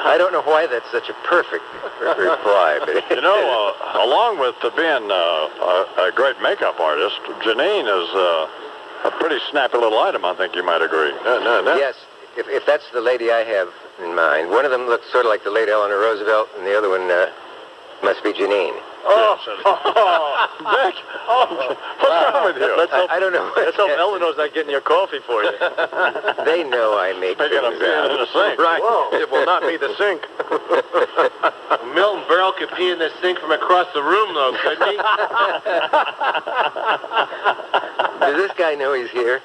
I: I don't know why that's such a perfect reply, but
A: You know, along with being a great makeup artist, Janine is a pretty snappy little item, I think you might agree.
I: Yes, if that's the lady I have in mind. One of them looks sort of like the late Eleanor Roosevelt, and the other one must be Janine.
A: Dick! What's wrong with you?
I: I don't know.
S: Let's hope Eleanor's not getting your coffee for you.
I: They know I make things out.
A: In the sink.
S: Right.
P: Whoa. It will not be the sink.
T: Milton Berle could pee in the sink from across the room, though, couldn't he?
I: Does this guy know he's here?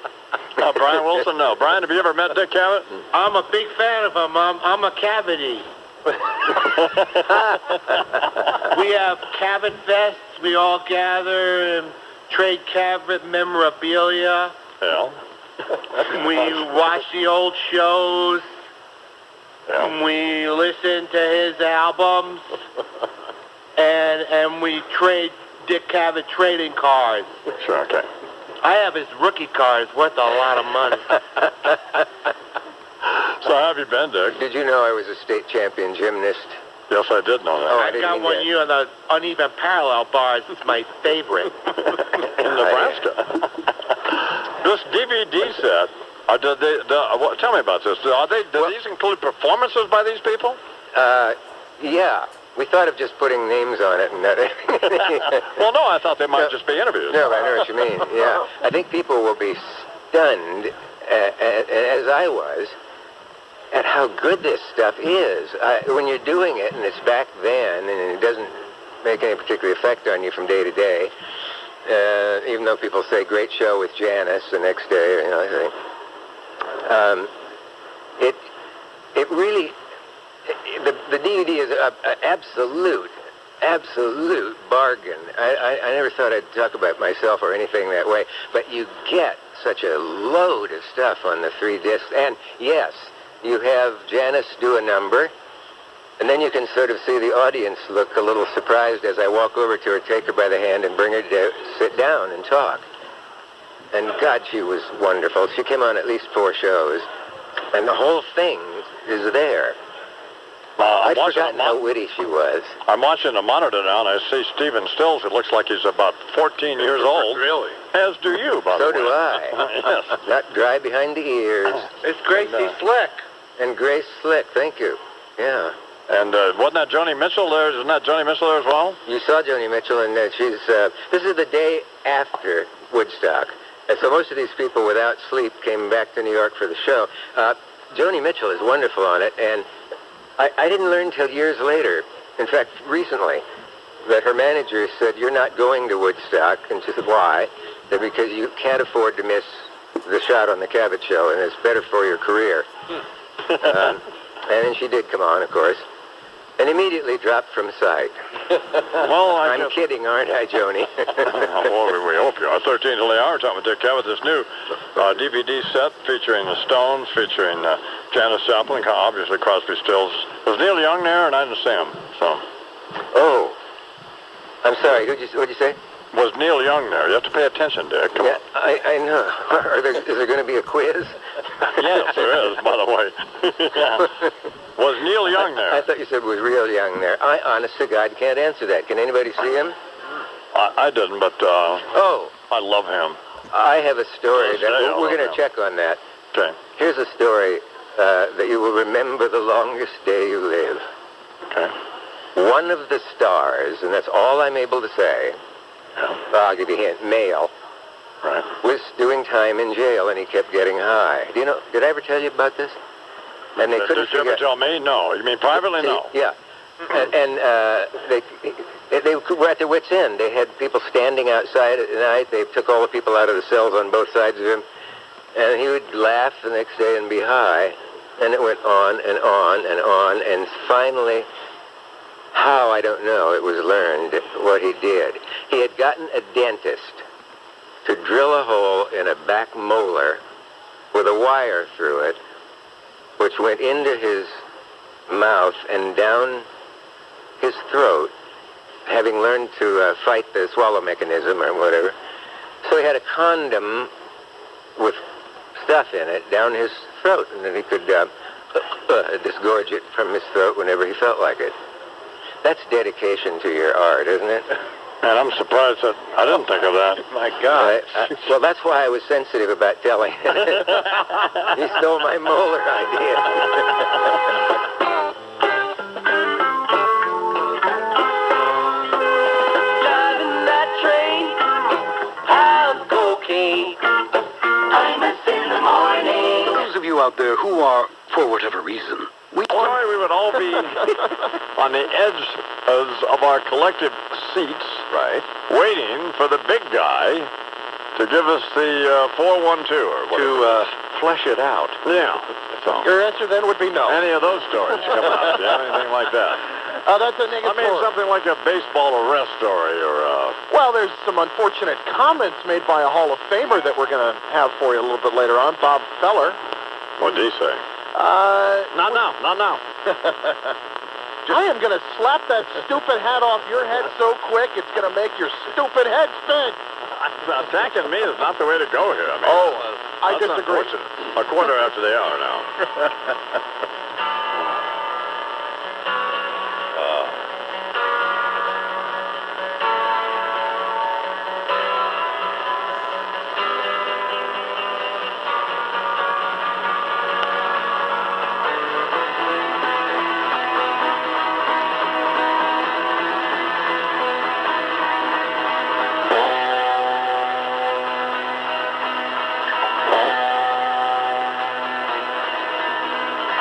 A: Brian Wilson, no. Brian, have you ever met Dick Cavett?
T: I'm a big fan of him. I'm a Cavity. We have Cavett vests. We all gather and trade Cavett memorabilia.
A: Yeah.
T: We watch the old shows.
A: Yeah.
T: We listen to his albums. And we trade Dick Cavett trading cards.
A: Sure, okay.
T: I have his rookie card. It's worth a lot of money.
A: So how have you been, Dick?
I: Did you know I was a state champion gymnast?
A: Yes, I did know that.
I: Oh,
T: I got one year on the uneven parallel bars. It's my favorite.
A: In Nebraska. This DVD set, tell me about this. Do these include performances by these people?
I: Yeah. We thought of just putting names on it and that.
A: Well, no, I thought they might just be interviews.
I: No, I know what you mean. Yeah. I think people will be stunned, as I was, at how good this stuff is. When you're doing it, and it's back then, and it doesn't make any particular effect on you from day to day, even though people say, great show with Janice the next day, you know, I think. It really... The DVD is an absolute bargain. I never thought I'd talk about myself or anything that way, but you get such a load of stuff on the 3 discs. And yes, you have Janice do a number, and then you can sort of see the audience look a little surprised as I walk over to her, take her by the hand, and bring her to sit down and talk. And God, she was wonderful. She came on at least 4 shows, and the whole thing is there. I'd forgotten how witty she was.
A: I'm watching the monitor now, and I see Stephen Stills. It looks like he's about 14 years old.
S: Really?
A: As do you, by the way.
I: So do I.
A: Yes.
I: Not dry behind the ears.
T: It's Gracie Slick.
I: And Grace Slick, thank you. Yeah.
A: And wasn't that Joni Mitchell there? Isn't that Joni Mitchell there as well?
I: You saw Joni Mitchell, and she's... this is the day after Woodstock. And so most of these people without sleep came back to New York for the show. Joni Mitchell is wonderful on it, and I didn't learn until years later, in fact, recently, that her manager said, you're not going to Woodstock. And she said, why? Said, because you can't afford to miss the shot on the Cavett show, and it's better for your career. And then she did come on, of course, and immediately dropped from sight.
A: Well,
I: I'm kidding, aren't I, Joni?
A: Well, we hope you are. 13 till the hour, talking with Dick Cavett, this new DVD set featuring the Stones, featuring Janis Joplin, obviously Crosby, Stills. Was Neil Young there? And I didn't see him. So.
I: Oh, I'm sorry. What'd you say?
A: Was Neil Young there? You have to pay attention, Dick. Come on.
I: I know. Is there going to be a quiz?
A: Yes, there is, by the way. Yeah. Was Neil Young there?
I: I thought you said was real Young there. I, honest to God, can't answer that. Can anybody see him?
A: I didn't, but I love him.
I: I have a story that we're going to
A: him.
I: check on that.
A: Okay.
I: Here's a story that you will remember the longest day you live.
A: Okay.
I: One of the stars, and that's all I'm able to say. I'll give you a hint. Male.
A: Right.
I: Was doing time in jail, and he kept getting high. Do you know? Did I ever tell you about this? And they couldn't
A: Did you ever tell me? No. You mean privately? No.
I: Yeah. And they were at their wits' end. They had people standing outside at night. They took all the people out of the cells on both sides of him. And he would laugh the next day and be high. And it went on and on and on. And finally, how, I don't know, it was learned what he did. He had gotten a dentist to drill a hole in a back molar with a wire through it, which went into his mouth and down his throat, having learned to fight the swallow mechanism or whatever. So he had a condom with stuff in it down his throat, and then he could disgorge it from his throat whenever he felt like it. That's dedication to your art, isn't it?
A: And I'm surprised that I didn't think of that.
I: My God. Well, that's why I was sensitive about telling. He stole my molar idea.
C: Driving that train, high on cocaine. Famous in the morning.
B: Those of you out there who are, for whatever reason,
A: Sorry, we would all be on the edge of our collective seats,
D: right,
A: waiting for the big guy to give us the 412 or whatever.
D: Flesh it out.
A: Yeah. So,
P: Your answer then would be no.
A: any of those stories come out? Do you have anything like that?
P: That's a negative.
A: I mean, something like a baseball arrest story or
P: Well, there's some unfortunate comments made by a Hall of Famer that we're going to have for you a little bit later on, Bob Feller.
A: What'd he say? Not now.
P: I am going to slap that stupid hat off your head so quick, it's going to make your stupid head stink.
A: Attacking me is not the way to go here. I mean,
P: I
A: that's
P: disagree.
A: unfortunate. A quarter after the hour now.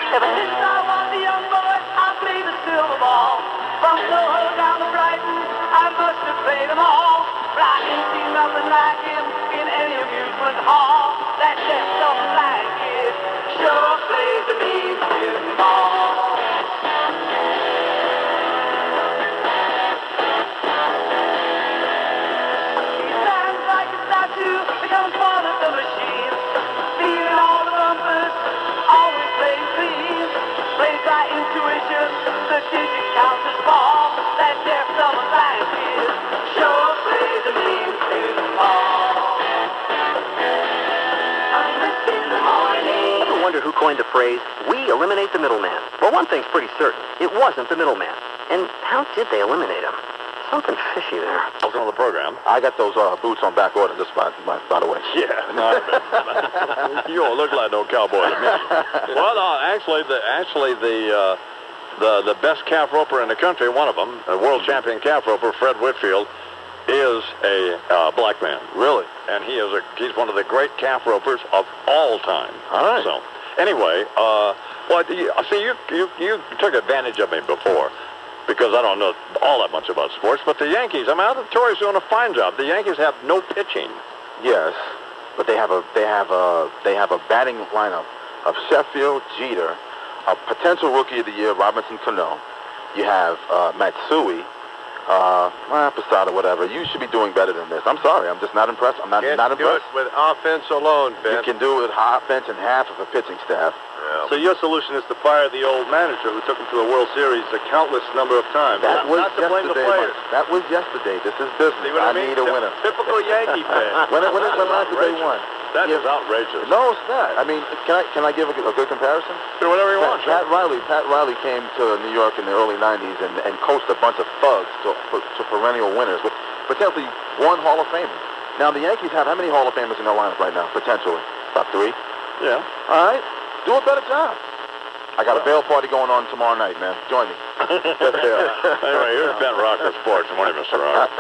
C: Ever since I was a young boy, I played the silver ball. From Soho down to Brighton, I must have played them all. But I ain't seen nothing like him in any amusement hall. That just don't like it. Sure plays the mean ball. He stands like a statue, becomes part of the machine. Feeling all the bumpers, always plays clean. Plays by intuition, the digit counts as ball. That deaf summer like is sure plays a mean ball. In the morning.
M: Ever wonder who coined the phrase, "We eliminate the middleman"? Well, one thing's pretty certain. It wasn't the middleman. And how did they eliminate him? Something fishy there.
A: Welcome to the program.
D: I got those boots on back order, just by the way.
A: Yeah. No, you don't look like no cowboy to me. Well, no, actually, the best calf roper in the country, one of them, a world champion calf roper, Fred Whitfield, is a black man.
D: Really?
A: And he's one of the great calf ropers of all time.
D: All right.
A: So, anyway, you took advantage of me before because I don't know all that much about sports. But the Yankees, I mean, the Tories doing a fine job. The Yankees have no pitching.
D: Yes, but they have a batting lineup of Sheffield, Jeter, a potential rookie of the year, Robinson Cano. You have Matsui, Posada, whatever. You should be doing better than this. I'm sorry, I'm just not impressed. I'm not impressed.
A: Do it with offense alone, Ben.
D: You can do it with offense and half of a pitching staff.
A: Yeah.
Q: So your solution is to fire the old manager who took him to the World Series a countless number of times.
D: That was
Q: not to blame the
D: yesterday.
Q: players.
D: That was yesterday. This is business.
Q: See what I mean?
D: need a winner.
Q: Typical Yankee fan.
D: When last did they won?
A: That is outrageous.
D: No, it's not. I mean, can I give a good comparison?
A: Do whatever you want.
D: Pat Riley came to New York in the early 90s and coached a bunch of thugs to perennial winners with potentially one Hall of Famer. Now, the Yankees have how many Hall of Famers in their lineup right now, potentially? About 3?
A: Yeah.
D: All right. Do a better job. I got a bail party going on tomorrow night, man. Join me. Yes, there.
A: Anyway, here's Ben Rocker Sports. Good morning, Mr. Rock.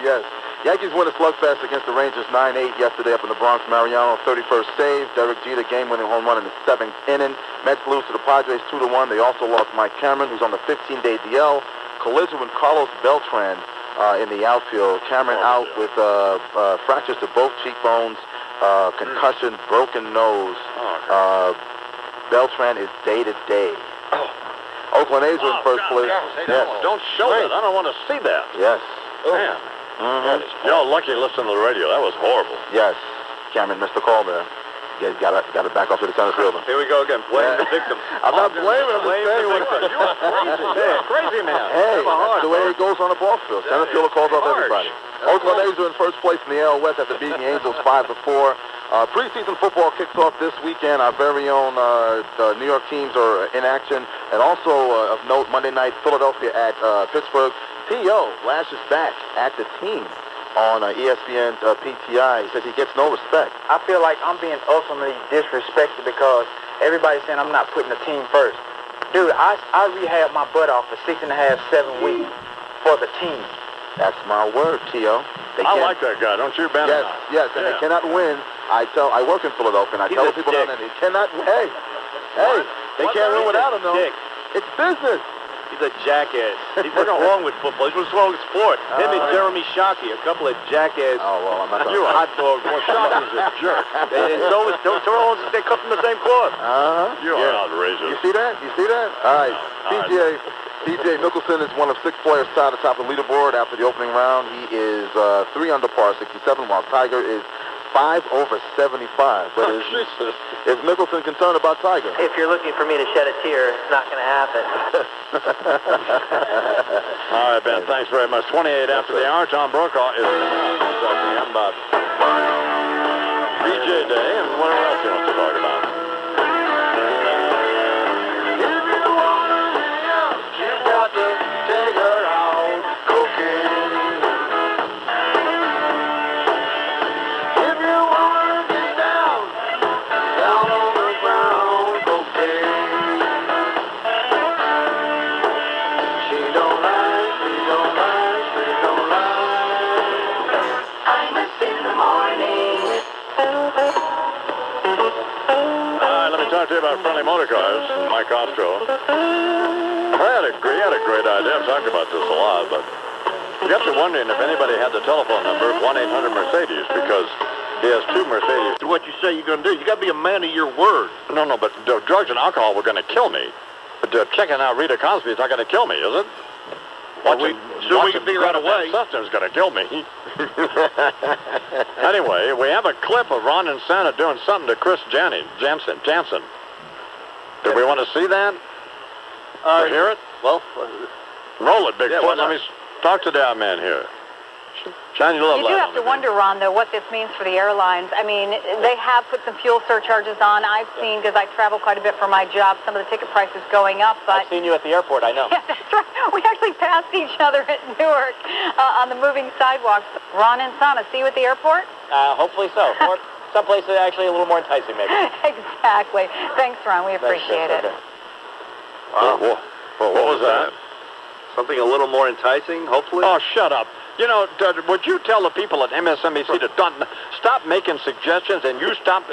D: Yes. Yankees win a slugfest against the Rangers 9-8 yesterday up in the Bronx. Mariano, 31st save. Derek Jeter, game-winning home run in the 7th inning. Mets lose to the Padres 2-1. They also lost Mike Cameron, who's on the 15-day DL. Collision with Carlos Beltran in the outfield. Cameron out with fractures to both cheekbones, concussion, broken nose. Beltran is day-to-day. Oakland A's are in first place.
A: Yes. Don't show that. I don't want to see that.
D: Yes.
A: Man. Y'all lucky listening to the radio. That was horrible.
D: Yes. Cameron missed the call there. You got to back off to the center field.
Q: Here we go again. Blame the victim.
D: I'm not blaming him.
A: You're crazy. You're a crazy man.
D: Hey, that's the way it goes on the ball field. Center fielder calls off everybody.
G: Oakland A's are in first place in the AL West after beating the Angels 5-4. Preseason football kicks off this weekend. Our very own the New York teams are in action. And also of note, Monday night, Philadelphia at Pittsburgh. T.O. lashes back at the team on ESPN PTI. He says he gets no respect.
J: I feel like I'm being ultimately disrespected because everybody's saying I'm not putting the team first. Dude, I rehabbed my butt off for 6.5, 7 weeks for the team.
G: That's my word, T.O.
A: I like that guy, don't you, Ben?
G: Yes, and they cannot win. I work in Philadelphia, and I tell the people down there, they cannot win. Hey, they can't win without him, though. It's business.
H: He's a jackass. He's what's wrong with football? He's what's wrong with sport. Him and Jeremy Shockey, a couple of jackass.
G: Oh, well, I'm not
H: you a hot dog.
A: Well, Shockey's a jerk.
H: And so is they cut from the same cloth.
A: You're outrageous.
G: You see that? All right. TJ Mickelson is one of 6 players tied atop the leaderboard after the opening round. He is 3 under par, 67, while Tiger is 5 over 75. But is Mickelson concerned about Tiger?
S: If you're looking for me to shed a tear, it's not going to happen.
A: All right, Ben, thanks very much. 28 after the hour. Tom Brokaw is talking about BJ Day and whatever else he wants to talk about. Talk to you about friendly motor cars, Mike Ostro. He had a great idea. I've talked about this a lot, but you have to wondering if anybody had the telephone number of 1-800-MERCEDES, because he has 2 Mercedes.
P: What you say you're going to do. You got to be a man of your word.
A: No, but drugs and alcohol were going to kill me. But checking out Rita Cosby is not going to kill me, is it?
P: We can figure out a way.
A: Substance is going to kill me. Anyway, we have a clip of Ron and Santa doing something to Chris Jansen. Do we want to see that? Or hear it?
H: Well,
A: roll it, Bigfoot. Let me talk to the man here. Shine your love
K: You do
A: light
K: have
A: on
K: to
A: me,
K: wonder, Ron, though, what this means for the airlines. I mean, they have put some fuel surcharges on. I've seen, because I travel quite a bit for my job, some of the ticket prices going up. But
H: I've seen you at the airport, I know.
K: Yeah, that's right. We actually passed each other at Newark on the moving sidewalks. Ron and Sana, see you at the airport?
H: Hopefully so. Or someplace that's actually a little more enticing, maybe.
K: Exactly. Thanks, Ron. We appreciate it.
A: What was that?
H: Something a little more enticing, hopefully?
A: Oh, shut up. You know, would you tell the people at MSNBC to stop making suggestions and you stop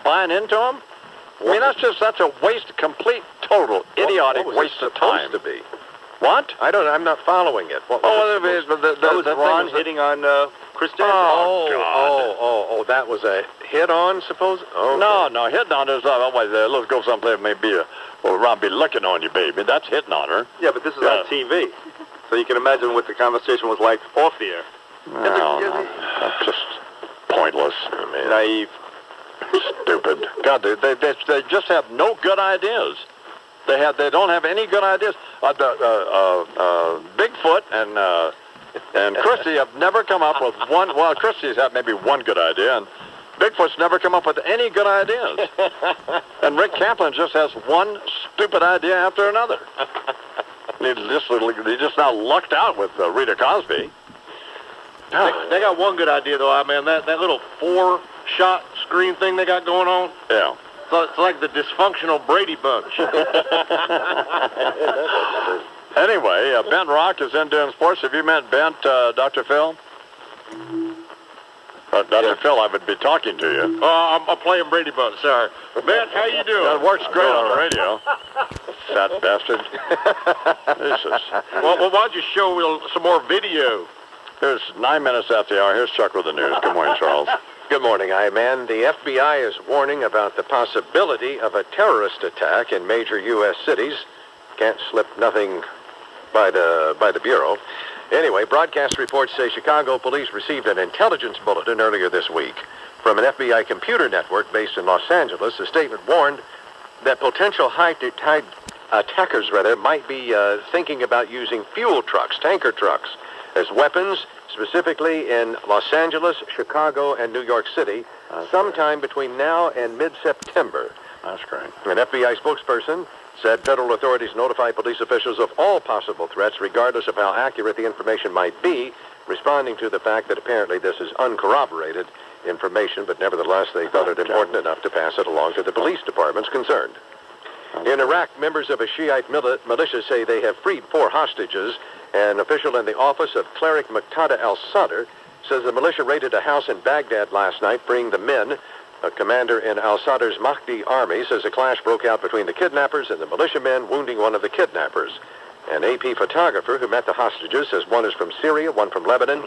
A: buying into them? I mean, that's a waste, complete, total, idiotic waste of time.
D: To be?
A: What?
D: I'm not following it. What was
H: that was Ron hitting on Chris Jansen.
D: Oh, that was a hit on, suppose? Okay.
A: No, hitting on is let's go someplace maybe Ron be looking on you, baby. That's hitting on her.
H: Yeah, but this is on TV. So you can imagine what the conversation was like off the air.
A: No, that's just pointless. I mean,
H: naive.
A: Stupid. God, they just have no good ideas. They don't have any good ideas. Bigfoot and Christie have never come up with one. Well, Christie's had maybe one good idea, and Bigfoot's never come up with any good ideas. And Rick Kaplan just has one stupid idea after another. They just now lucked out with Rita Cosby.
P: They got one good idea, though, man. That little 4-shot screen thing they got going on.
A: Yeah.
P: So it's like the dysfunctional Brady Bunch.
A: Anyway, Bent Rock is in doing sports. Have you met Bent, Dr. Phil? Dr. Phil, I would be talking to you.
P: I'm playing Brady Bunch, sorry. Bent, how you doing?
A: That works great on the radio. Fat bastard. Jesus.
P: Well, why don't you show some more video?
A: Here's 9 minutes after the hour. Here's Chuck with the news. Good morning, Charles.
D: Good morning, I-Man. The FBI is warning about the possibility of a terrorist attack in major U.S. cities. Can't slip nothing by the Bureau. Anyway, broadcast reports say Chicago police received an intelligence bulletin earlier this week from an FBI computer network based in Los Angeles. The statement warned that potential attackers might be thinking about using fuel trucks, tanker trucks, as weapons specifically in Los Angeles, Chicago, and New York City, sometime between now and mid-September.
A: That's great.
D: An FBI spokesperson said federal authorities notify police officials of all possible threats, regardless of how accurate the information might be, responding to the fact that apparently this is uncorroborated information, but nevertheless they felt it important enough to pass it along to the police departments concerned. In Iraq, members of a Shiite militia say they have freed 4 hostages. An official in the office of cleric Muqtada al-Sadr says the militia raided a house in Baghdad last night, freeing the men. A commander in al-Sadr's Mahdi army says a clash broke out between the kidnappers and the militiamen, wounding one of the kidnappers. An AP photographer who met the hostages says one is from Syria, one from Lebanon.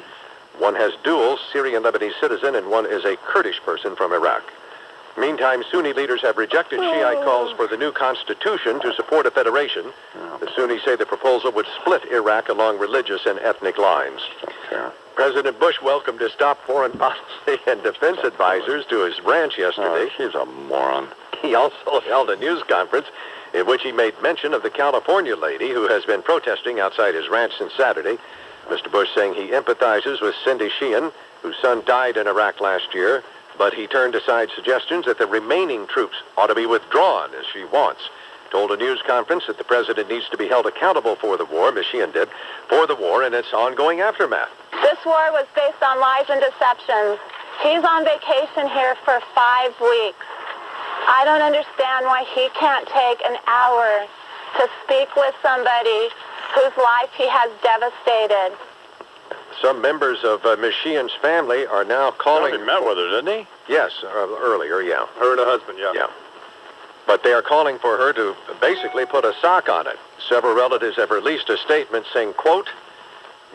D: One has dual Syrian-Lebanese citizen, and one is a Kurdish person from Iraq. Meantime, Sunni leaders have rejected Shiite calls for the new constitution to support a federation. The Sunnis say the proposal would split Iraq along religious and ethnic lines. President Bush welcomed his top foreign policy and defense advisors to his ranch yesterday.
A: He's a moron.
D: He also held a news conference in which he made mention of the California lady who has been protesting outside his ranch since Saturday. Mr. Bush saying he empathizes with Cindy Sheehan, whose son died in Iraq last year, but he turned aside suggestions that the remaining troops ought to be withdrawn, as she wants. Told a news conference that the president needs to be held accountable for the war, Ms. Sheehan did, for the war and its ongoing aftermath.
N: This war was based on lies and deceptions. He's on vacation here for 5 weeks. I don't understand why he can't take an hour to speak with somebody whose life he has devastated.
D: Some members of Ms. Sheehan's family are now calling...
A: He met with her, didn't he?
D: Yes, earlier, yeah.
G: Her and her husband, yeah.
D: Yeah. But they are calling for her to basically put a sock on it. Several relatives have released a statement saying, quote,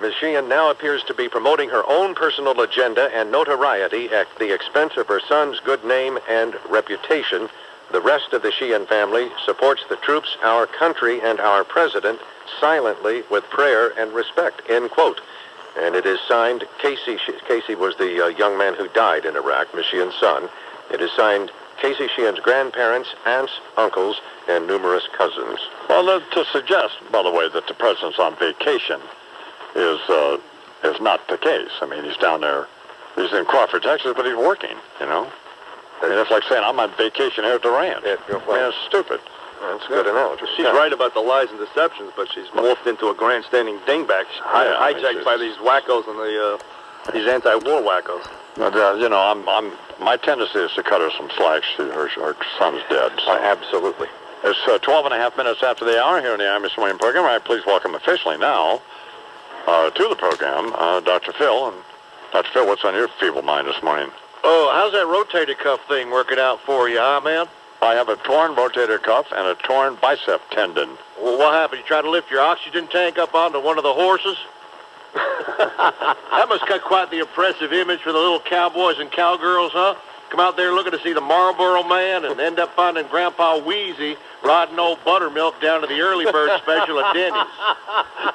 D: Ms. Sheehan now appears to be promoting her own personal agenda and notoriety at the expense of her son's good name and reputation. The rest of the Sheehan family supports the troops, our country, and our president silently with prayer and respect, end quote. And it is signed, Casey was the young man who died in Iraq, Ms. Sheehan's son. It is signed Casey Sheehan's grandparents, aunts, uncles, and numerous cousins.
A: Well, to suggest, by the way, that the president's on vacation is not the case. I mean, he's down there. He's in Crawford, Texas, but he's working, you know? I mean, it's like saying, I'm on vacation here at Durant. It's stupid.
D: That's a good analogy.
G: She's right about the lies and deceptions, but she's morphed into a grandstanding dingback. Hijacked by these wackos and these anti-war wackos.
A: But, you know, my tendency is to cut her some slack. Her son's dead. So.
D: Absolutely.
A: It's 12 and a half minutes after the hour here in the Army Swing program. I please welcome officially now to the program Dr. Phil. And Dr. Phil, what's on your feeble mind this morning?
P: Oh, how's that rotator cuff thing working out for you, huh, man?
A: I have a torn rotator cuff and a torn bicep tendon.
P: Well, what happened? You tried to lift your oxygen tank up onto one of the horses? That must cut quite the impressive image for the little cowboys and cowgirls, huh? Come out there looking to see the Marlboro Man and end up finding Grandpa Wheezy riding old buttermilk down to the early bird special at Denny's.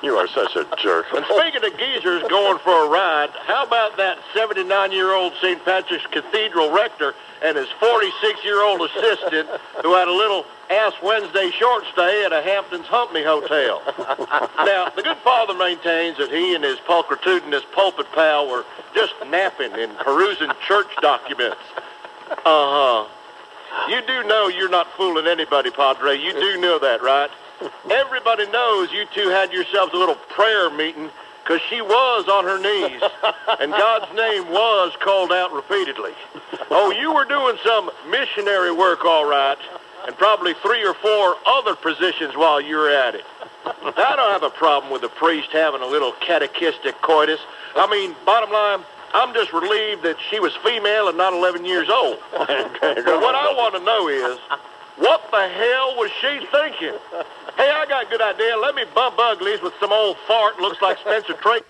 A: You are such a jerk.
P: And speaking of geezers going for a ride, how about that 79-year-old St. Patrick's Cathedral rector and his 46-year-old assistant who had a little Ash Wednesday short stay at a Hamptons Humpney Hotel? Now, the good father maintains that he and his pulchritudinous pulpit pal were just napping and perusing church documents. Uh-huh. You do know you're not fooling anybody, Padre. You do know that, right? Everybody knows you two had yourselves a little prayer meeting because she was on her knees, and God's name was called out repeatedly. Oh, you were doing some missionary work, all right, and probably 3 or 4 other positions while you were at it. I don't have a problem with the priest having a little catechistic coitus. I mean, bottom line, I'm just relieved that she was female and not 11 years old. But what I want to know is, what the hell was she thinking? Hey, I got a good idea. Let me bump uglies with some old fart looks like Spencer Tracy.